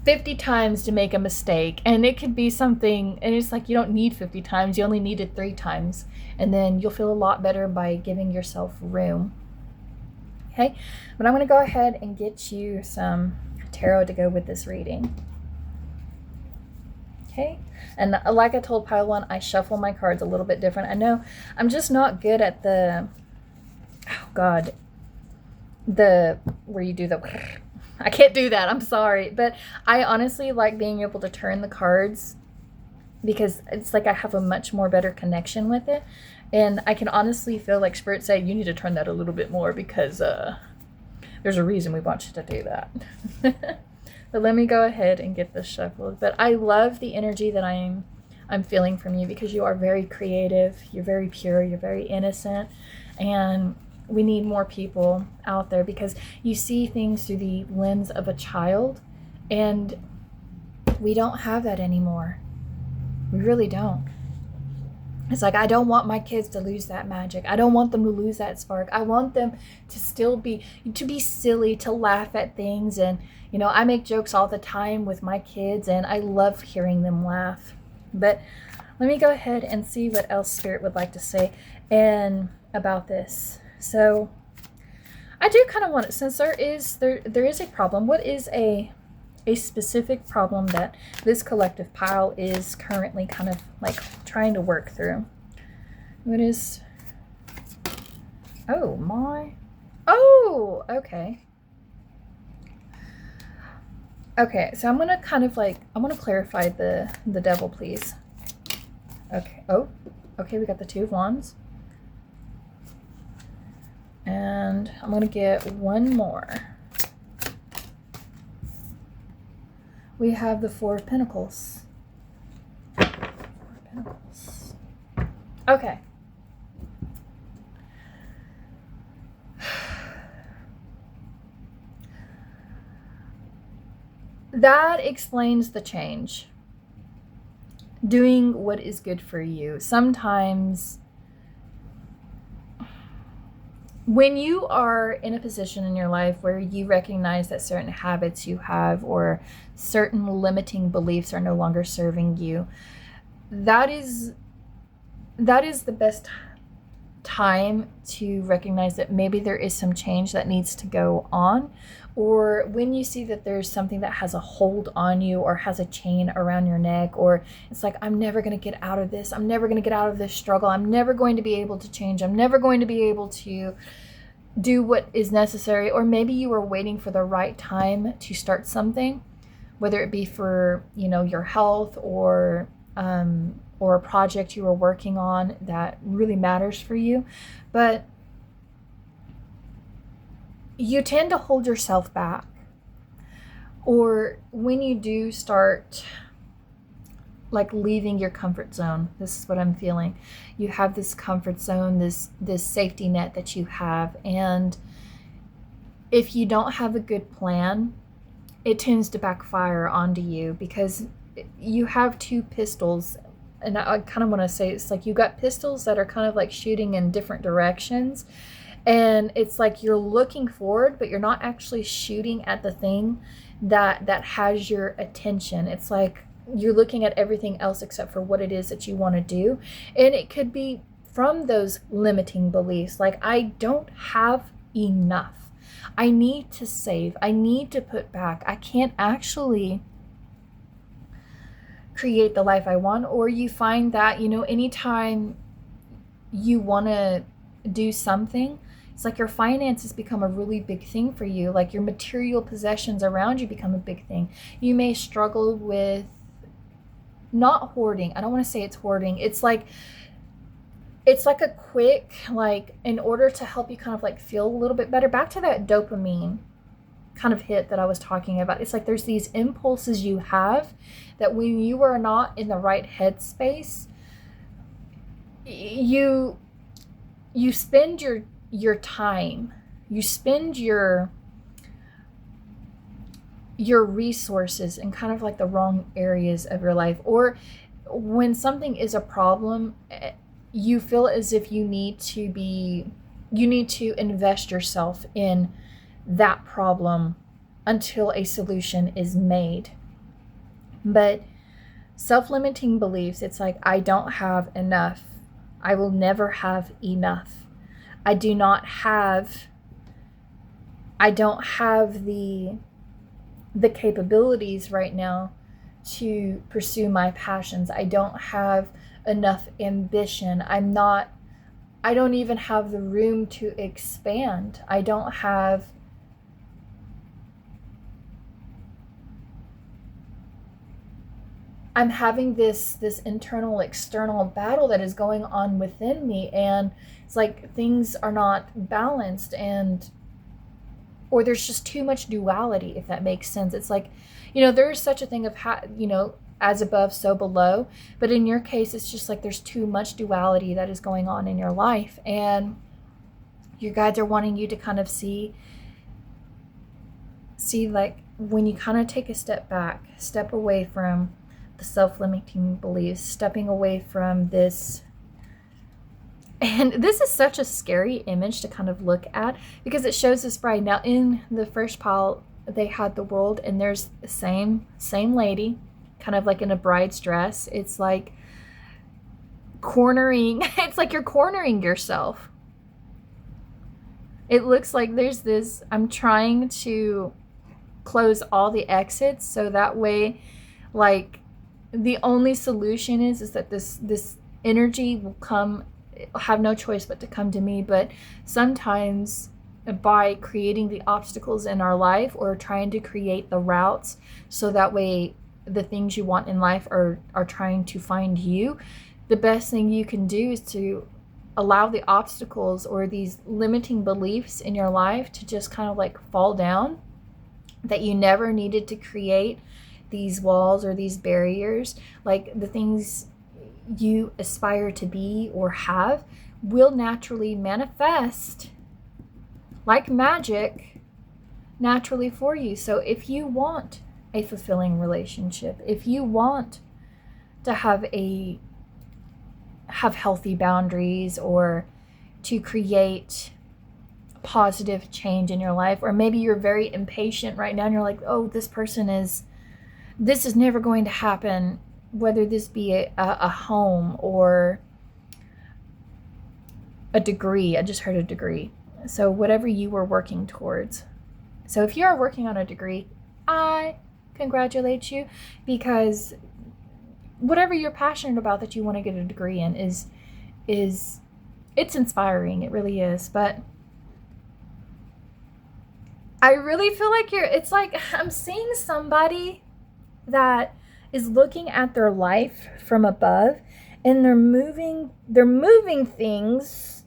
50 times to make a mistake. And it could be something, and it's like, you don't need 50 times, you only need it 3 times. And then you'll feel a lot better by giving yourself room. Okay, but I'm going to go ahead and get you some tarot to go with this reading. Okay, and like I told Pile 1, I shuffle my cards a little bit different. I know I'm just not good at where you do the, I can't do that, I'm sorry. But I honestly like being able to turn the cards, because it's like I have a much more better connection with it. And I can honestly feel like Spirit say, you need to turn that a little bit more, because there's a reason we want you to do that. But let me go ahead and get this shuffled. But I love the energy that I'm feeling from you, because you are very creative, you're very pure, you're very innocent. And we need more people out there, because you see things through the lens of a child, and we don't have that anymore. We really don't. It's like, I don't want my kids to lose that magic. I don't want them to lose that spark. I want them to still be silly, to laugh at things. And, I make jokes all the time with my kids, and I love hearing them laugh. But let me go ahead and see what else Spirit would like to say about this. So I do kind of want it, since there is a problem. What is a specific problem that this collective pile is currently kind of like trying to work through? What is, okay. Okay, so I'm going to clarify the devil, please. Okay, okay, we got the 2 of Wands. And I'm going to get one more. We have the 4 of Pentacles. 4 of Pentacles. Okay. That explains the change. Doing what is good for you. Sometimes when you are in a position in your life where you recognize that certain habits you have or certain limiting beliefs are no longer serving you, that is the best time to recognize that maybe there is some change that needs to go on. Or when you see that there's something that has a hold on you or has a chain around your neck, or it's like, I'm never going to get out of this. I'm never going to get out of this struggle. I'm never going to be able to change. I'm never going to be able to do what is necessary. Or maybe you were waiting for the right time to start something, whether it be for, your health or a project you were working on that really matters for you. But you tend to hold yourself back. Or when you do start leaving your comfort zone, this is what I'm feeling. You have this comfort zone, this safety net that you have. And if you don't have a good plan, it tends to backfire onto you, because you have 2 pistols. And I kind of want to say, it's like you got pistols that are kind of like shooting in different directions. And it's like you're looking forward, but you're not actually shooting at the thing that has your attention. It's like you're looking at everything else except for what it is that you want to do. And it could be from those limiting beliefs. Like, I don't have enough. I need to save. I need to put back. I can't actually create the life I want. Or you find that, anytime you want to do something, it's like your finances become a really big thing for you. Like your material possessions around you become a big thing. You may struggle with not hoarding. I don't want to say it's hoarding. It's like a quick, like, in order to help you kind of like feel a little bit better, back to that dopamine kind of hit that I was talking about. It's like there's these impulses you have that when you are not in the right headspace, you spend your time, you spend your resources in kind of like the wrong areas of your life. Or when something is a problem, you feel as if you need to invest yourself in that problem until a solution is made. But self-limiting beliefs, it's like, I don't have enough. I will never have enough. I don't have the capabilities right now to pursue my passions. I don't have enough ambition. I don't even have the room to expand. I'm having this internal external battle that is going on within me, and it's like things are not balanced, or there's just too much duality, if that makes sense. It's like, there's such a thing of as above, so below. But in your case, it's just like there's too much duality that is going on in your life. And your guides are wanting you to kind of see like when you kind of take a step back, step away from the self-limiting beliefs, stepping away from this. And this is such a scary image to kind of look at, because it shows this bride. Now in the first pile, they had the world, and there's the same lady, kind of like in a bride's dress. It's like cornering, it's like you're cornering yourself. It looks like there's this, I'm trying to close all the exits so that way, like, the only solution is that this energy will come, have no choice but to come to me. But sometimes by creating the obstacles in our life, or trying to create the routes so that way the things you want in life are trying to find you, the best thing you can do is to allow the obstacles or these limiting beliefs in your life to just kind of like fall down, that you never needed to create these walls or these barriers. Like the things you aspire to be or have will naturally manifest like magic naturally for you. So if you want a fulfilling relationship, if you want to have healthy boundaries, or to create positive change in your life, or maybe you're very impatient right now and you're like, oh, this is never going to happen, whether this be a home or a degree. I just heard a degree. So whatever you were working towards. So if you are working on a degree, I congratulate you, because whatever you're passionate about that you want to get a degree in is it's inspiring. It really is. But I really feel like it's like I'm seeing somebody that is looking at their life from above, and they're moving things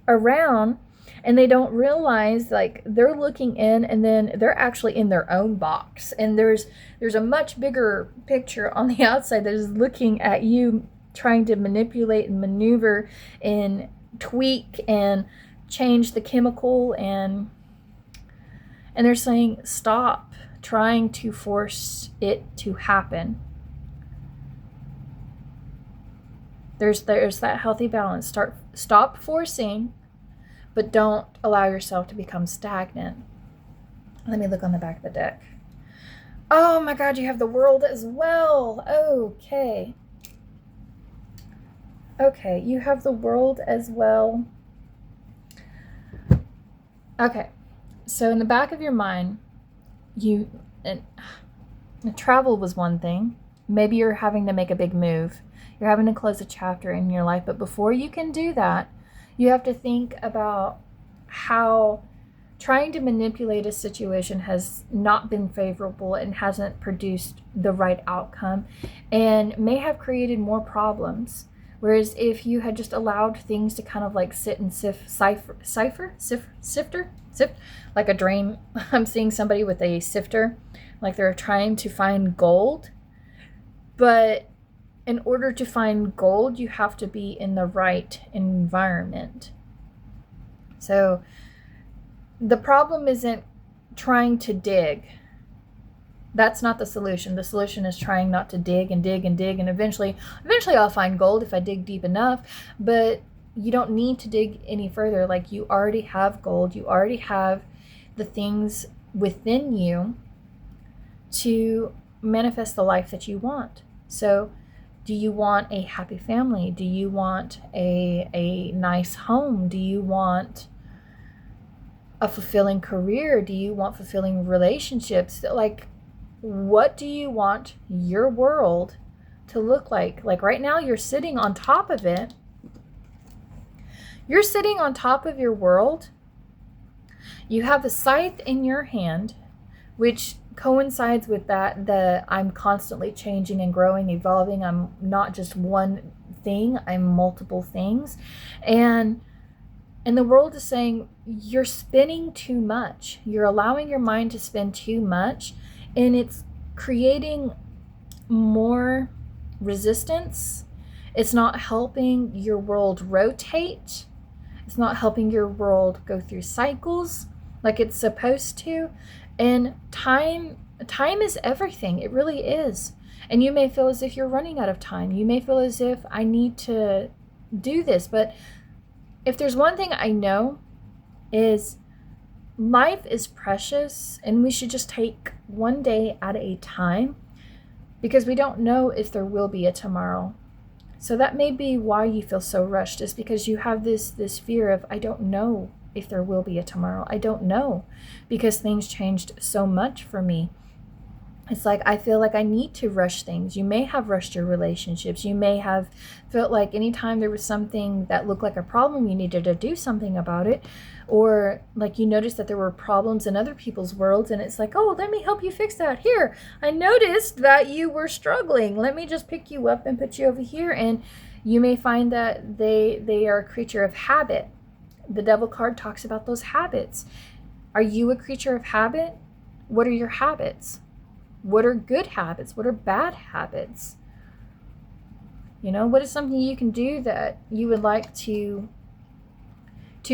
around, and they don't realize, like, they're looking in, and then they're actually in their own box, and there's a much bigger picture on the outside that is looking at you, trying to manipulate and maneuver and tweak and change the chemical, and they're saying, stop trying to force it to happen. There's that healthy balance. Stop forcing, but don't allow yourself to become stagnant. Let me look on the back of the deck. Oh my God, you have the world as well. Okay, you have the world as well. Okay, So in the back of your mind, travel was one thing. Maybe you're having to make a big move. You're having to close a chapter in your life. But before you can do that, you have to think about how trying to manipulate a situation has not been favorable and hasn't produced the right outcome and may have created more problems. Whereas if you had just allowed things to kind of like sit and sift like a drain. I'm seeing somebody with a sifter, like they're trying to find gold. But in order to find gold, you have to be in the right environment. So the problem isn't trying to dig. That's not the solution. The solution is trying not to dig and dig and dig, and eventually I'll find gold if I dig deep enough. But you don't need to dig any further. Like, you already have gold. You already have the things within you to manifest the life that you want. So do you want a happy family? Do you want a nice home? Do you want a fulfilling career? Do you want fulfilling relationships? Like, what do you want your world to look like? Like right now, you're sitting on top of it. You're sitting on top of your world. You have a scythe in your hand, which coincides with that I'm constantly changing and growing, evolving. I'm not just one thing, I'm multiple things. And the world is saying, you're spinning too much. You're allowing your mind to spin too much, and it's creating more resistance. It's not helping your world rotate. It's not helping your world go through cycles like it's supposed to. And time is everything. It really is. And you may feel as if you're running out of time. You may feel as if I need to do this. But if there's one thing I know, is life is precious, and we should just take one day at a time, because we don't know if there will be a tomorrow. So that may be why you feel so rushed, is because you have this fear of, I don't know if there will be a tomorrow. I don't know, because things changed so much for me. It's like, I feel like I need to rush things. You may have rushed your relationships. You may have felt like anytime there was something that looked like a problem, you needed to do something about it. Or like you noticed that there were problems in other people's worlds, and it's like, oh, let me help you fix that. Here, I noticed that you were struggling. Let me just pick you up and put you over here. And you may find that they are a creature of habit. The Devil card talks about those habits. Are you a creature of habit? What are your habits? What are good habits? What are bad habits? You know, what is something you can do that you would like to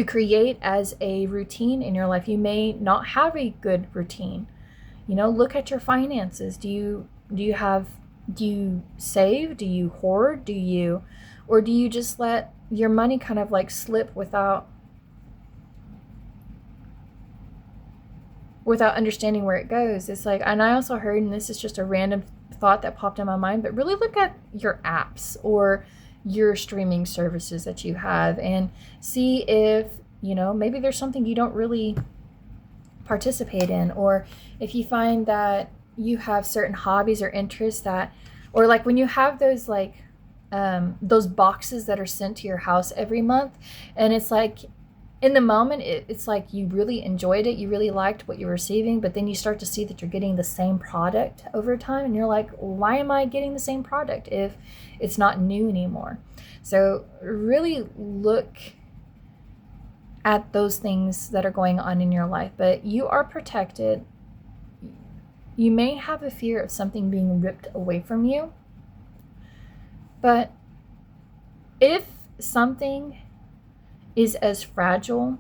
create as a routine in your life? You may not have a good routine. You know, look at your finances. Do you save? Do you hoard? Or do you just let your money kind of like slip without understanding where it goes? It's like, and I also heard, and this is just a random thought that popped in my mind, but really look at your apps or your streaming services that you have and see if, you know, maybe there's something you don't really participate in, or if you find that you have certain hobbies or interests that, or like when you have those like those boxes that are sent to your house every month, and it's like, in the moment, it's like you really enjoyed it, you really liked what you're receiving, but then you start to see that you're getting the same product over time, and you're like, why am I getting the same product if it's not new anymore? So really look at those things that are going on in your life, but you are protected. You may have a fear of something being ripped away from you, but if something is as fragile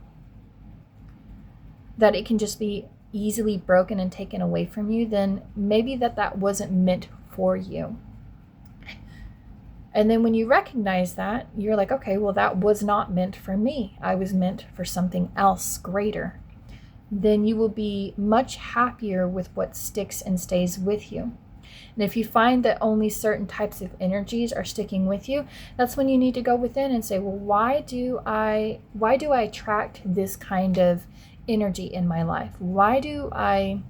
that it can just be easily broken and taken away from you, then maybe that wasn't meant for you. And then when you recognize that, you're like, okay, well, that was not meant for me. I was meant for something else greater. Then you will be much happier with what sticks and stays with you. And if you find that only certain types of energies are sticking with you, that's when you need to go within and say, well, why do I attract this kind of energy in my life? Why do I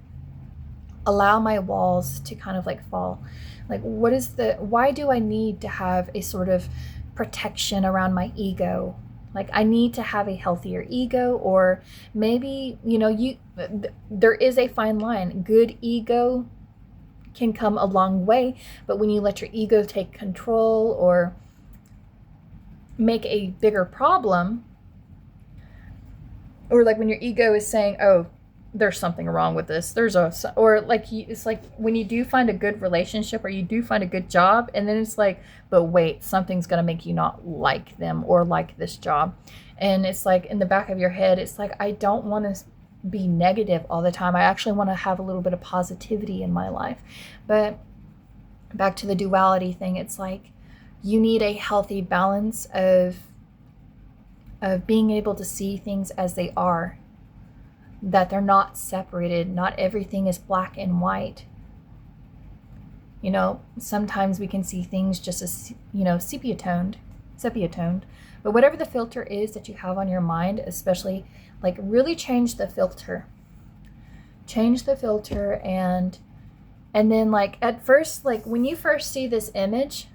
allow my walls to kind of like fall? Like, why do I need to have a sort of protection around my ego? Like, I need to have a healthier ego, or maybe, there is a fine line. Good ego can come a long way, but when you let your ego take control or make a bigger problem, or like when your ego is saying, oh, there's something wrong with this, it's like when you do find a good relationship or you do find a good job, and then it's like, but wait, something's going to make you not like them or like this job. And it's like in the back of your head, it's like, I don't want to be negative all the time. I actually want to have a little bit of positivity in my life. But back to the duality thing, it's like you need a healthy balance of being able to see things as they are, that they're not separated. Not everything is black and white. Sometimes we can see things just as, sepia toned. But whatever the filter is that you have on your mind, especially, like, really change the filter. And then, like, at first, like, when you first see this image,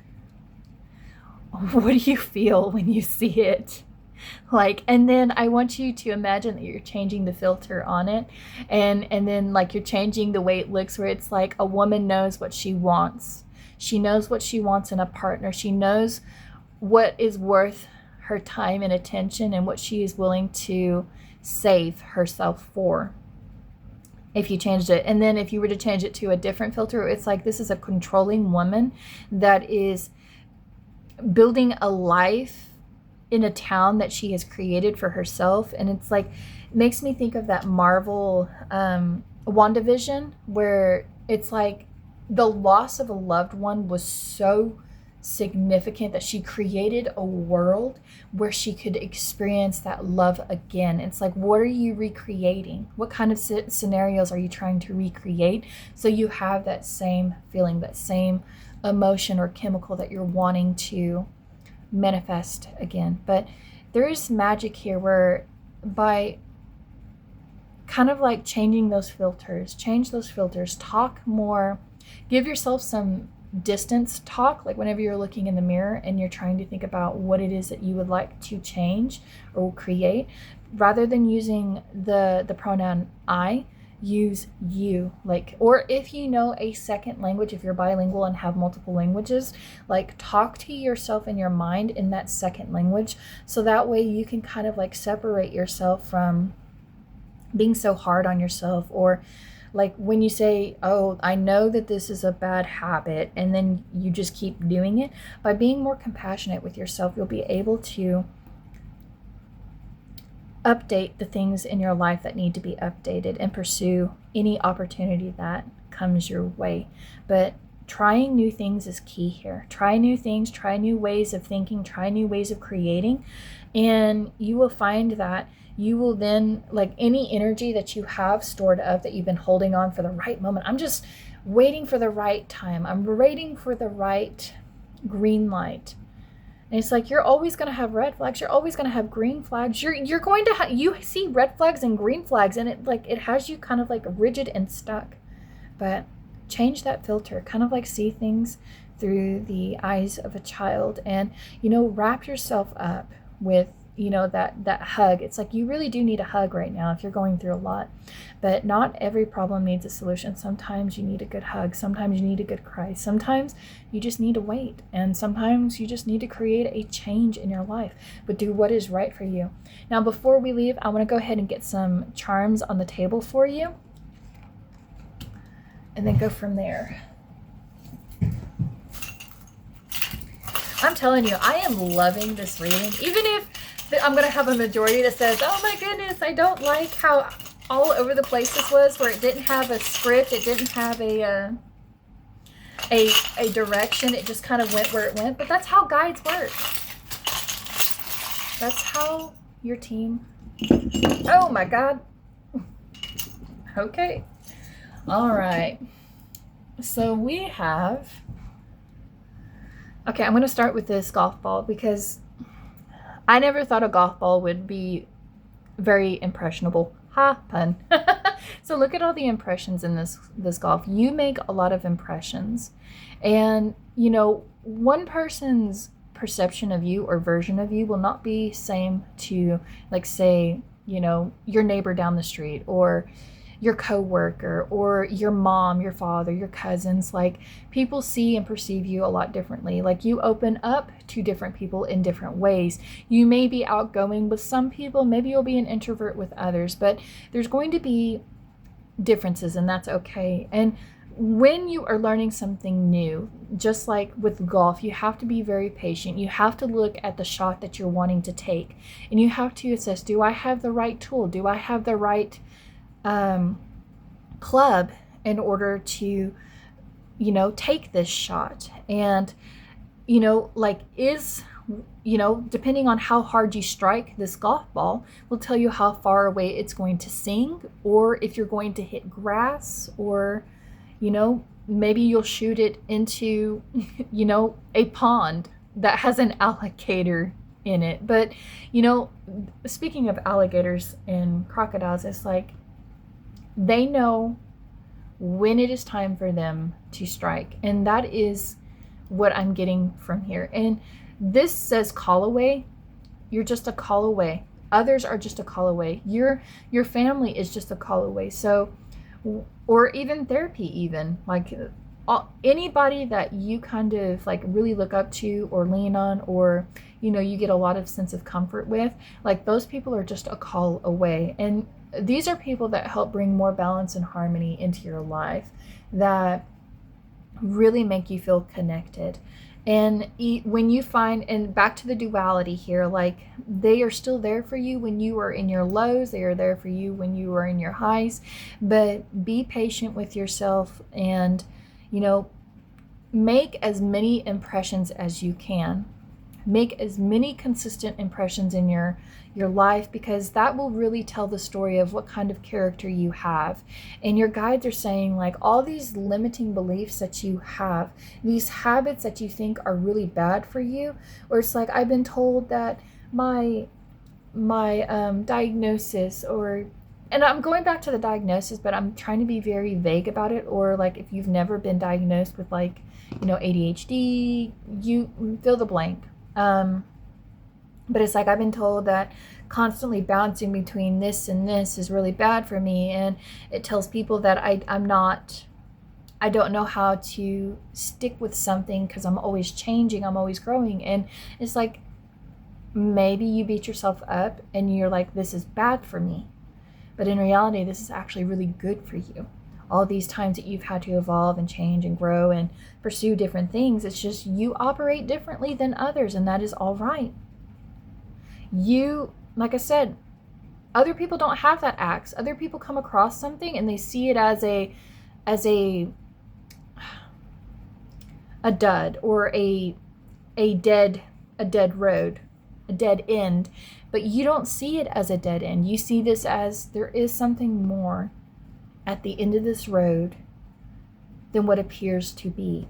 what do you feel when you see it? Like, and then I want you to imagine that you're changing the filter on it, and then, like, you're changing the way it looks, where it's like a woman knows what she wants. She knows what she wants in a partner. She knows what is worth her time and attention, and what she is willing to save herself for. If you changed it, and then if you were to change it to a different filter, it's like, this is a controlling woman that is building a life in a town that she has created for herself. And it's like, it makes me think of that Marvel WandaVision, where it's like the loss of a loved one was so significant that she created a world where she could experience that love again. It's like, what are you recreating? What kind of scenarios are you trying to recreate so you have that same feeling, that same emotion or chemical that you're wanting to manifest again? But there is magic here, where by kind of like change those filters, talk more, give yourself some distance, talk like whenever you're looking in the mirror and you're trying to think about what it is that you would like to change or create, rather than using the pronoun I, use you. Like, or if you know a second language, if you're bilingual and have multiple languages, like, talk to yourself in your mind in that second language, so that way you can kind of like separate yourself from being so hard on yourself. Or like when you say, oh, I know that this is a bad habit, and then you just keep doing it, by being more compassionate with yourself, you'll be able to update the things in your life that need to be updated and pursue any opportunity that comes your way. But trying new things is key here. Try new things, try new ways of thinking, try new ways of creating, and you will find that you will then, like, any energy that you have stored up that you've been holding on for the right moment. I'm just waiting for the right time. I'm waiting for the right green light. And it's like, you're always going to have red flags. You're always going to have green flags. You're going to you see red flags and green flags, and it has you kind of like rigid and stuck. But change that filter, kind of like see things through the eyes of a child, and, wrap yourself up with, that hug. It's like, you really do need a hug right now if you're going through a lot. But not every problem needs a solution. Sometimes you need a good hug. Sometimes you need a good cry. Sometimes you just need to wait. And sometimes you just need to create a change in your life. But do what is right for you. Now, before we leave, I want to go ahead and get some charms on the table for you, and then go from there. I'm telling you, I am loving this reading. Even if I'm going to have a majority that says, oh my goodness, I don't like how all over the place this was, where it didn't have a script, it didn't have a direction, it just kind of went where it went. But that's how guides work. That's how your team... Oh my God. Okay. All right. So we have... Okay, I'm going to start with this golf ball, because I never thought a golf ball would be very impressionable. Ha, pun. So look at all the impressions in this golf. You make a lot of impressions. And, you know, one person's perception of you or version of you will not be same to, like, say, you know, your neighbor down the street, or your coworker, or your mom, your father, your cousins. Like, people see and perceive you a lot differently. Like, you open up to different people in different ways. You may be outgoing with some people, maybe you'll be an introvert with others, but there's going to be differences, and that's okay. And when you are learning something new, just like with golf, you have to be very patient. You have to look at the shot that you're wanting to take, and you have to assess, do I have the right tool? Do I have the right club in order to, you know, take this shot? And, you know, like, you know, depending on how hard you strike this golf ball will tell you how far away it's going to sing, or if you're going to hit grass, or, you know, maybe you'll shoot it into, you know, a pond that has an alligator in it. But, you know, speaking of alligators and crocodiles, it's like, they know when it is time for them to strike. And that is what I'm getting from here. And this says call away. You're just a call away. Others are just a call away. Your family is just a call away. So, or even therapy, even like anybody that you kind of like really look up to or lean on, or, you know, you get a lot of sense of comfort with, like, those people are just a call away. And these are people that help bring more balance and harmony into your life, that really make you feel connected. And when you find, and back to the duality here, like, they are still there for you when you are in your lows, they are there for you when you are in your highs. But be patient with yourself, and, you know, make as many impressions as you can. Make as many consistent impressions in your life, because that will really tell the story of what kind of character you have. And your guides are saying, like, all these limiting beliefs that you have, these habits that you think are really bad for you, or it's like, I've been told that my diagnosis, or, and I'm going back to the diagnosis, but I'm trying to be very vague about it, or like, if you've never been diagnosed with, like, you know, ADHD, you fill the blank. But it's like, I've been told that constantly bouncing between this and this is really bad for me. And it tells people that I don't know how to stick with something because I'm always changing, I'm always growing. And it's like, maybe you beat yourself up and you're like, this is bad for me. But in reality, this is actually really good for you. All these times that you've had to evolve and change and grow and pursue different things, it's just you operate differently than others, and that is all right. You, like I said, other people don't have that axe. Other people come across something and they see it as a dud, or a dead road, a dead end. But you don't see it as a dead end. You see this as, there is something more at the end of this road than what appears to be.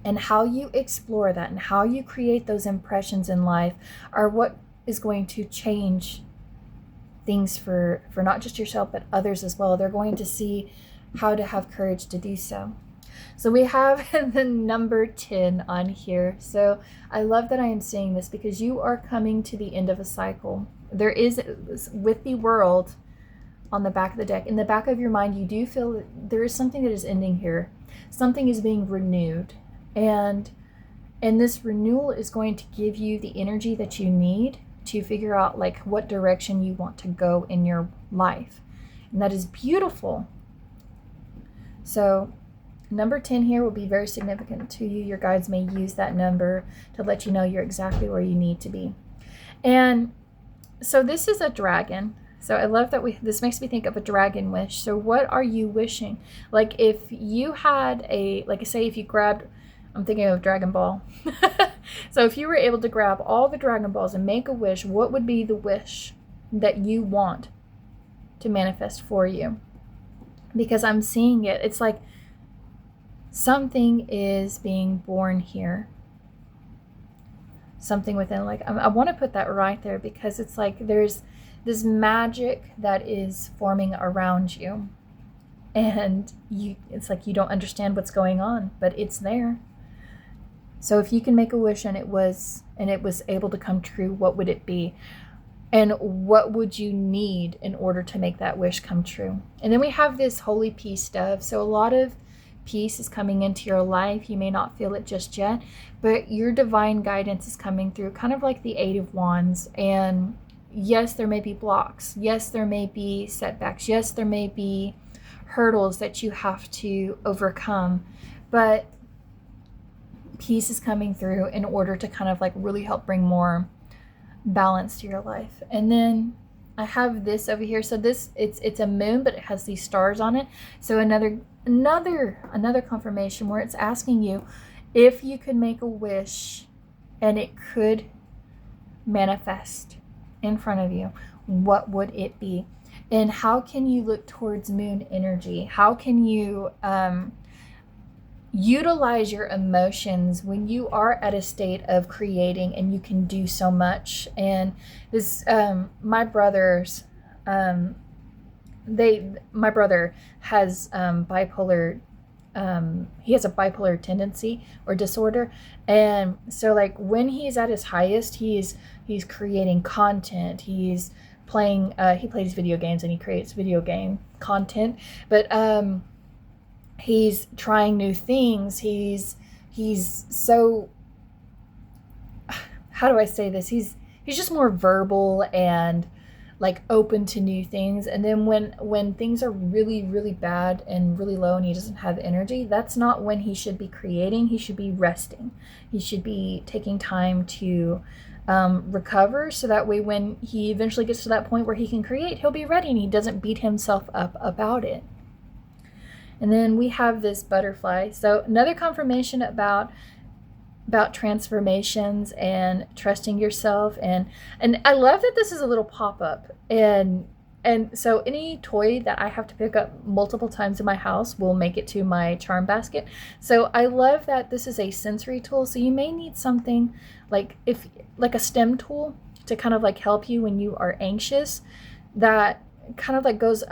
And how you explore that and how you create those impressions in life are what is going to change things for not just yourself, but others as well. They're going to see how to have courage to do so. So we have the number 10 on here. So I love that I am saying this, because you are coming to the end of a cycle. There is, with the world on the back of the deck, in the back of your mind, you do feel that there is something that is ending here. Something is being renewed. And this renewal is going to give you the energy that you need to figure out, like, what direction you want to go in your life. And that is beautiful. So number 10 here will be very significant to you. Your guides may use that number to let you know you're exactly where you need to be. And so this is a dragon. So I love that this makes me think of a dragon wish. So what are you wishing? Like, if you had like, say, if you grabbed, I'm thinking of Dragon Ball. So if you were able to grab all the Dragon Balls and make a wish, what would be the wish that you want to manifest for you? Because I'm seeing it. It's like something is being born here. something within, like, I want to put that right there, because it's like there's this magic that is forming around you, and it's like you don't understand what's going on, but it's there. So if you can make a wish and it was able to come true, what would it be? And what would you need in order to make that wish come true? And then we have this holy peace dove. So a lot of peace is coming into your life. You may not feel it just yet, but your divine guidance is coming through, kind of like the Eight of Wands. And yes, there may be blocks. Yes, there may be setbacks. Yes, there may be hurdles that you have to overcome, but peace is coming through in order to kind of like really help bring more balance to your life. And then I have this over here. So this, it's a moon, but it has these stars on it. So another confirmation where it's asking you if you could make a wish and it could manifest in front of you, what would it be? And how can you look towards moon energy? How can you utilize your emotions when you are at a state of creating and you can do so much? And this, my brothers, my brother has bipolar. He has a bipolar tendency or disorder, and so like when he's at his highest, he's creating content. He's playing. He plays video games and he creates video game content, but he's trying new things. He's so, how do I say this? He's just more verbal and like open to new things. And then when things are really, really bad and really low and he doesn't have energy, that's not when he should be creating. He should be resting. He should be taking time to recover, so that way when he eventually gets to that point where he can create, he'll be ready and he doesn't beat himself up about it. And then we have this butterfly. So another confirmation about transformations and trusting yourself. And I love that this is a little pop-up. And so any toy that I have to pick up multiple times in my house will make it to my charm basket. So I love that this is a sensory tool. So you may need something like a STEM tool to kind of like help you when you are anxious, that kind of like goes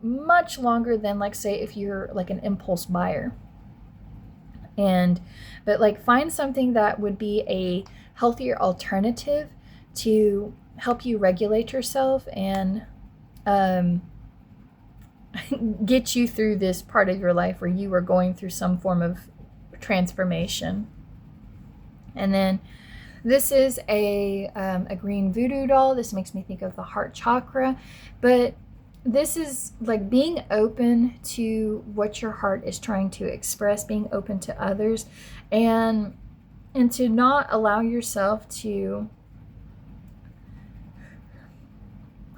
much longer than, like, say if you're like an impulse buyer. But like find something that would be a healthier alternative to help you regulate yourself and get you through this part of your life where you are going through some form of transformation. And then this is a green voodoo doll. This makes me think of the heart chakra, but this is like being open to what your heart is trying to express, being open to others, and to not allow yourself to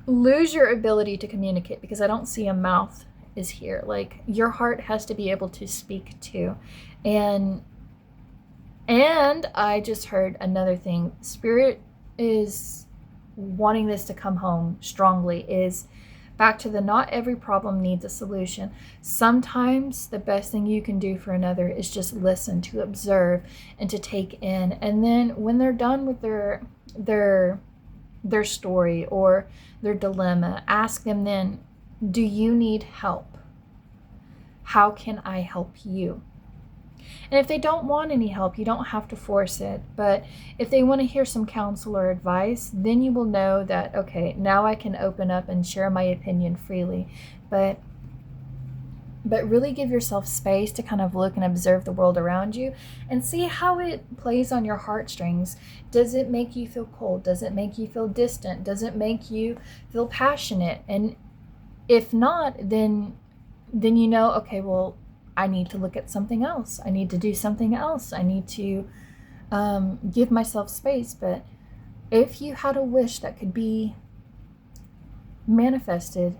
lose your ability to communicate, because I don't see a mouth is here. Like your heart has to be able to speak too. And I just heard another thing. Spirit is wanting this to come home strongly, is back to the not every problem needs a solution. Sometimes the best thing you can do for another is just listen, to observe, and to take in. And then when they're done with their story or their dilemma, ask them then, do you need help? How can I help you? And if they don't want any help, you don't have to force it. But if they want to hear some counsel or advice, then you will know that, okay, now I can open up and share my opinion freely. But really give yourself space to kind of look and observe the world around you and see how it plays on your heartstrings. Does it make you feel cold? Does it make you feel distant? Does it make you feel passionate? And if not, then you know, okay, well, I need to look at something else. I need to do something else. I need to give myself space. But if you had a wish that could be manifested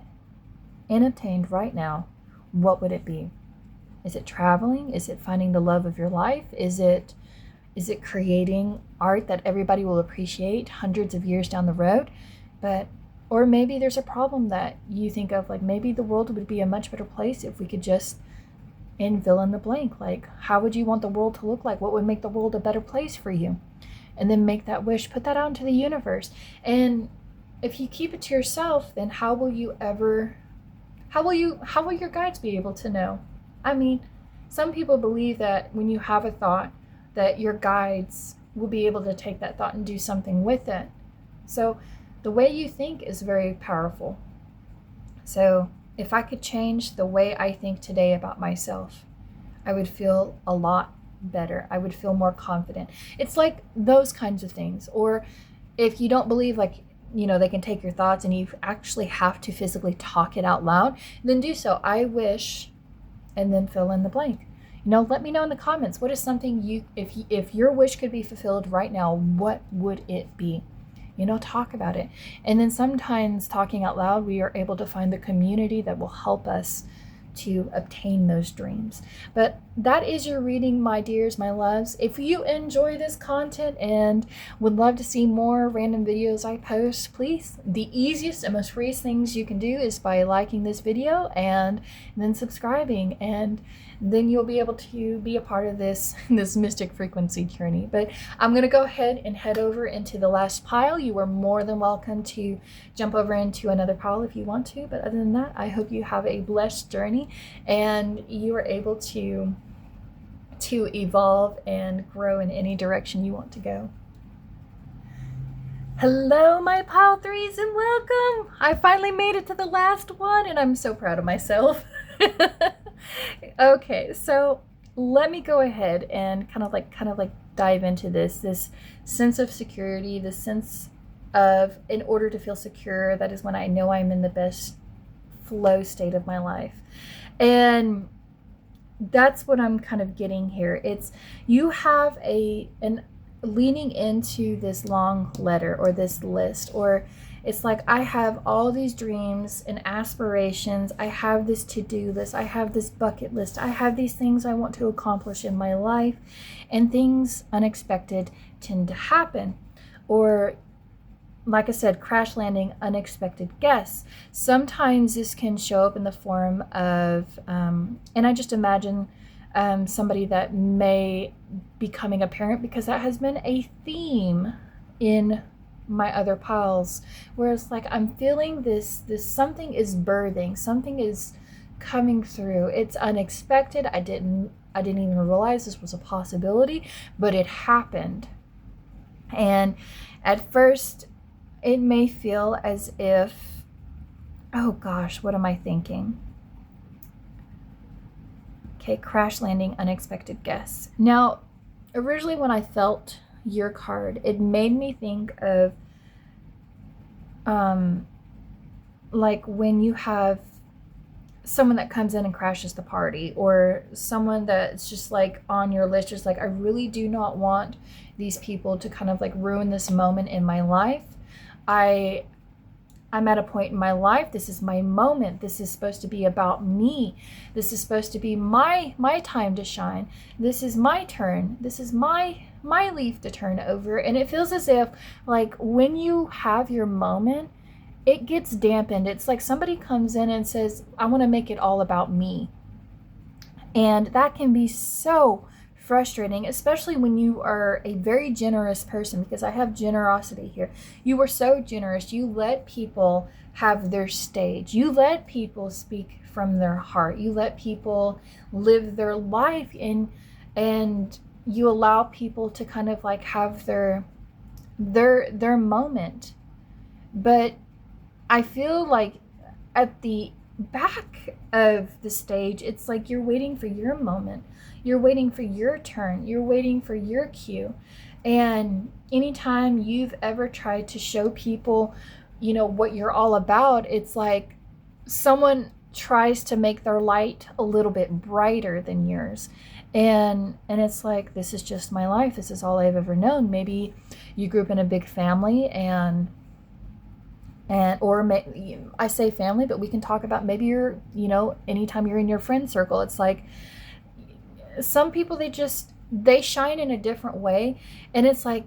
and obtained right now, what would it be? Is it traveling? Is it finding the love of your life? Is it creating art that everybody will appreciate hundreds of years down the road? Or maybe there's a problem that you think of, like maybe the world would be a much better place if we could just, and fill in the blank. Like, how would you want the world to look like? What would make the world a better place for you? and then make that wish, put that out into the universe. And if you keep it to yourself, then how will your guides be able to know? I mean, some people believe that when you have a thought, that your guides will be able to take that thought and do something with it. So the way you think is very powerful. So if I could change the way I think today about myself, I would feel a lot better. I would feel more confident. It's like those kinds of things. Or if you don't believe, like, they can take your thoughts and you actually have to physically talk it out loud, then do so. I wish, and then fill in the blank. Let me know in the comments, what is something if your wish could be fulfilled right now, what would it be? Talk about it. And then sometimes talking out loud, we are able to find the community that will help us to obtain those dreams. But that is your reading, my dears, my loves. If you enjoy this content and would love to see more random videos I post, please, the easiest and most freest things you can do is by liking this video and then subscribing, and then you'll be able to be a part of this mystic frequency journey. But I'm going to go ahead and head over into the last pile. You are more than welcome to jump over into another pile if you want to. But other than that, I hope you have a blessed journey and you are able to evolve and grow in any direction you want to go. Hello, my pile threes, and welcome. I finally made it to the last one, and I'm so proud of myself. Okay, so let me go ahead and kind of like dive into this sense of security, this sense of, in order to feel secure, that is when I know I'm in the best flow state of my life. And that's what I'm kind of getting here. It's, you have an leaning into this long letter or this list, or it's like, I have all these dreams and aspirations. I have this to-do list. I have this bucket list. I have these things I want to accomplish in my life, and things unexpected tend to happen. Or, like I said, crash landing, unexpected guests. Sometimes this can show up in the form of, and I just imagine somebody that may be becoming a parent, because that has been a theme in my other piles, where it's like I'm feeling this something is birthing, something is coming through. It's unexpected. I didn't even realize this was a possibility, but it happened. And at first it may feel as if, oh gosh, what am I thinking? Okay, crash landing, unexpected guests. Now, originally when I felt your card, it made me think of like when you have someone that comes in and crashes the party, or someone that's just like on your list, just like, I really do not want these people to kind of like ruin this moment in my life. I'm at a point in my life. This is my moment. This is supposed to be about me. This is supposed to be my time to shine. This is my turn. This is my leaf to turn over. And it feels as if, like, when you have your moment, it gets dampened. It's like somebody comes in and says, I want to make it all about me. And that can be so frustrating, especially when you are a very generous person, because I have generosity here. You are so generous. You let people have their stage. You let people speak from their heart. You let people live their life and you allow people to kind of like have their moment. But I feel like at the back of the stage, it's like you're waiting for your moment. You're waiting for your turn. You're waiting for your cue. And anytime you've ever tried to show people, you know, what you're all about, it's like someone tries to make their light a little bit brighter than yours. And it's like, this is just my life. This is all I've ever known. Maybe you grew up in a big family I say family, but we can talk about maybe you're, you know, anytime you're in your friend circle, it's like some people, they shine in a different way. And it's like,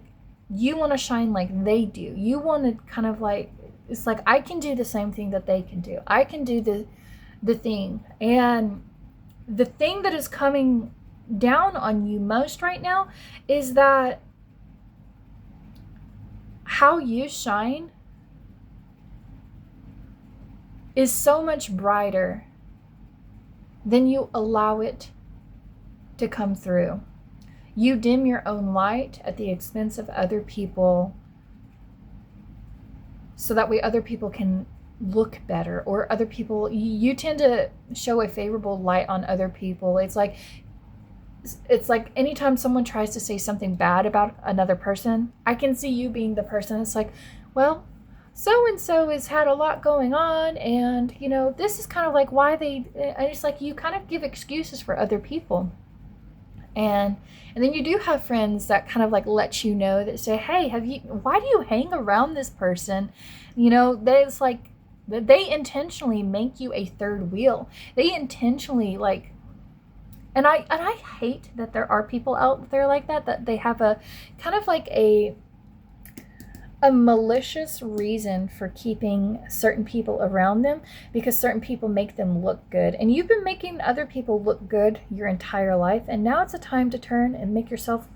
you want to shine like they do. You want to kind of like, it's like, I can do the same thing that they can do. I can do the thing. And the thing that is coming down on you most right now is that how you shine is so much brighter than you allow it to come through. You dim your own light at the expense of other people, so that way other people can look better, or other people, you tend to show a favorable light on other people. It's like anytime someone tries to say something bad about another person, I can see you being the person. It's like, well, so-and-so has had a lot going on, and this is kind of like why and it's like you kind of give excuses for other people. And then you do have friends that kind of like let you know, that say, hey, why do you hang around this person? It's like they intentionally make you a third wheel. They intentionally like, and I hate that there are people out there like that they have a kind of like a malicious reason for keeping certain people around them, because certain people make them look good. And you've been making other people look good your entire life, and now it's a time to turn and make yourself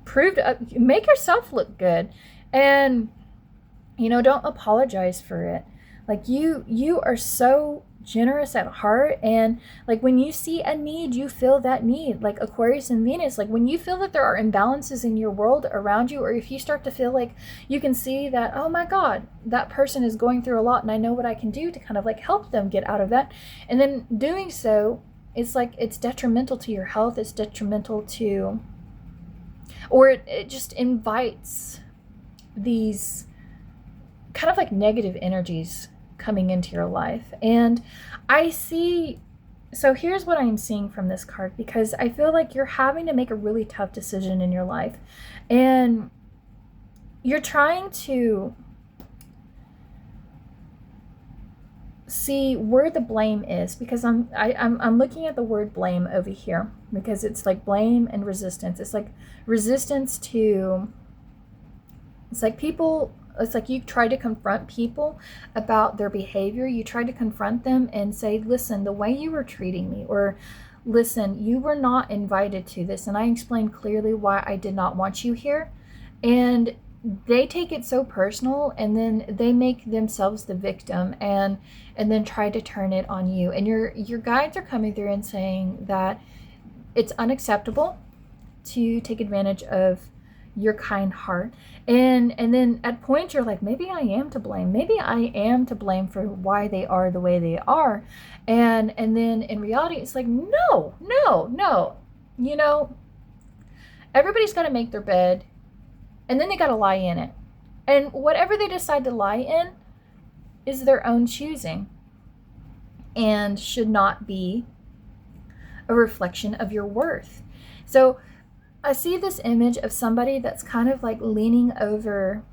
make yourself look good. And don't apologize for it. Like you are so generous at heart, and like when you see a need, you fill that need. Like Aquarius and Venus, like when you feel that there are imbalances in your world around you, or if you start to feel like you can see that, oh my God, that person is going through a lot and I know what I can do to kind of like help them get out of that, and then doing so, it's like it's detrimental to your health, it's detrimental to, or it just invites these kind of like negative energies coming into your life. And so here's what I'm seeing from this card, because I feel like you're having to make a really tough decision in your life, and you're trying to see where the blame is, because I'm looking at the word blame over here, because it's like blame and resistance. It's like resistance to, it's like people, it's like you try to confront people about their behavior. You try to confront them and say, listen, the way you were treating me, or listen, you were not invited to this, and I explained clearly why I did not want you here. And they take it so personal, and then they make themselves the victim, and then try to turn it on you. And your guides are coming through and saying that it's unacceptable to take advantage of your kind heart. And then at points you're like, maybe I am to blame. Maybe I am to blame for why they are the way they are. And then in reality, it's like, no. Everybody's got to make their bed, and then they got to lie in it. And whatever they decide to lie in is their own choosing, and should not be a reflection of your worth. So I see this image of somebody that's kind of like leaning over,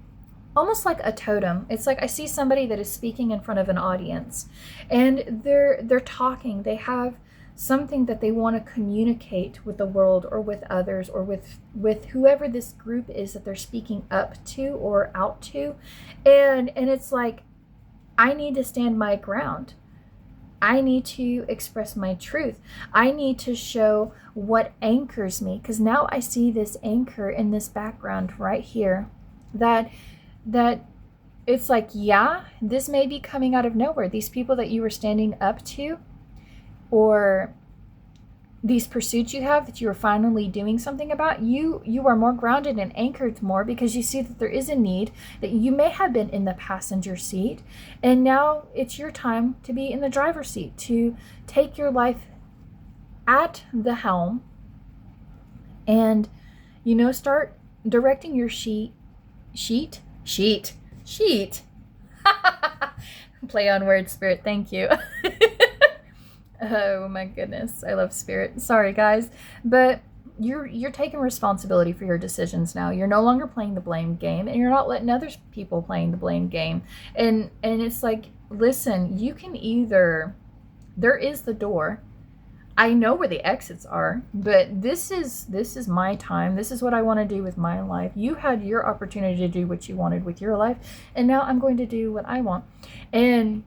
almost like a totem. It's like I see somebody that is speaking in front of an audience, and they're talking. They have something that they want to communicate with the world, or with others, or with whoever this group is that they're speaking up to or out to. And it's like, I need to stand my ground. I need to express my truth. I need to show what anchors me, because now I see this anchor in this background right here, that it's like, yeah, this may be coming out of nowhere. These people that you were standing up to, or these pursuits you have that you are finally doing something about, you are more grounded and anchored more, because you see that there is a need, that you may have been in the passenger seat, and now it's your time to be in the driver's seat, to take your life at the helm, and start directing your sheet play on words, Spirit, thank you. Oh my goodness, I love Spirit. Sorry guys, but you're taking responsibility for your decisions now. You're no longer playing the blame game, and you're not letting other people playing the blame game. And it's like, listen, you can either, there is the door. I know where the exits are, but this is my time. This is what I want to do with my life. You had your opportunity to do what you wanted with your life, and now I'm going to do what I want. And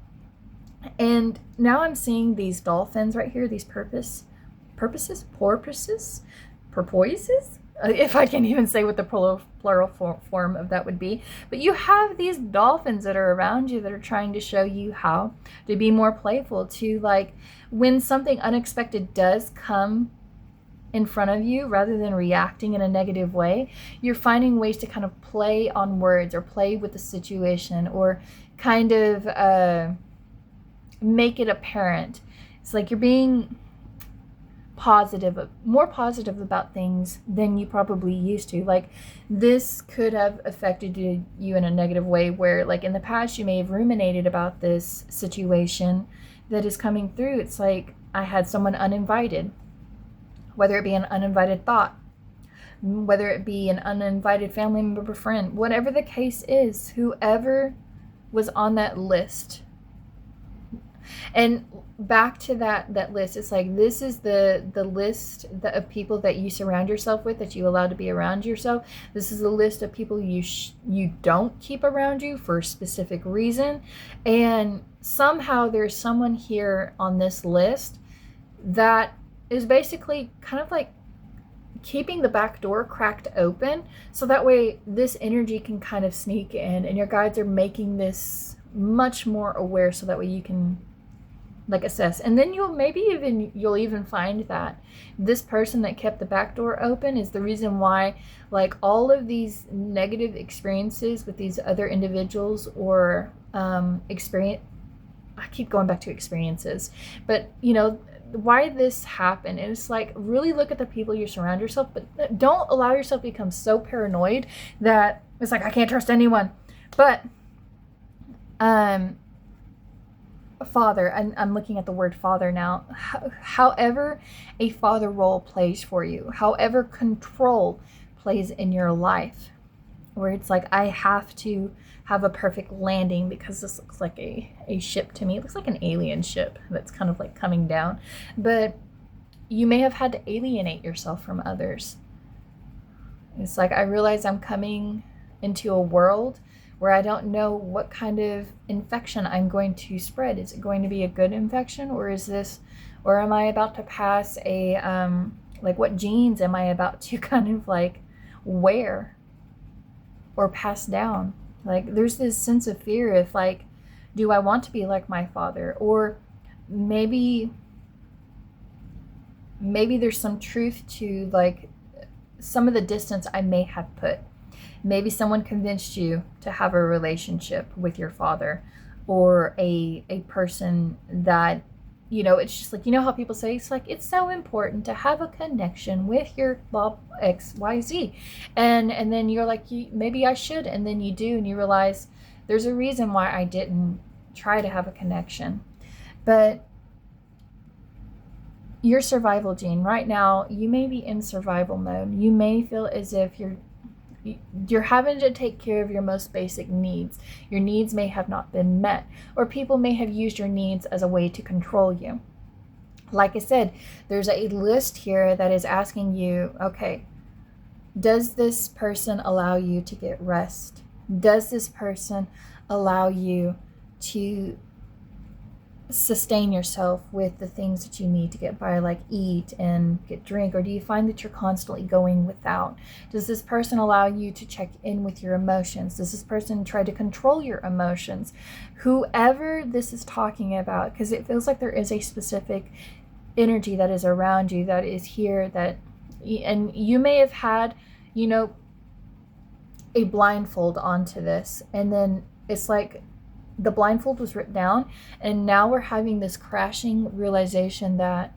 now I'm seeing these dolphins right here, these porpoises. if I can even say what the plural form of that would be. But you have these dolphins that are around you that are trying to show you how to be more playful, to like when something unexpected does come in front of you, rather than reacting in a negative way, you're finding ways to kind of play on words or play with the situation, or kind of make it apparent. It's like you're being more positive about things than you probably used to. Like this could have affected you in a negative way, where like in the past you may have ruminated about this situation that is coming through. It's like, I had someone uninvited, whether it be an uninvited thought, whether it be an uninvited family member, friend, whatever the case is, whoever was on that list. And back to that list, it's like, this is the list of people that you surround yourself with, that you allow to be around yourself. This is the list of people you don't keep around you for a specific reason. And somehow there's someone here on this list that is basically kind of like keeping the back door cracked open, so that way this energy can kind of sneak in, and your guides are making this much more aware, so that way you can like assess. And then you'll even find that this person that kept the back door open is the reason why like all of these negative experiences with these other individuals, or experience, I keep going back to experiences, but you know why this happened. And it's like, really look at the people you surround yourself, but don't allow yourself to become so paranoid that it's like, I can't trust anyone. But father, and I'm looking at the word father now, however a father role plays for you, however control plays in your life, where it's like, I have to have a perfect landing because this looks like a ship to me. It looks like an alien ship that's kind of like coming down. But you may have had to alienate yourself from others. It's like, I realize I'm coming into a world where I don't know what kind of infection I'm going to spread. Is it going to be a good infection, or am I about to pass like what genes am I about to kind of like wear or pass down? Like there's this sense of fear of like, do I want to be like my father? Or maybe there's some truth to like some of the distance I may have put. Maybe someone convinced you to have a relationship with your father, or a person that, you know, it's just like, you know how people say, it's like, it's so important to have a connection with your Bob XYZ. And then you're like, maybe I should. And then you do, and you realize there's a reason why I didn't try to have a connection. But your survival gene right now, you may be in survival mode. You may feel as if you're having to take care of your most basic needs. Your needs may have not been met, or people may have used your needs as a way to control you. Like I said, there's a list here that is asking you, okay, does this person allow you to get rest? Does this person allow you to sustain yourself with the things that you need to get by, like eat and get drink? Or do you find that you're constantly going without? Does this person allow you to check in with your emotions? Does this person try to control your emotions? Whoever this is talking about, because it feels like there is a specific energy that is around you, that is here, and you may have had, you know, a blindfold onto this, and then it's like the blindfold was ripped down, and now we're having this crashing realization that,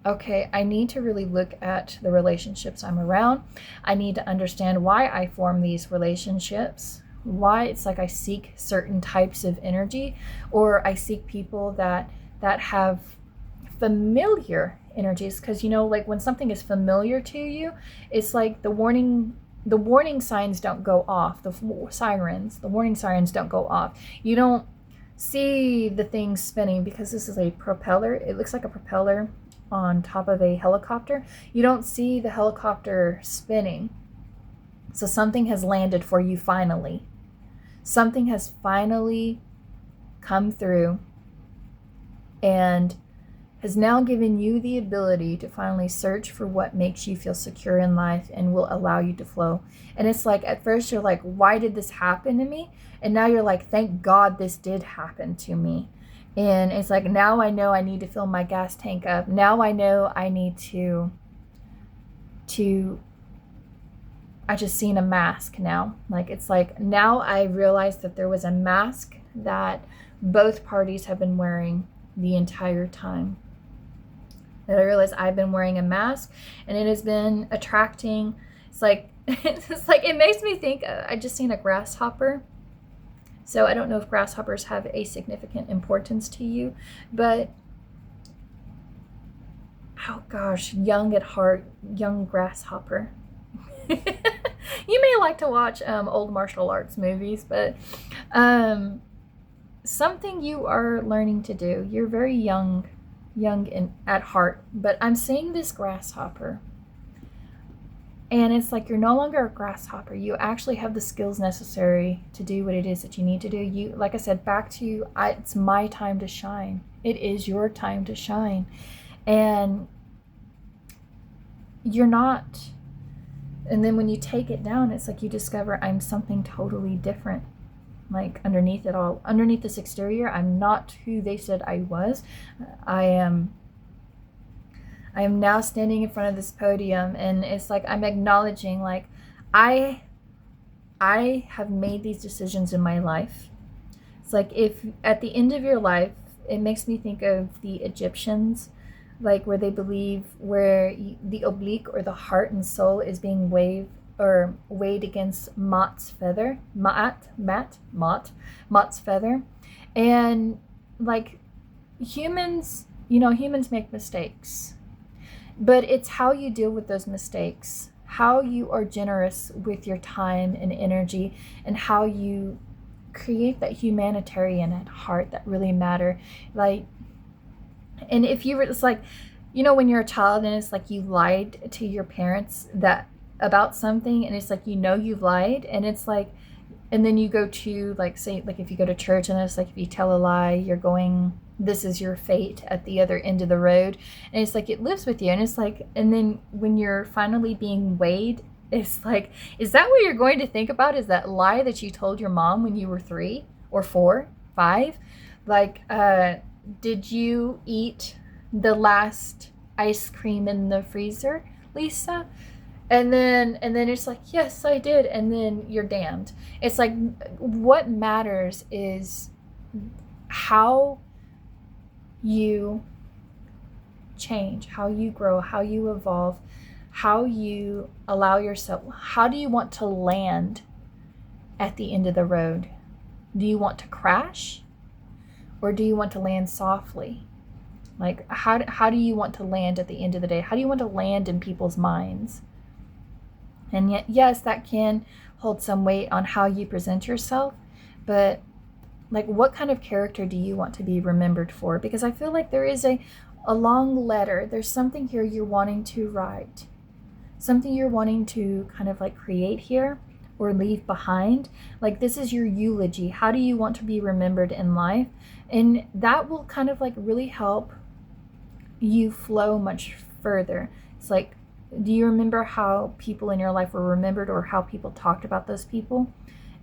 okay, I need to really look at the relationships I'm around. I need to understand why I form these relationships, why it's like I seek certain types of energy, or I seek people that have familiar energies. Because, you know, like when something is familiar to you, it's like the warning signs don't go off. The warning sirens don't go off. You don't see the thing spinning, because this is a propeller. It looks like a propeller on top of a helicopter. You don't see the helicopter spinning. So something has landed for you finally. Something has finally come through, and has now given you the ability to finally search for what makes you feel secure in life and will allow you to flow. And it's like, at first you're like, why did this happen to me? And now you're like, thank God this did happen to me. And it's like, now I know I need to fill my gas tank up. Now I know I need to I just seen a mask now. Like, it's like, now I realized that there was a mask that both parties have been wearing the entire time. That I realized I've been wearing a mask, and it has been attracting. It's like it makes me think. I just seen a grasshopper. So I don't know if grasshoppers have a significant importance to you, but oh gosh, young at heart, young grasshopper. You may like to watch old martial arts movies, but something you are learning to do. You're very young at heart, but I'm seeing this grasshopper, and it's like, you're no longer a grasshopper. You actually have the skills necessary to do what it is that you need to do. You, like I said, back to you, it's my time to shine. It is your time to shine. And you're not, and then when you take it down, it's like you discover, I'm something totally different. Like, underneath it all, underneath this exterior, I'm not who they said I was. I am now standing in front of this podium, and it's like, I'm acknowledging, like, I have made these decisions in my life. It's like, if at the end of your life, it makes me think of the Egyptians, like, where they believe where the oblique, or the heart and soul, is being weighed against Mot's feather, Mot's feather. And like, humans make mistakes, but it's how you deal with those mistakes, how you are generous with your time and energy, and how you create that humanitarian at heart that really matter. Like, and if you were, it's like, when you're a child, and it's like, you lied to your parents about something, and it's like, you've lied, and it's like, and then you go to, like, say, like, if you go to church, and it's like, if you tell a lie, this is your fate at the other end of the road, and it's like, it lives with you, and it's like, and then when you're finally being weighed, it's like, is that what you're going to think about? Is that lie that you told your mom when you were 3 or 4, 5? Like, did you eat the last ice cream in the freezer, Lisa? And then it's like, yes, I did. And then you're damned. It's like, what matters is how you change, how you grow, how you evolve, how you allow yourself. How do you want to land at the end of the road? Do you want to crash, or do you want to land softly? Like, how do you want to land at the end of the day? How do you want to land in people's minds? And yet, yes, that can hold some weight on how you present yourself, but like, what kind of character do you want to be remembered for? Because I feel like there is a long letter. There's something here you're wanting to write, something you're wanting to kind of like create here or leave behind. Like, this is your eulogy. How do you want to be remembered in life? And that will kind of like really help you flow much further. It's like, do you remember how people in your life were remembered, or how people talked about those people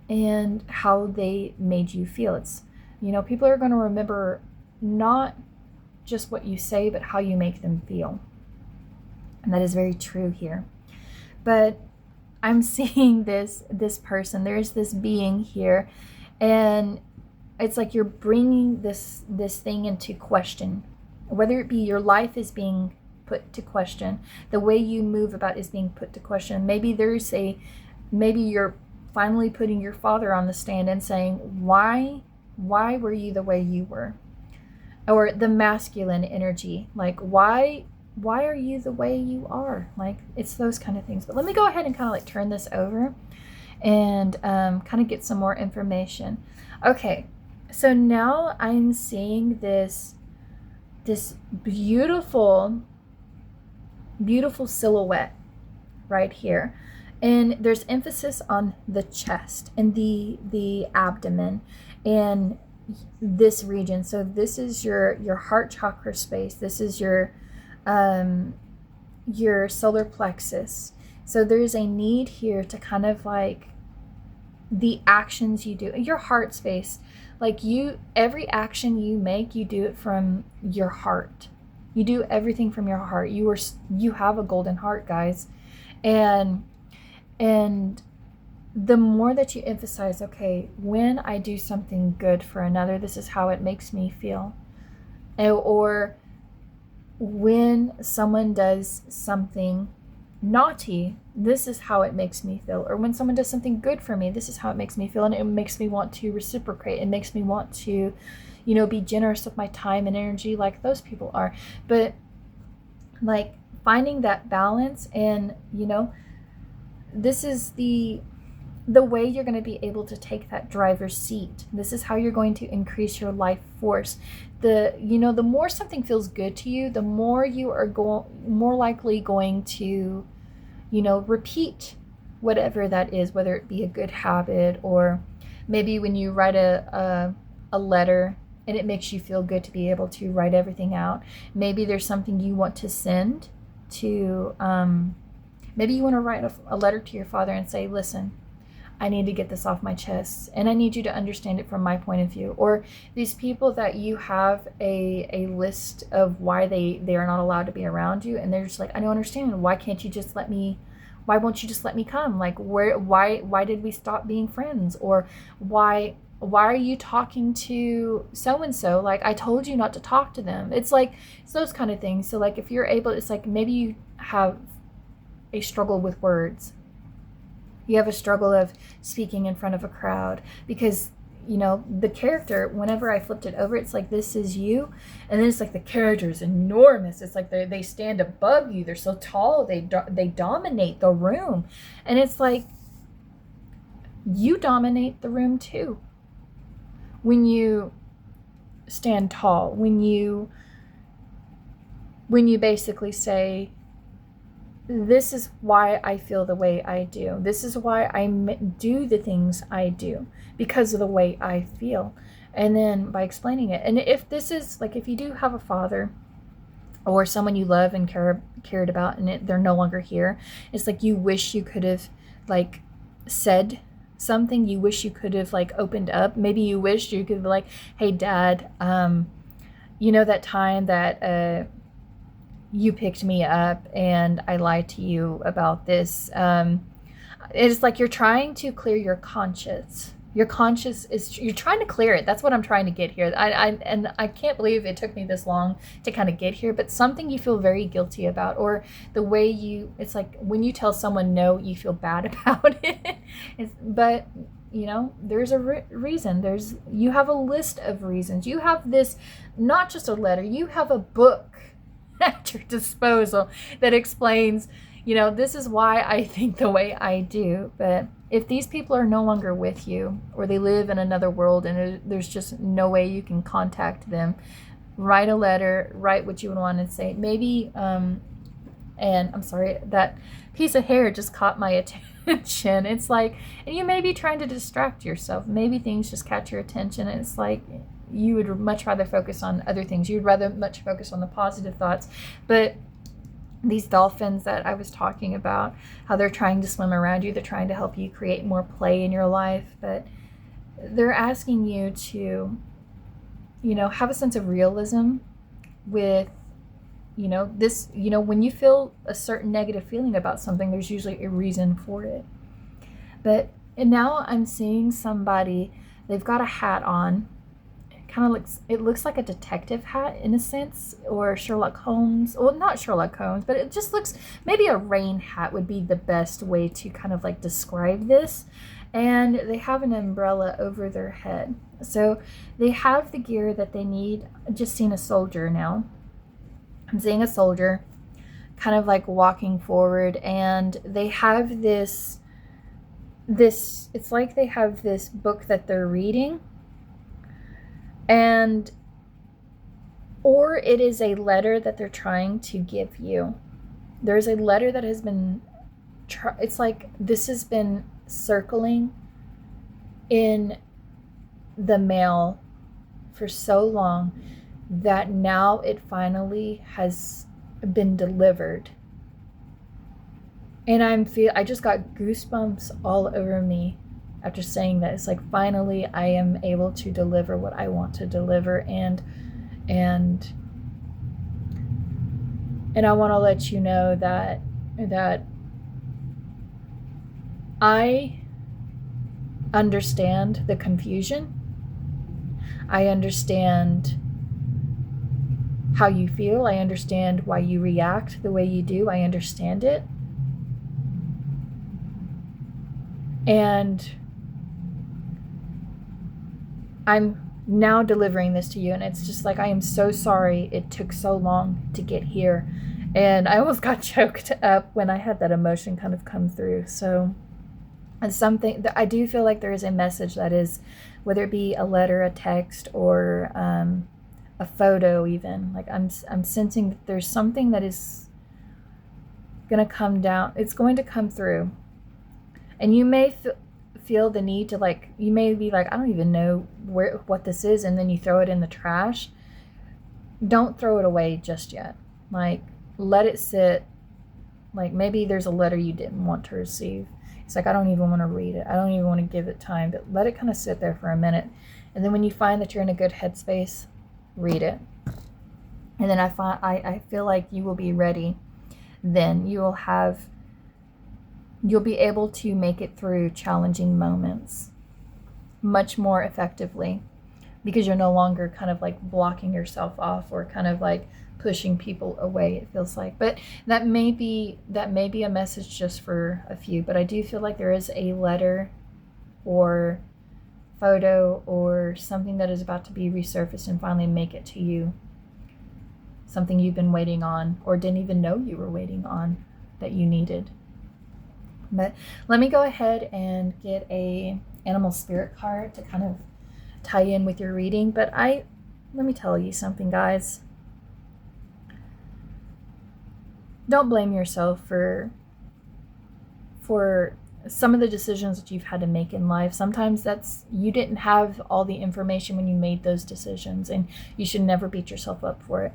and how they made you feel? It's, people are going to remember not just what you say, but how you make them feel. And that is very true here. But I'm seeing this person, there's this being here, and it's like, you're bringing this thing into question, whether it be your life is being put to question, the way you move about is being put to question. Maybe you're finally putting your father on the stand and saying, why were you the way you were? Or the masculine energy, like, why are you the way you are? Like, it's those kind of things. But let me go ahead and kind of like turn this over and kind of get some more information. Okay, so now I'm seeing this beautiful silhouette right here, and there's emphasis on the chest and the abdomen, and this region. So this is your heart chakra space. This is your solar plexus. So there's a need here to kind of like the actions you do, your heart space. Like every action you make, you do it from your heart. You do everything from your heart. You have a golden heart, guys. And the more that you emphasize, okay, when I do something good for another, this is how it makes me feel. Or when someone does something naughty, this is how it makes me feel. Or when someone does something good for me, this is how it makes me feel. And it makes me want to reciprocate. It makes me want to, be generous with my time and energy like those people are. But like finding that balance, and, this is the way you're going to be able to take that driver's seat. This is how you're going to increase your life force. The more something feels good to you, the more you are more likely going to, repeat whatever that is, whether it be a good habit, or maybe when you write a letter and it makes you feel good to be able to write everything out. Maybe there's something you want to send to, maybe you want to write a letter to your father and say, listen, I need to get this off my chest, and I need you to understand it from my point of view. Or these people that you have a list of why they are not allowed to be around you, and they're just like, I don't understand. Why won't you just let me come? Like, why did we stop being friends? Or why are you talking to so-and-so? Like, I told you not to talk to them. It's like, it's those kind of things. So like, if you're able, it's like, maybe you have a struggle with words. You have a struggle of speaking in front of a crowd because, the character, whenever I flipped it over, it's like, this is you. And then it's like the character is enormous. It's like they stand above you. They're so tall. They dominate the room. And it's like, you dominate the room too. When you stand tall, when you basically say, this is why I feel the way I do. This is why I do the things I do, because of the way I feel. And then by explaining it, and if this is like, if you do have a father or someone you love and cared about, and they're no longer here, it's like, you wish you could have like said something. You wish you could have like opened up. Maybe you wish you could be like, hey Dad, that time that you picked me up and I lied to you about this. It's like you're trying to clear your conscience. Your conscience is, you're trying to clear it. That's what I'm trying to get here. I can't believe it took me this long to kind of get here, but something you feel very guilty about, or the way it's like when you tell someone no, you feel bad about it. But there's a reason. You have a list of reasons. You have this, not just a letter, you have a book at your disposal that explains, this is why I think the way I do. But if these people are no longer with you, or they live in another world and there's just no way you can contact them, write a letter, write what you would want to say. Maybe, and I'm sorry, that piece of hair just caught my attention. It's like, and you may be trying to distract yourself. Maybe things just catch your attention, and it's like, you would much rather focus on other things. You'd rather much focus on the positive thoughts. But these dolphins that I was talking about, how they're trying to swim around you, they're trying to help you create more play in your life, but they're asking you to, have a sense of realism with, this, when you feel a certain negative feeling about something, there's usually a reason for it. But and now I'm seeing somebody, they've got a hat on. It looks like a detective hat in a sense, or Sherlock Holmes. Well, not Sherlock Holmes, but it just looks, maybe a rain hat would be the best way to kind of like describe this. And they have an umbrella over their head. So they have the gear that they need. I've just seen a soldier now. I'm seeing a soldier kind of like walking forward, and they have this, it's like they have this book that they're reading. Or it is a letter that they're trying to give you. There's a letter that has been, it's like this has been circling in the mail for so long that now it finally has been delivered. And I just got goosebumps all over me after saying that. It's like, finally I am able to deliver what I want to deliver. And I want to let you know that I understand the confusion. I understand how you feel. I understand why you react the way you do. I understand it. And I'm now delivering this to you, and it's just like, I am so sorry it took so long to get here. And I almost got choked up when I had that emotion kind of come through. So it's something that I do feel like there is a message that is, whether it be a letter, a text, or a photo even, like I'm sensing that there's something that is going to come down. It's going to come through. And you may feel the need to, like, you may be like, I don't even know what this is, and then you throw it in the trash. Don't throw it away just yet. Like, let it sit. Like, maybe there's a letter you didn't want to receive. It's like, I don't even want to read it. I don't even want to give it time, but let it kind of sit there for a minute. And then when you find that you're in a good headspace, read it. And then I feel like you will be ready. Then you'll be able to make it through challenging moments much more effectively, because you're no longer kind of like blocking yourself off or kind of like pushing people away, it feels like. But that may be a message just for a few, but I do feel like there is a letter or photo or something that is about to be resurfaced and finally make it to you. Something you've been waiting on or didn't even know you were waiting on that you needed. But let me go ahead and get a animal spirit card to kind of tie in with your reading. But let me tell you something, guys. Don't blame yourself for some of the decisions that you've had to make in life. Sometimes you didn't have all the information when you made those decisions, and you should never beat yourself up for it.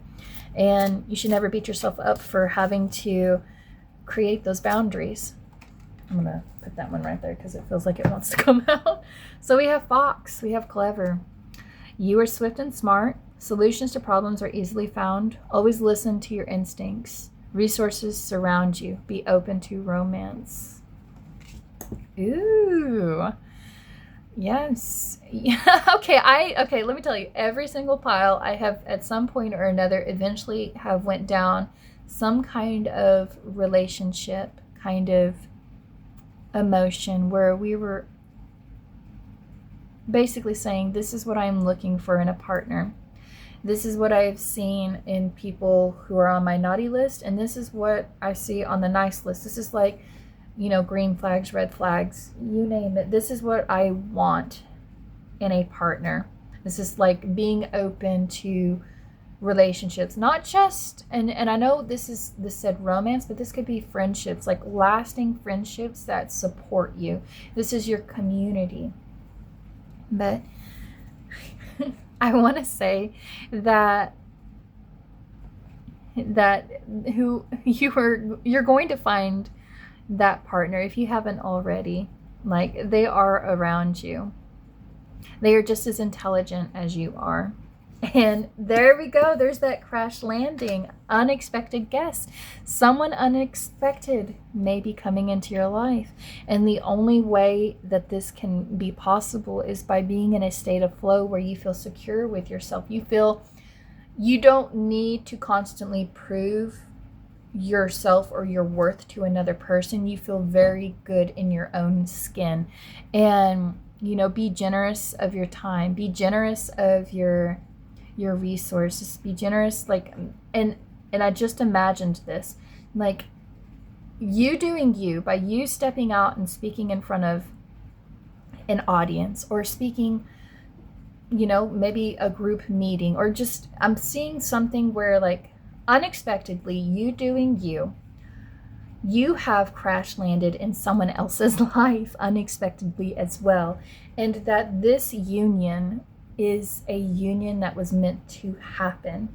And you should never beat yourself up for having to create those boundaries. I'm going to put that one right there because it feels like it wants to come out. So we have fox, we have clever. You are swift and smart. Solutions to problems are easily found. Always listen to your instincts. Resources surround you. Be open to romance. Ooh. Yes. Okay, let me tell you, every single pile I have at some point or another eventually have went down some kind of relationship, kind of emotion where we were basically saying, this is what I'm looking for in a partner. This is what I've seen in people who are on my naughty list, and this is what I see on the nice list. This is like, green flags, red flags, you name it. This is what I want in a partner. This is like being open to relationships, not just, and I know this said romance, but this could be friendships, like lasting friendships that support you. This is your community. But I want to say that you're going to find that partner, if you haven't already. Like, they are around you. They are just as intelligent as you are. And there we go. There's that crash landing. Unexpected guest. Someone unexpected may be coming into your life. And the only way that this can be possible is by being in a state of flow where you feel secure with yourself. You feel you don't need to constantly prove yourself or your worth to another person. You feel very good in your own skin. And, be generous of your time. Be generous of your resources. Be generous, like, and I just imagined this, like, you doing you, by you stepping out and speaking in front of an audience, or speaking, maybe a group meeting, or just, I'm seeing something where, like, unexpectedly, you doing you have crash landed in someone else's life unexpectedly as well. And that this union is a union that was meant to happen.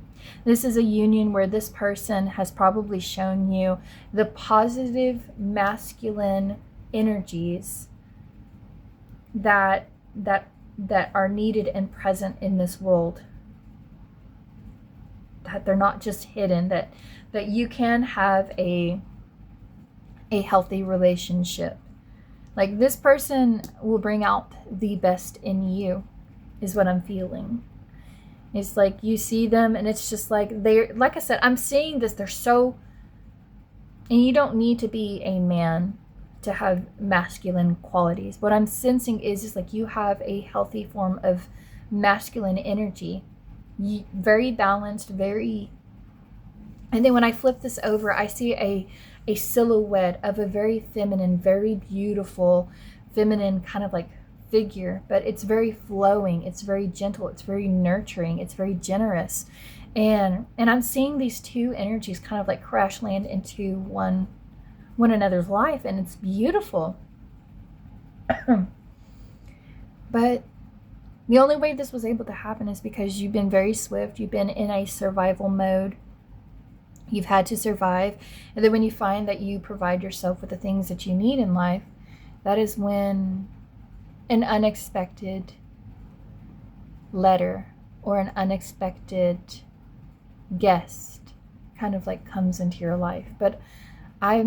This is a union where this person has probably shown you the positive masculine energies that are needed and present in this world. That they're not just hidden, that you can have a healthy relationship. Like, this person will bring out the best in you, is what I'm feeling. It's like you see them and it's just like they're, like I said, I'm seeing this, they're so, and you don't need to be a man to have masculine qualities. What I'm sensing is like you have a healthy form of masculine energy. Very balanced, very, and then when I flip this over, I see a silhouette of a very feminine, very beautiful, feminine kind of like figure, but it's very flowing, it's very gentle, it's very nurturing, it's very generous. And I'm seeing these two energies kind of like crash land into one another's life, and it's beautiful. But the only way this was able to happen is because you've been very swift, you've been in a survival mode. You've had to survive. And then when you find that you provide yourself with the things that you need in life, that is when an unexpected letter or an unexpected guest kind of like comes into your life. But I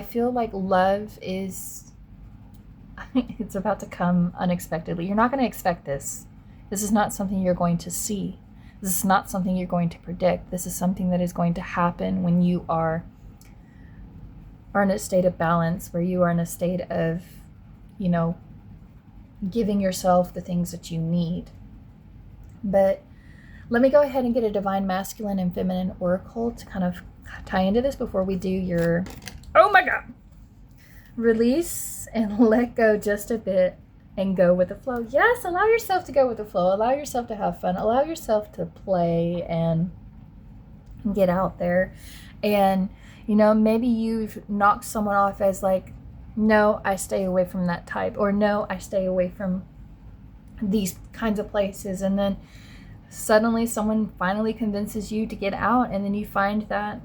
feel like love is, it's about to come unexpectedly. You're not going to expect this. This is not something you're going to see. This is not something you're going to predict. This is something that is going to happen when you are in a state of balance, where you are in a state of, giving yourself the things that you need. But let me go ahead and get a divine masculine and feminine oracle to kind of tie into this before we do your, oh my God, release and let go just a bit and go with the flow. Yes, allow yourself to go with the flow. Allow yourself to have fun. Allow yourself to play and get out there. And, maybe you've knocked someone off as like, no, I stay away from that type, or no, I stay away from these kinds of places. And then suddenly someone finally convinces you to get out, and then you find that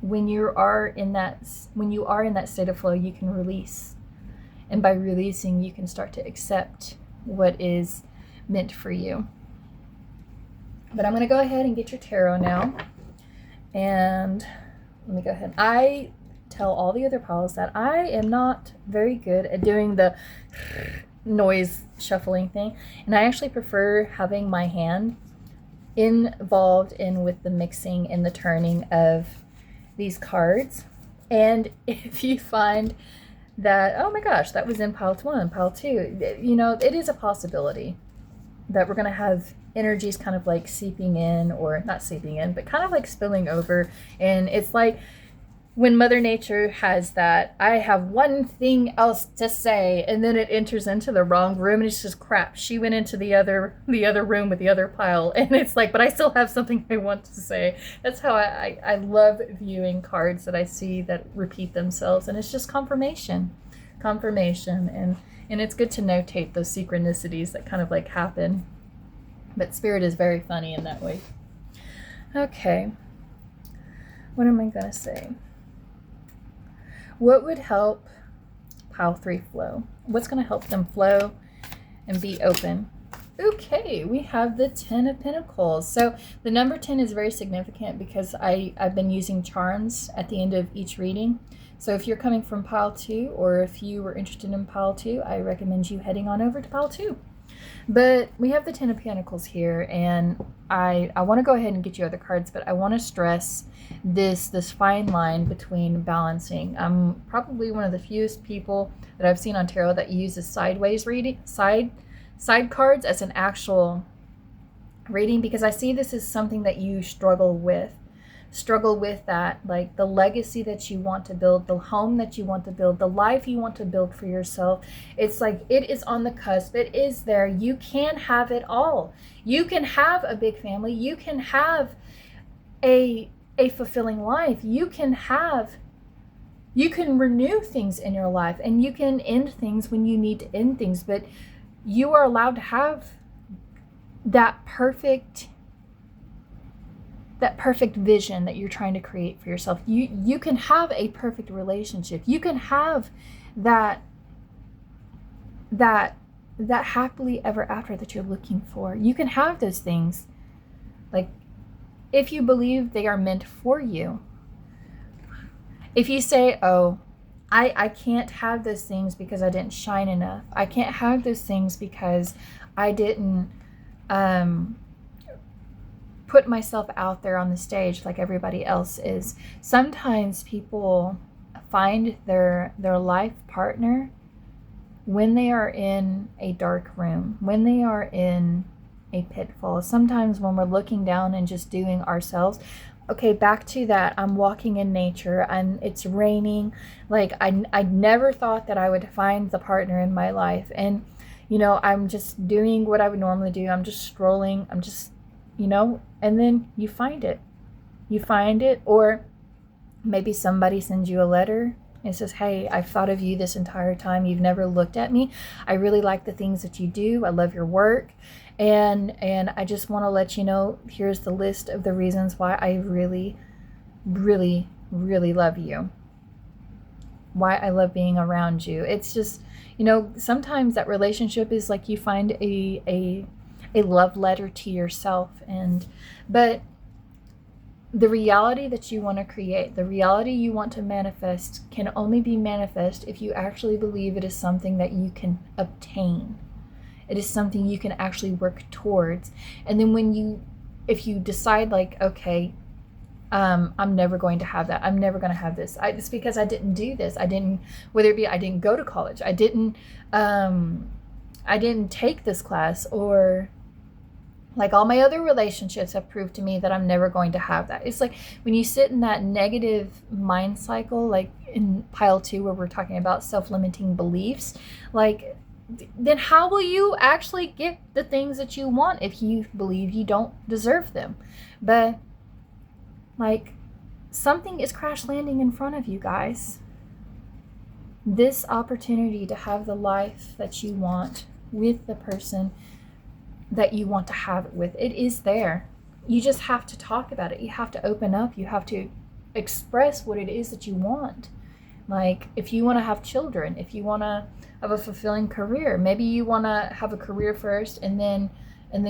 when you are in that state of flow, you can release. And by releasing, you can start to accept what is meant for you. But I'm going to go ahead and get your tarot now. And let me go ahead. I tell all the other piles that I am not very good at doing the noise shuffling thing. And I actually prefer having my hand involved in with the mixing and the turning of these cards. And if you find that, oh my gosh, that was in pile 1, pile 2, it is a possibility that we're going to have energies kind of like seeping in, or not seeping in, but kind of like spilling over. And it's like when Mother Nature has that, I have one thing else to say, and then it enters into the wrong room, and it's just crap. She went into the other room with the other pile, and it's like, but I still have something I want to say. That's how I love viewing cards that I see that repeat themselves, and it's just confirmation, and it's good to notate those synchronicities that kind of like happen. But Spirit is very funny in that way. Okay, what am I gonna say? What would help pile 3 flow? What's going to help them flow and be open? Okay, we have the 10 of Pentacles. So the number 10 is very significant because I've been using charms at the end of each reading. So if you're coming from pile 2, or if you were interested in pile 2, I recommend you heading on over to pile 2. But we have the 10 of Pentacles here, and I want to go ahead and get you other cards, but I want to stress this fine line between balancing. I'm probably one of the fewest people that I've seen on tarot that uses sideways reading, side cards as an actual reading, because I see this as something that you struggle with that, like the legacy that you want to build, the home that you want to build, the life you want to build for yourself. It's like it is on the cusp. It is there. You can have it all. You can have a big family. You can have a fulfilling life. You can renew things in your life, and you can end things when you need to end things, but you are allowed to have that perfect vision that you're trying to create for yourself. You can have a perfect relationship. You can have that happily ever after that you're looking for. You can have those things, like, if you believe they are meant for you. If you say, oh, I can't have those things because I didn't shine enough. I can't have those things because I didn't put myself out there on the stage like everybody else is. Sometimes people find their life partner when they are in a dark room, when they are in a pitfall. Sometimes when we're looking down and just doing ourselves. Okay, back to that. I'm walking in nature and it's raining. Like, I never thought that I would find the partner in my life. And, I'm just doing what I would normally do. I'm just strolling. I'm just, and then you find it. You find it. Or maybe somebody sends you a letter and says, hey, I've thought of you this entire time. You've never looked at me. I really like the things that you do. I love your work. And I just want to let you know, here's the list of the reasons why I really, really, really love you. Why I love being around you. It's just, sometimes that relationship is like you find a love letter to yourself. But the reality that you want to create, the reality you want to manifest can only be manifest if you actually believe it is something that you can obtain. It is something you can actually work towards. And then if you decide like, okay, I'm never going to have that. I'm never going to have this. It's because I didn't do this. Whether it be I didn't go to college. I didn't take this class, or like all my other relationships have proved to me that I'm never going to have that. It's like when you sit in that negative mind cycle, like in pile 2 where we're talking about self-limiting beliefs, like, then how will you actually get the things that you want if you believe you don't deserve them? But like, something is crash landing in front of you guys. This opportunity to have the life that you want with the person that you want to have it with, it is there. You just have to talk about it. You have to open up. You have to express what it is that you want. Like, if you want to have children, if you want to have a fulfilling career, maybe you want to have a career first and then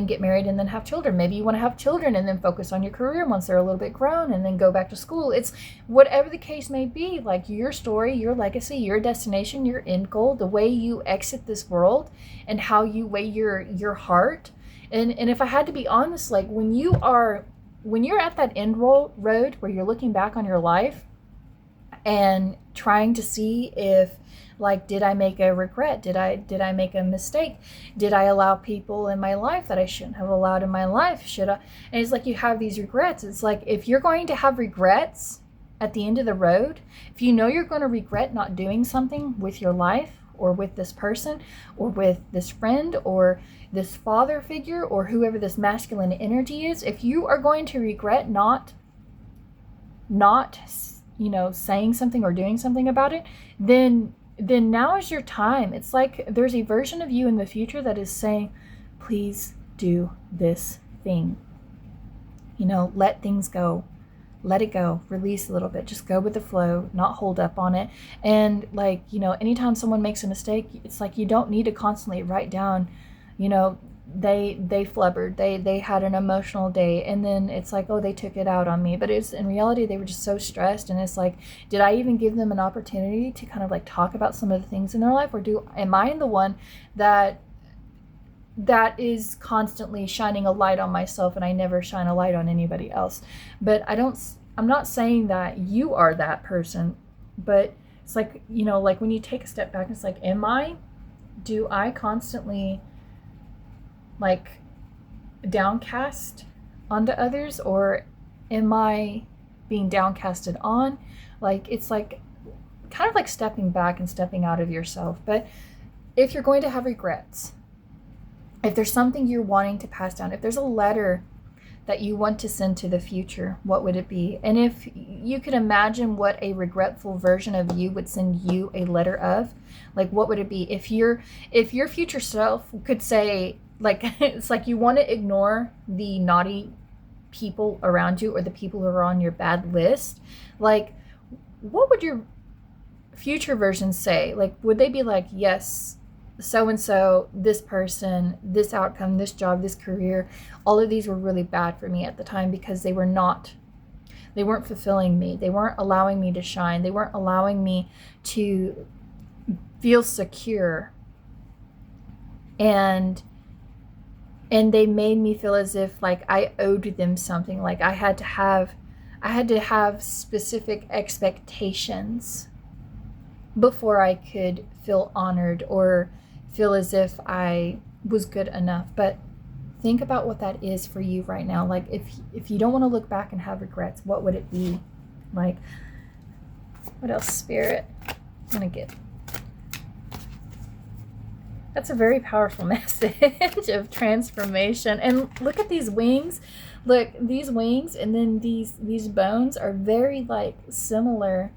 get married and then have children. Maybe you want to have children and then focus on your career once they're a little bit grown and then go back to school. It's whatever the case may be, like your story, your legacy, your destination, your end goal, the way you exit this world and how you weigh your heart. And if I had to be honest, like when you're at that end road where you're looking back on your life and trying to see if, like, did I make a regret? Did I make a mistake? Did I allow people in my life that I shouldn't have allowed in my life? Should I? And it's like you have these regrets. It's like if you're going to have regrets at the end of the road, if you know you're going to regret not doing something with your life or with this person or with this friend or this father figure or whoever this masculine energy is, if you are going to regret not saying something or doing something about it, then now is your time. It's like there's a version of you in the future that is saying, please do this thing. Let things go. Let it go. Release a little bit. Just go with the flow, not hold up on it. And like, anytime someone makes a mistake, it's like you don't need to constantly write down, they flubbered, they had an emotional day, and then it's like, oh, they took it out on me. But it's in reality they were just so stressed, and it's like, did I even give them an opportunity to kind of like talk about some of the things in their life, or am I the one that is constantly shining a light on myself and I never shine a light on anybody else? But I'm not saying that you are that person, but it's like, like when you take a step back, it's like, do I constantly like downcast onto others, or am I being downcasted on? Like, it's like kind of like stepping back and stepping out of yourself. But if you're going to have regrets, if there's something you're wanting to pass down, if there's a letter that you want to send to the future, what would it be? And if you could imagine what a regretful version of you would send you a letter of, like, what would it be? If your future self could say, like, it's like you want to ignore the naughty people around you or the people who are on your bad list. Like, what would your future versions say? Like, would they be like, yes, so and so, this person, this outcome, this job, this career, all of these were really bad for me at the time because they weren't fulfilling me. They weren't allowing me to shine. They weren't allowing me to feel secure. And they made me feel as if like I owed them something. Like I had to have specific expectations before I could feel honored or feel as if I was good enough. But think about what that is for you right now. Like if you don't want to look back and have regrets, what would it be? Like, what else, Spirit? I'm gonna get. That's a very powerful message of transformation. And look at these wings. Look, these wings and then these bones are very like similar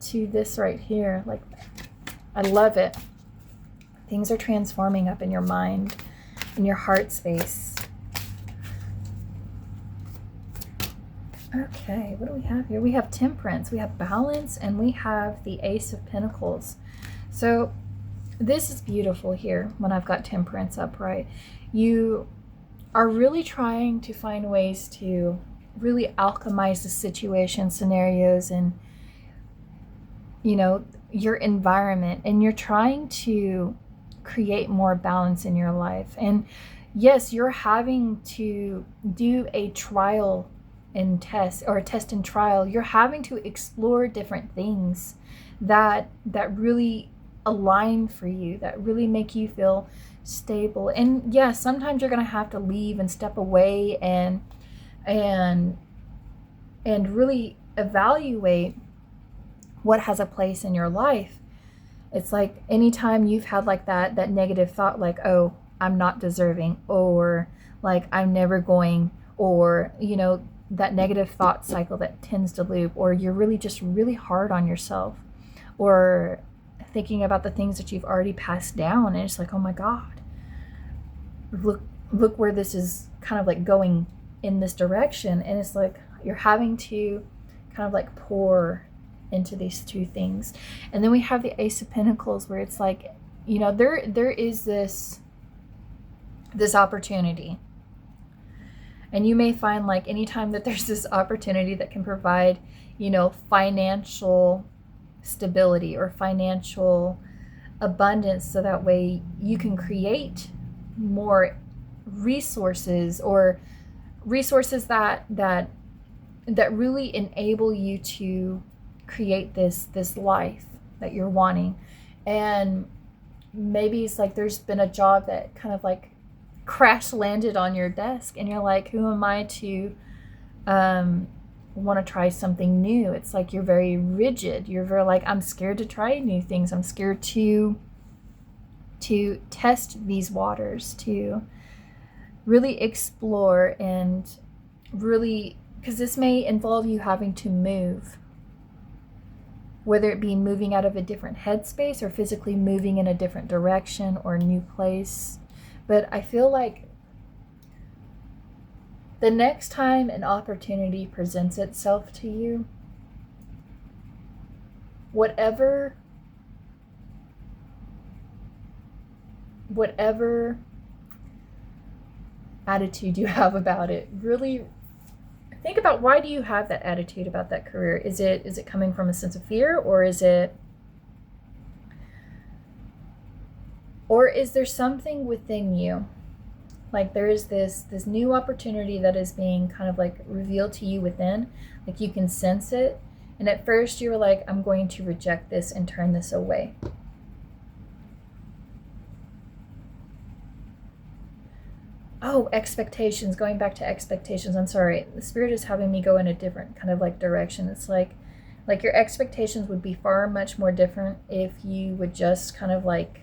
to this right here. Like, I love it. Things are transforming up in your mind, in your heart space. Okay, what do we have here? We have temperance, we have balance, and we have the Ace of Pentacles. So this is beautiful here when I've got temperance upright. You are really trying to find ways to really alchemize the situation, scenarios, and your environment, and you're trying to create more balance in your life. And yes, you're having to do a trial and test, or a test and trial. You're having to explore different things that really align for you, that really make you feel stable. And yes, sometimes you're going to have to leave and step away and really evaluate what has a place in your life. It's like anytime you've had like that negative thought, like, oh, I'm not deserving, or like I'm never going, or that negative thought cycle that tends to loop, or you're really hard on yourself, or thinking about the things that you've already passed down, and it's like, oh my God, look where this is kind of like going in this direction. And it's like you're having to kind of like pour into these two things. And then we have the Ace of Pentacles, where it's like, there is this opportunity. And you may find like anytime that there's this opportunity that can provide, financial stability or financial abundance, so that way you can create more resources, or resources that really enable you to create this life that you're wanting. And maybe it's like there's been a job that kind of like crash landed on your desk, and you're like, who am I to want to try something new? It's like you're very rigid. You're very like, I'm scared to try new things. I'm scared to test these waters, to really explore, and really, because this may involve you having to move, whether it be moving out of a different headspace or physically moving in a different direction or a new place. But I feel like the next time an opportunity presents itself to you, whatever attitude you have about it, really think about, why do you have that attitude about that career? Is it coming from a sense of fear, or is there something within you? Like there is this new opportunity that is being kind of like revealed to you within, like you can sense it. And at first you were like, I'm going to reject this and turn this away. Oh, expectations, going back to expectations. I'm sorry. The Spirit is having me go in a different kind of like direction. It's like your expectations would be far much more different if you would just kind of like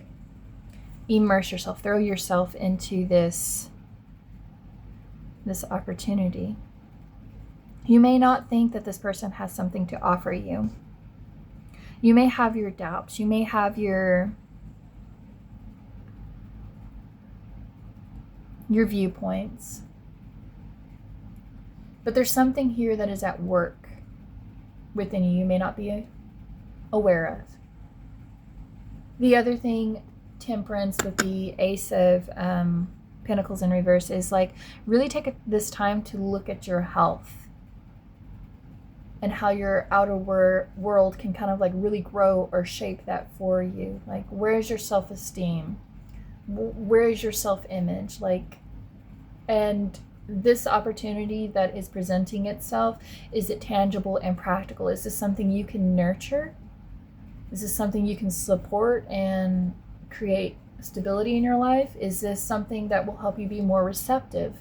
immerse yourself, throw yourself into this opportunity. You may not think that this person has something to offer you. You may have your doubts. You may have your your viewpoints. But there's something here that is at work within you may not be aware of. The other thing, Temperance, with the Ace of Pentacles in reverse, is like really take this time to look at your health and how your outer world can kind of like really grow or shape that for you. Like, where is your self-esteem? Where is your self-image? Like, and this opportunity that is presenting itself, is it tangible and practical? Is this something you can nurture? Is this something you can support and create stability in your life? Is this something that will help you be more receptive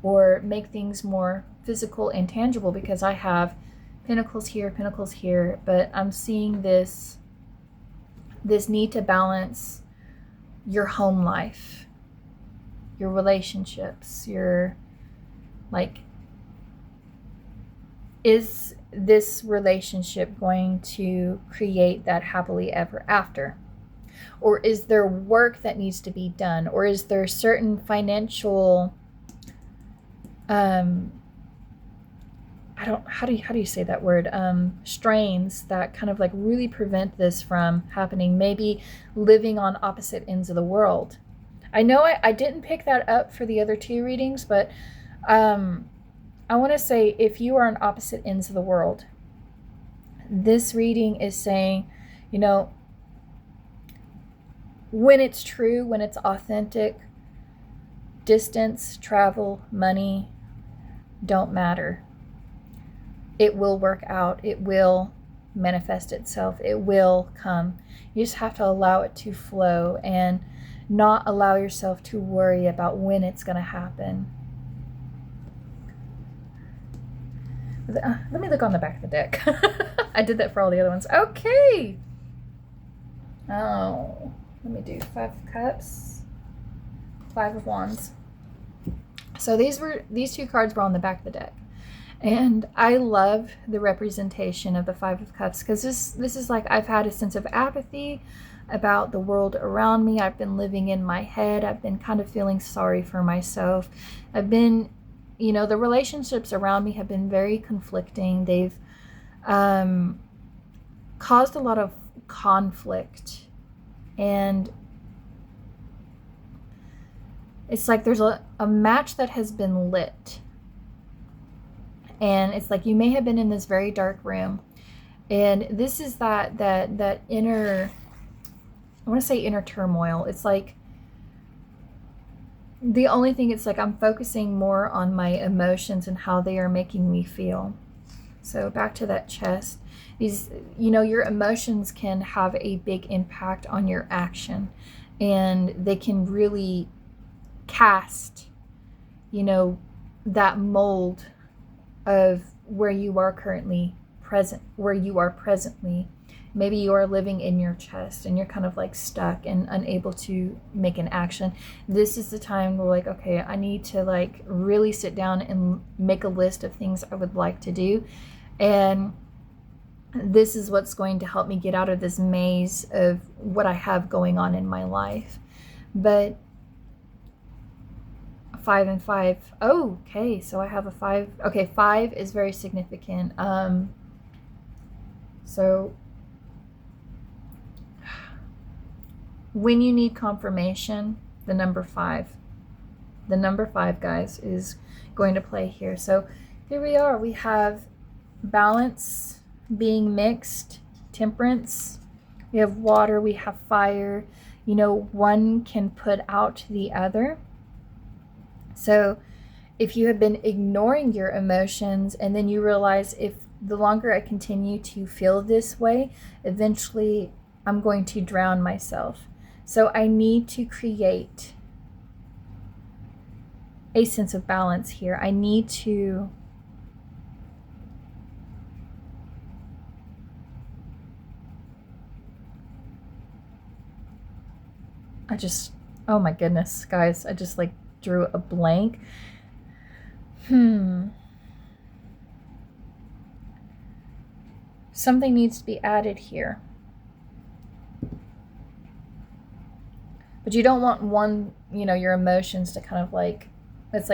or make things more physical and tangible? Because I have Pentacles here, but I'm seeing this need to balance your home life, your relationships, your, like, is this relationship going to create that happily ever after? Or is there work that needs to be done? Or is there certain financial, how do you say that word? Strains that kind of like really prevent this from happening. Maybe living on opposite ends of the world. I know I didn't pick that up for the other two readings, but I want to say, if you are on opposite ends of the world, this reading is saying, you know, when it's true, when it's authentic, distance, travel, money don't matter. It will work out. It will manifest itself. It will come. You just have to allow it to flow and not allow yourself to worry about when it's going to happen. Let me look on the back of the deck. I did that for all the other ones. Okay. Oh, let me do 5 of Cups, 5 of Wands. So these two cards were on the back of the deck. And I love the representation of the 5 of Cups, because this is like, I've had a sense of apathy about the world around me. I've been living in my head. I've been kind of feeling sorry for myself. I've been, you know, the relationships around me have been very conflicting. They've caused a lot of conflict. And it's like there's a match that has been lit. And it's like you may have been in this very dark room. And this is that inner, I want to say inner turmoil. It's like the only thing, it's like I'm focusing more on my emotions and how they are making me feel. So back to that chest. These, you know, your emotions can have a big impact on your action. And they can really cast, you know, that mold of where you are currently present, where you are presently. Maybe you are living in your chest and you're kind of like stuck and unable to make an action. This is the time where, like, okay, I need to like really sit down and make a list of things I would like to do. And this is what's going to help me get out of this maze of what I have going on in my life. But 5 and 5. Oh, okay, so I have a 5. Okay, 5 is very significant. So when you need confirmation, the number 5, guys, is going to play here. So here we are. We have balance being mixed, temperance. We have water. We have fire. You know, one can put out the other. So if you have been ignoring your emotions and then you realize, if the longer I continue to feel this way, eventually I'm going to drown myself. So I need to create a sense of balance here. I need to oh my goodness, guys, I just like drew a blank. Something needs to be added here. But you don't want one, your emotions to kind of like, it's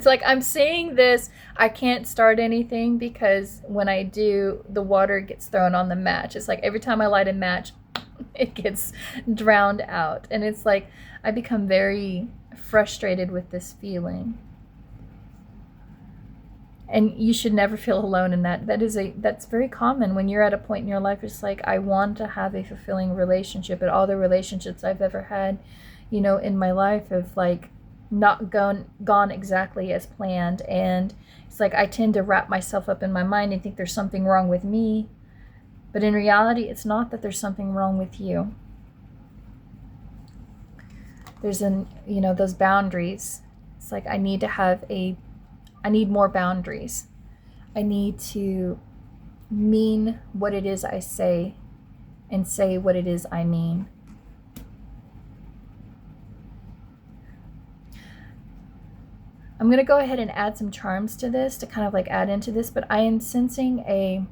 like I'm saying this, I can't start anything because when I do, the water gets thrown on the match. It's like every time I light a match, it gets drowned out. And it's like I become very frustrated with this feeling. And you should never feel alone in that. That's very common when you're at a point in your life. It's like, I want to have a fulfilling relationship, and all the relationships I've ever had, in my life have like not gone exactly as planned. And it's like I tend to wrap myself up in my mind and think there's something wrong with me. But in reality, it's not that there's something wrong with you. There's those boundaries. It's like I need more boundaries. I need to mean what it is I say and say what it is I mean. I'm going to go ahead and add some charms to this to kind of like add into this, but I am sensing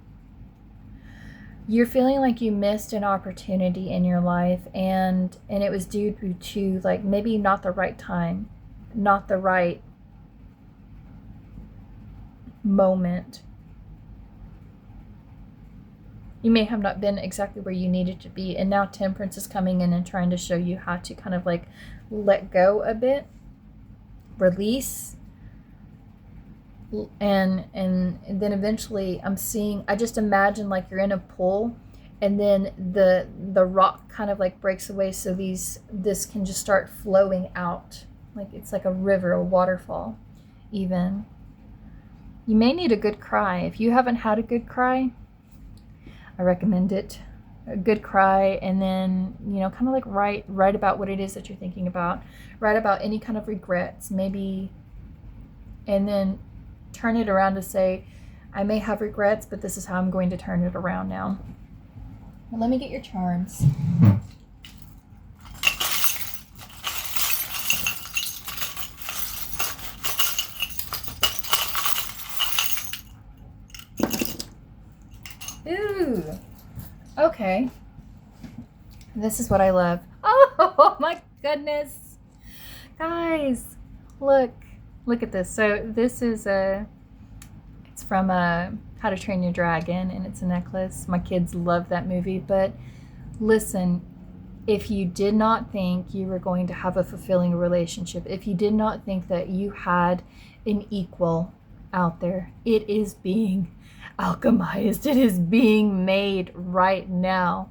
you're feeling like you missed an opportunity in your life, and it was due to like maybe not the right time, not the right moment. You may have not been exactly where you needed to be, and now Temperance is coming in and trying to show you how to kind of like let go a bit, release, and then eventually I just imagine like you're in a pool, and then the rock kind of like breaks away, so this can just start flowing out, like it's like a river, a waterfall even. You may need a good cry. If you haven't had a good cry, I recommend it. A good cry, and then kind of like write about what it is that you're thinking about. Write about any kind of regrets maybe, and then turn it around to say, I may have regrets, but this is how I'm going to turn it around now. Well, let me get your charms. Ooh, okay. This is what I love. Oh my goodness. Guys, look at this. So this is it's from How to Train Your Dragon, and it's a necklace. My kids love that movie, but listen, if you did not think you were going to have a fulfilling relationship, if you did not think that you had an equal out there, it is being alchemized. It is being made right now.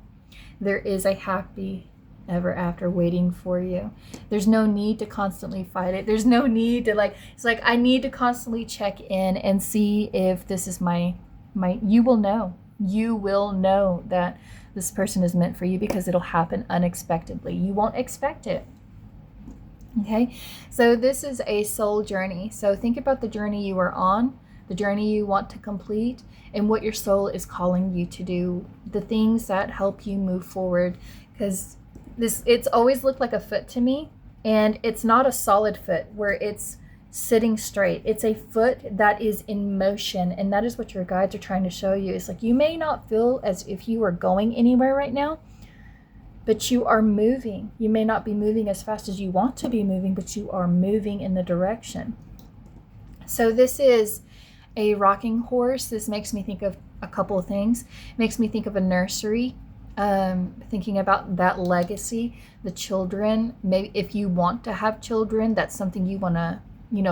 There is a happy ever after waiting for you. There's no need to constantly fight it. There's no need to it's like I need to constantly check in and see if this is my you will know that this person is meant for you, because it'll happen unexpectedly. You won't expect it. Okay, so this is a soul journey. So think about the journey you are on, the journey you want to complete, and what your soul is calling you to do, the things that help you move forward. Because it's always looked like a foot to me, and it's not a solid foot where it's sitting straight. It's a foot that is in motion, and that is what your guides are trying to show you. It's like you may not feel as if you are going anywhere right now, but you are moving. You may not be moving as fast as you want to be moving, but you are moving in the direction. So this is a rocking horse. This makes me think of a couple of things. It makes me think of a nursery, thinking about that legacy, the children. Maybe if you want to have children, that's something you want to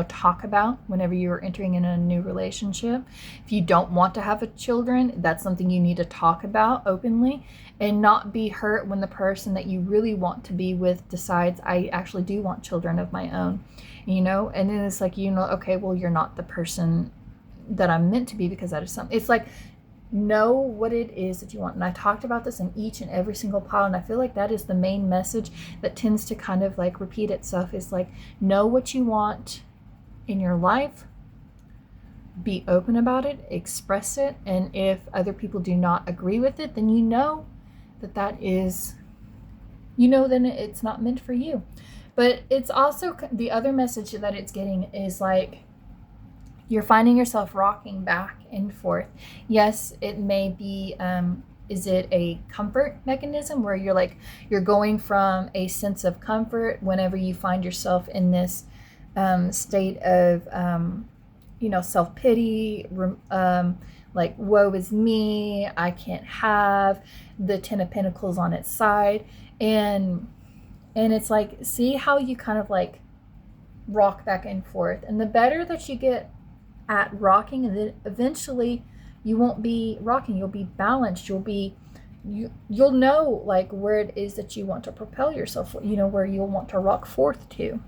talk about whenever you're entering in a new relationship. If you don't want to have children, that's something you need to talk about openly, and not be hurt when the person that you really want to be with decides, I actually do want children of my own, and then it's like, okay, well, you're not the person that I'm meant to be, because that is something. It's like, know what it is that you want. And I talked about this in each and every single pile, and I feel like that is the main message that tends to kind of like repeat itself. Is like, know what you want in your life, be open about it, express it, and if other people do not agree with it, then that is, then it's not meant for you. But it's also, the other message that it's getting is like, you're finding yourself rocking back and forth. Yes, it may be is it a comfort mechanism where you're going from a sense of comfort whenever you find yourself in this state of self-pity, like woe is me, I can't have, the Ten of Pentacles on its side, and it's like, see how you kind of like rock back and forth, and the better that you get at rocking, and then eventually you won't be rocking, you'll be balanced, you'll know like where it is that you want to propel yourself, where you'll want to rock forth to.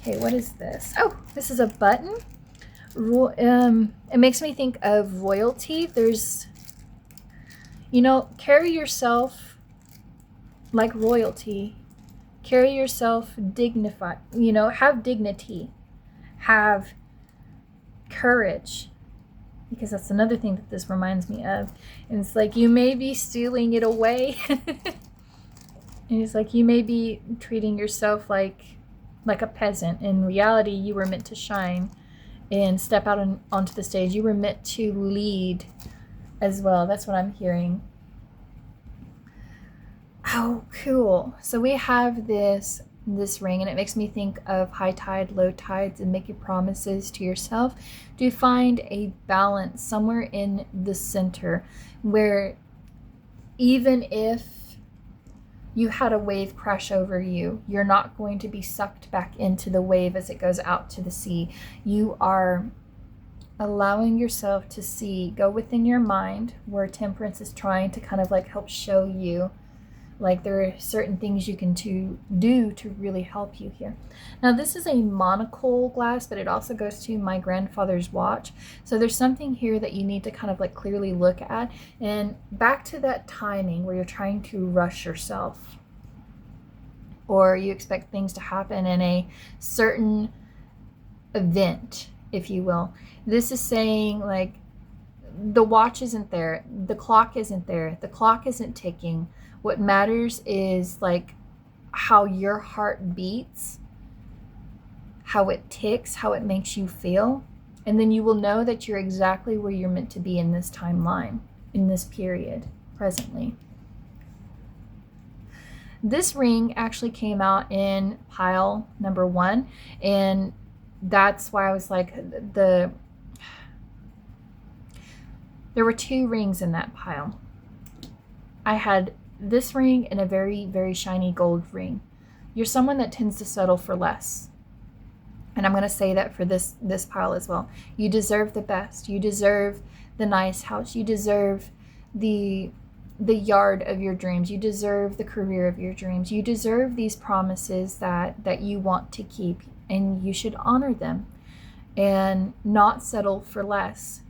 Okay, what is this? Oh, this is a button. It makes me think of royalty. There's, carry yourself like royalty. Carry yourself dignified, have dignity, have courage, because that's another thing that this reminds me of. And it's like, you may be stealing it away. And it's like, you may be treating yourself like a peasant. In reality, you were meant to shine and step out onto the stage. You were meant to lead as well. That's what I'm hearing. Oh, cool. So we have this ring, and it makes me think of high tide, low tides, and making promises to yourself to find a balance somewhere in the center, where even if you had a wave crash over you, you're not going to be sucked back into the wave as it goes out to the sea. You are allowing yourself to go within your mind, where Temperance is trying to kind of like help show you like there are certain things you can do to really help you here. Now this is a monocle glass, but it also goes to my grandfather's watch. So there's something here that you need to kind of like clearly look at. And back to that timing where you're trying to rush yourself, or you expect things to happen in a certain event, if you will. This is saying like the watch isn't there, the clock isn't there, the clock isn't ticking. What matters is like how your heart beats, how it ticks, how it makes you feel. And then you will know that you're exactly where you're meant to be in this timeline, in this period, presently. This ring actually came out in pile number 1. And that's why I was like, there were 2 rings in that pile. I had this ring and a very, very shiny gold ring. You're someone that tends to settle for less. And I'm going to say that for this pile as well. You deserve the best. You deserve the nice house. You deserve the yard of your dreams. You deserve the career of your dreams. You deserve these promises that you want to keep, and you should honor them and not settle for less.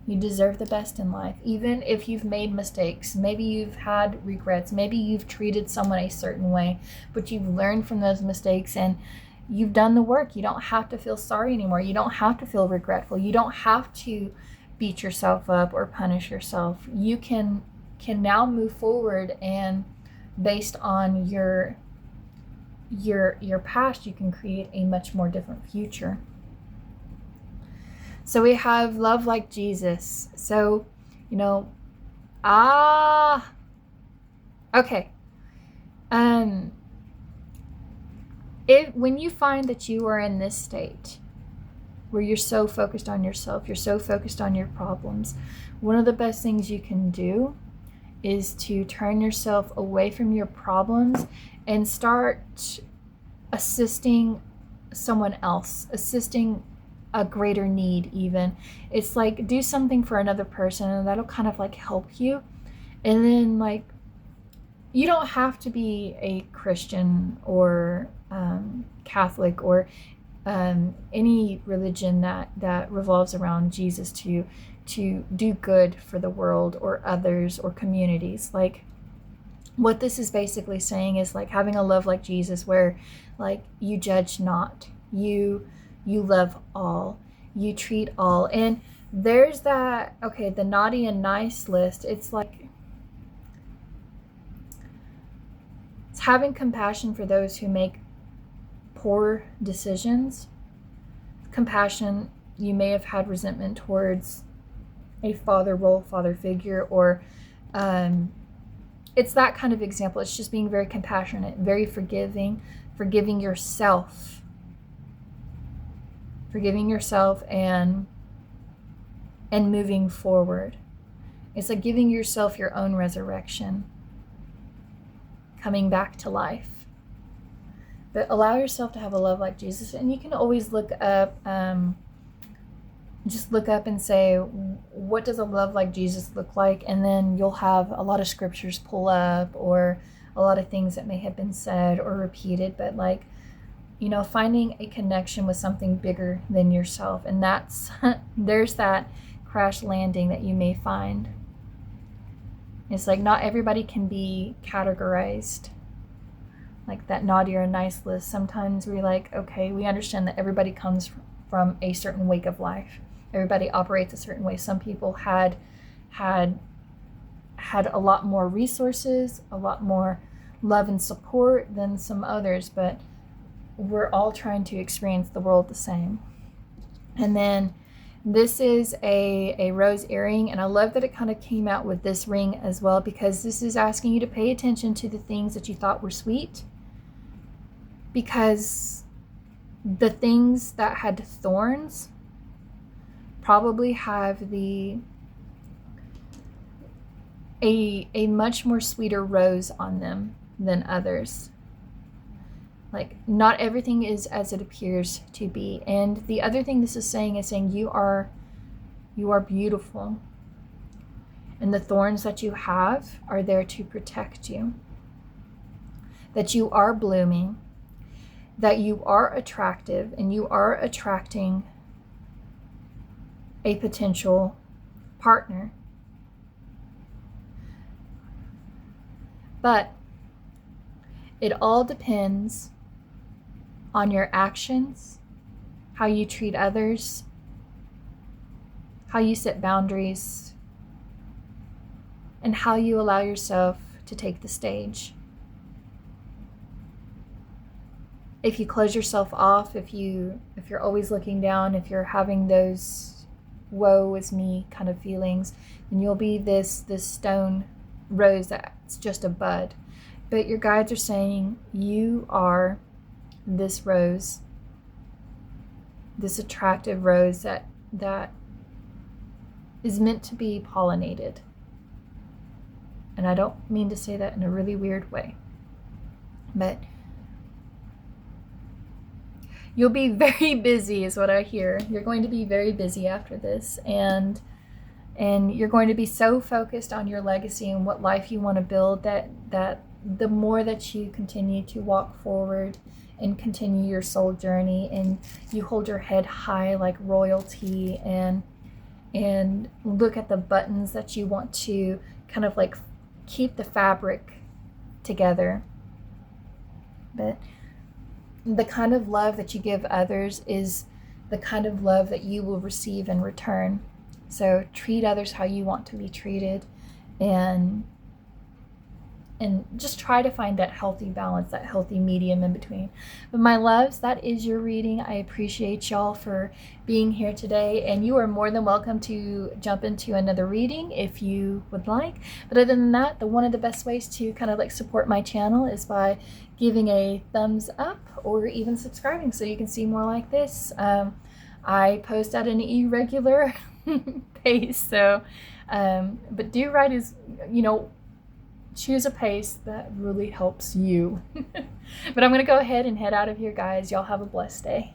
You deserve the best in life, even if you've made mistakes. Maybe you've had regrets. Maybe you've treated someone a certain way, but you've learned from those mistakes and you've done the work. You don't have to feel sorry anymore. You don't have to feel regretful. You don't have to beat yourself up or punish yourself. You can now move forward, and based on your past, you can create a much more different future. So we have love like Jesus. So, okay. When you find that you are in this state where you're so focused on yourself, you're so focused on your problems, one of the best things you can do is to turn yourself away from your problems and start assisting someone else, assisting a greater need even. It's like, do something for another person, and that'll kind of like help you. And then like, you don't have to be a Christian or Catholic or any religion that revolves around Jesus to do good for the world or others or communities. Like, what this is basically saying is like having a love like Jesus, where like you judge not, you love all, you treat all. And there's that, okay, the naughty and nice list. It's like, it's having compassion for those who make poor decisions. Compassion, you may have had resentment towards a father role, father figure, or it's that kind of example. It's just being very compassionate, very forgiving yourself, and moving forward. It's like giving yourself your own resurrection, coming back to life. But allow yourself to have a love like Jesus. And you can always look up, just look up and say, what does a love like Jesus look like? And then you'll have a lot of scriptures pull up, or a lot of things that may have been said or repeated, but like, you know, finding a connection with something bigger than yourself. And that's, there's that crash landing that you may find. It's like not everybody can be categorized like that naughty or nice list. Sometimes we're like, okay, we understand that everybody comes from a certain wake of life. Everybody operates a certain way. Some people had a lot more resources, a lot more love and support than some others, but we're all trying to experience the world the same. And then this is a rose earring, and I love that it kind of came out with this ring as well, because this is asking you to pay attention to the things that you thought were sweet, because the things that had thorns probably have a much more sweeter rose on them than others. Like, not everything is as it appears to be. And the other thing this is saying you are beautiful. And the thorns that you have are there to protect you. That you are blooming. That you are attractive, and you are attracting a potential partner. But it all depends on your actions, how you treat others, how you set boundaries, and how you allow yourself to take the stage. If you close yourself off, if you're always looking down, if you're having those woe is me kind of feelings, then you'll be this stone rose that's just a bud. But your guides are saying you are this rose, this attractive rose that is meant to be pollinated. And I don't mean to say that in a really weird way, but you'll be very busy is what I hear. You're going to be very busy after this, and you're going to be so focused on your legacy and what life you want to build that the more that you continue to walk forward and continue your soul journey, and you hold your head high like royalty, and look at the buttons that you want to kind of like keep the fabric together. But the kind of love that you give others is the kind of love that you will receive in return. So treat others how you want to be treated, and just try to find that healthy balance, that healthy medium in between. But my loves, that is your reading. I appreciate y'all for being here today, and you are more than welcome to jump into another reading if you would like. But other than that, one of the best ways to kind of like support my channel is by giving a thumbs up or even subscribing so you can see more like this. I post at an irregular pace, so but do right is, choose a pace that really helps you. But I'm going to go ahead and head out of here, guys. Y'all have a blessed day.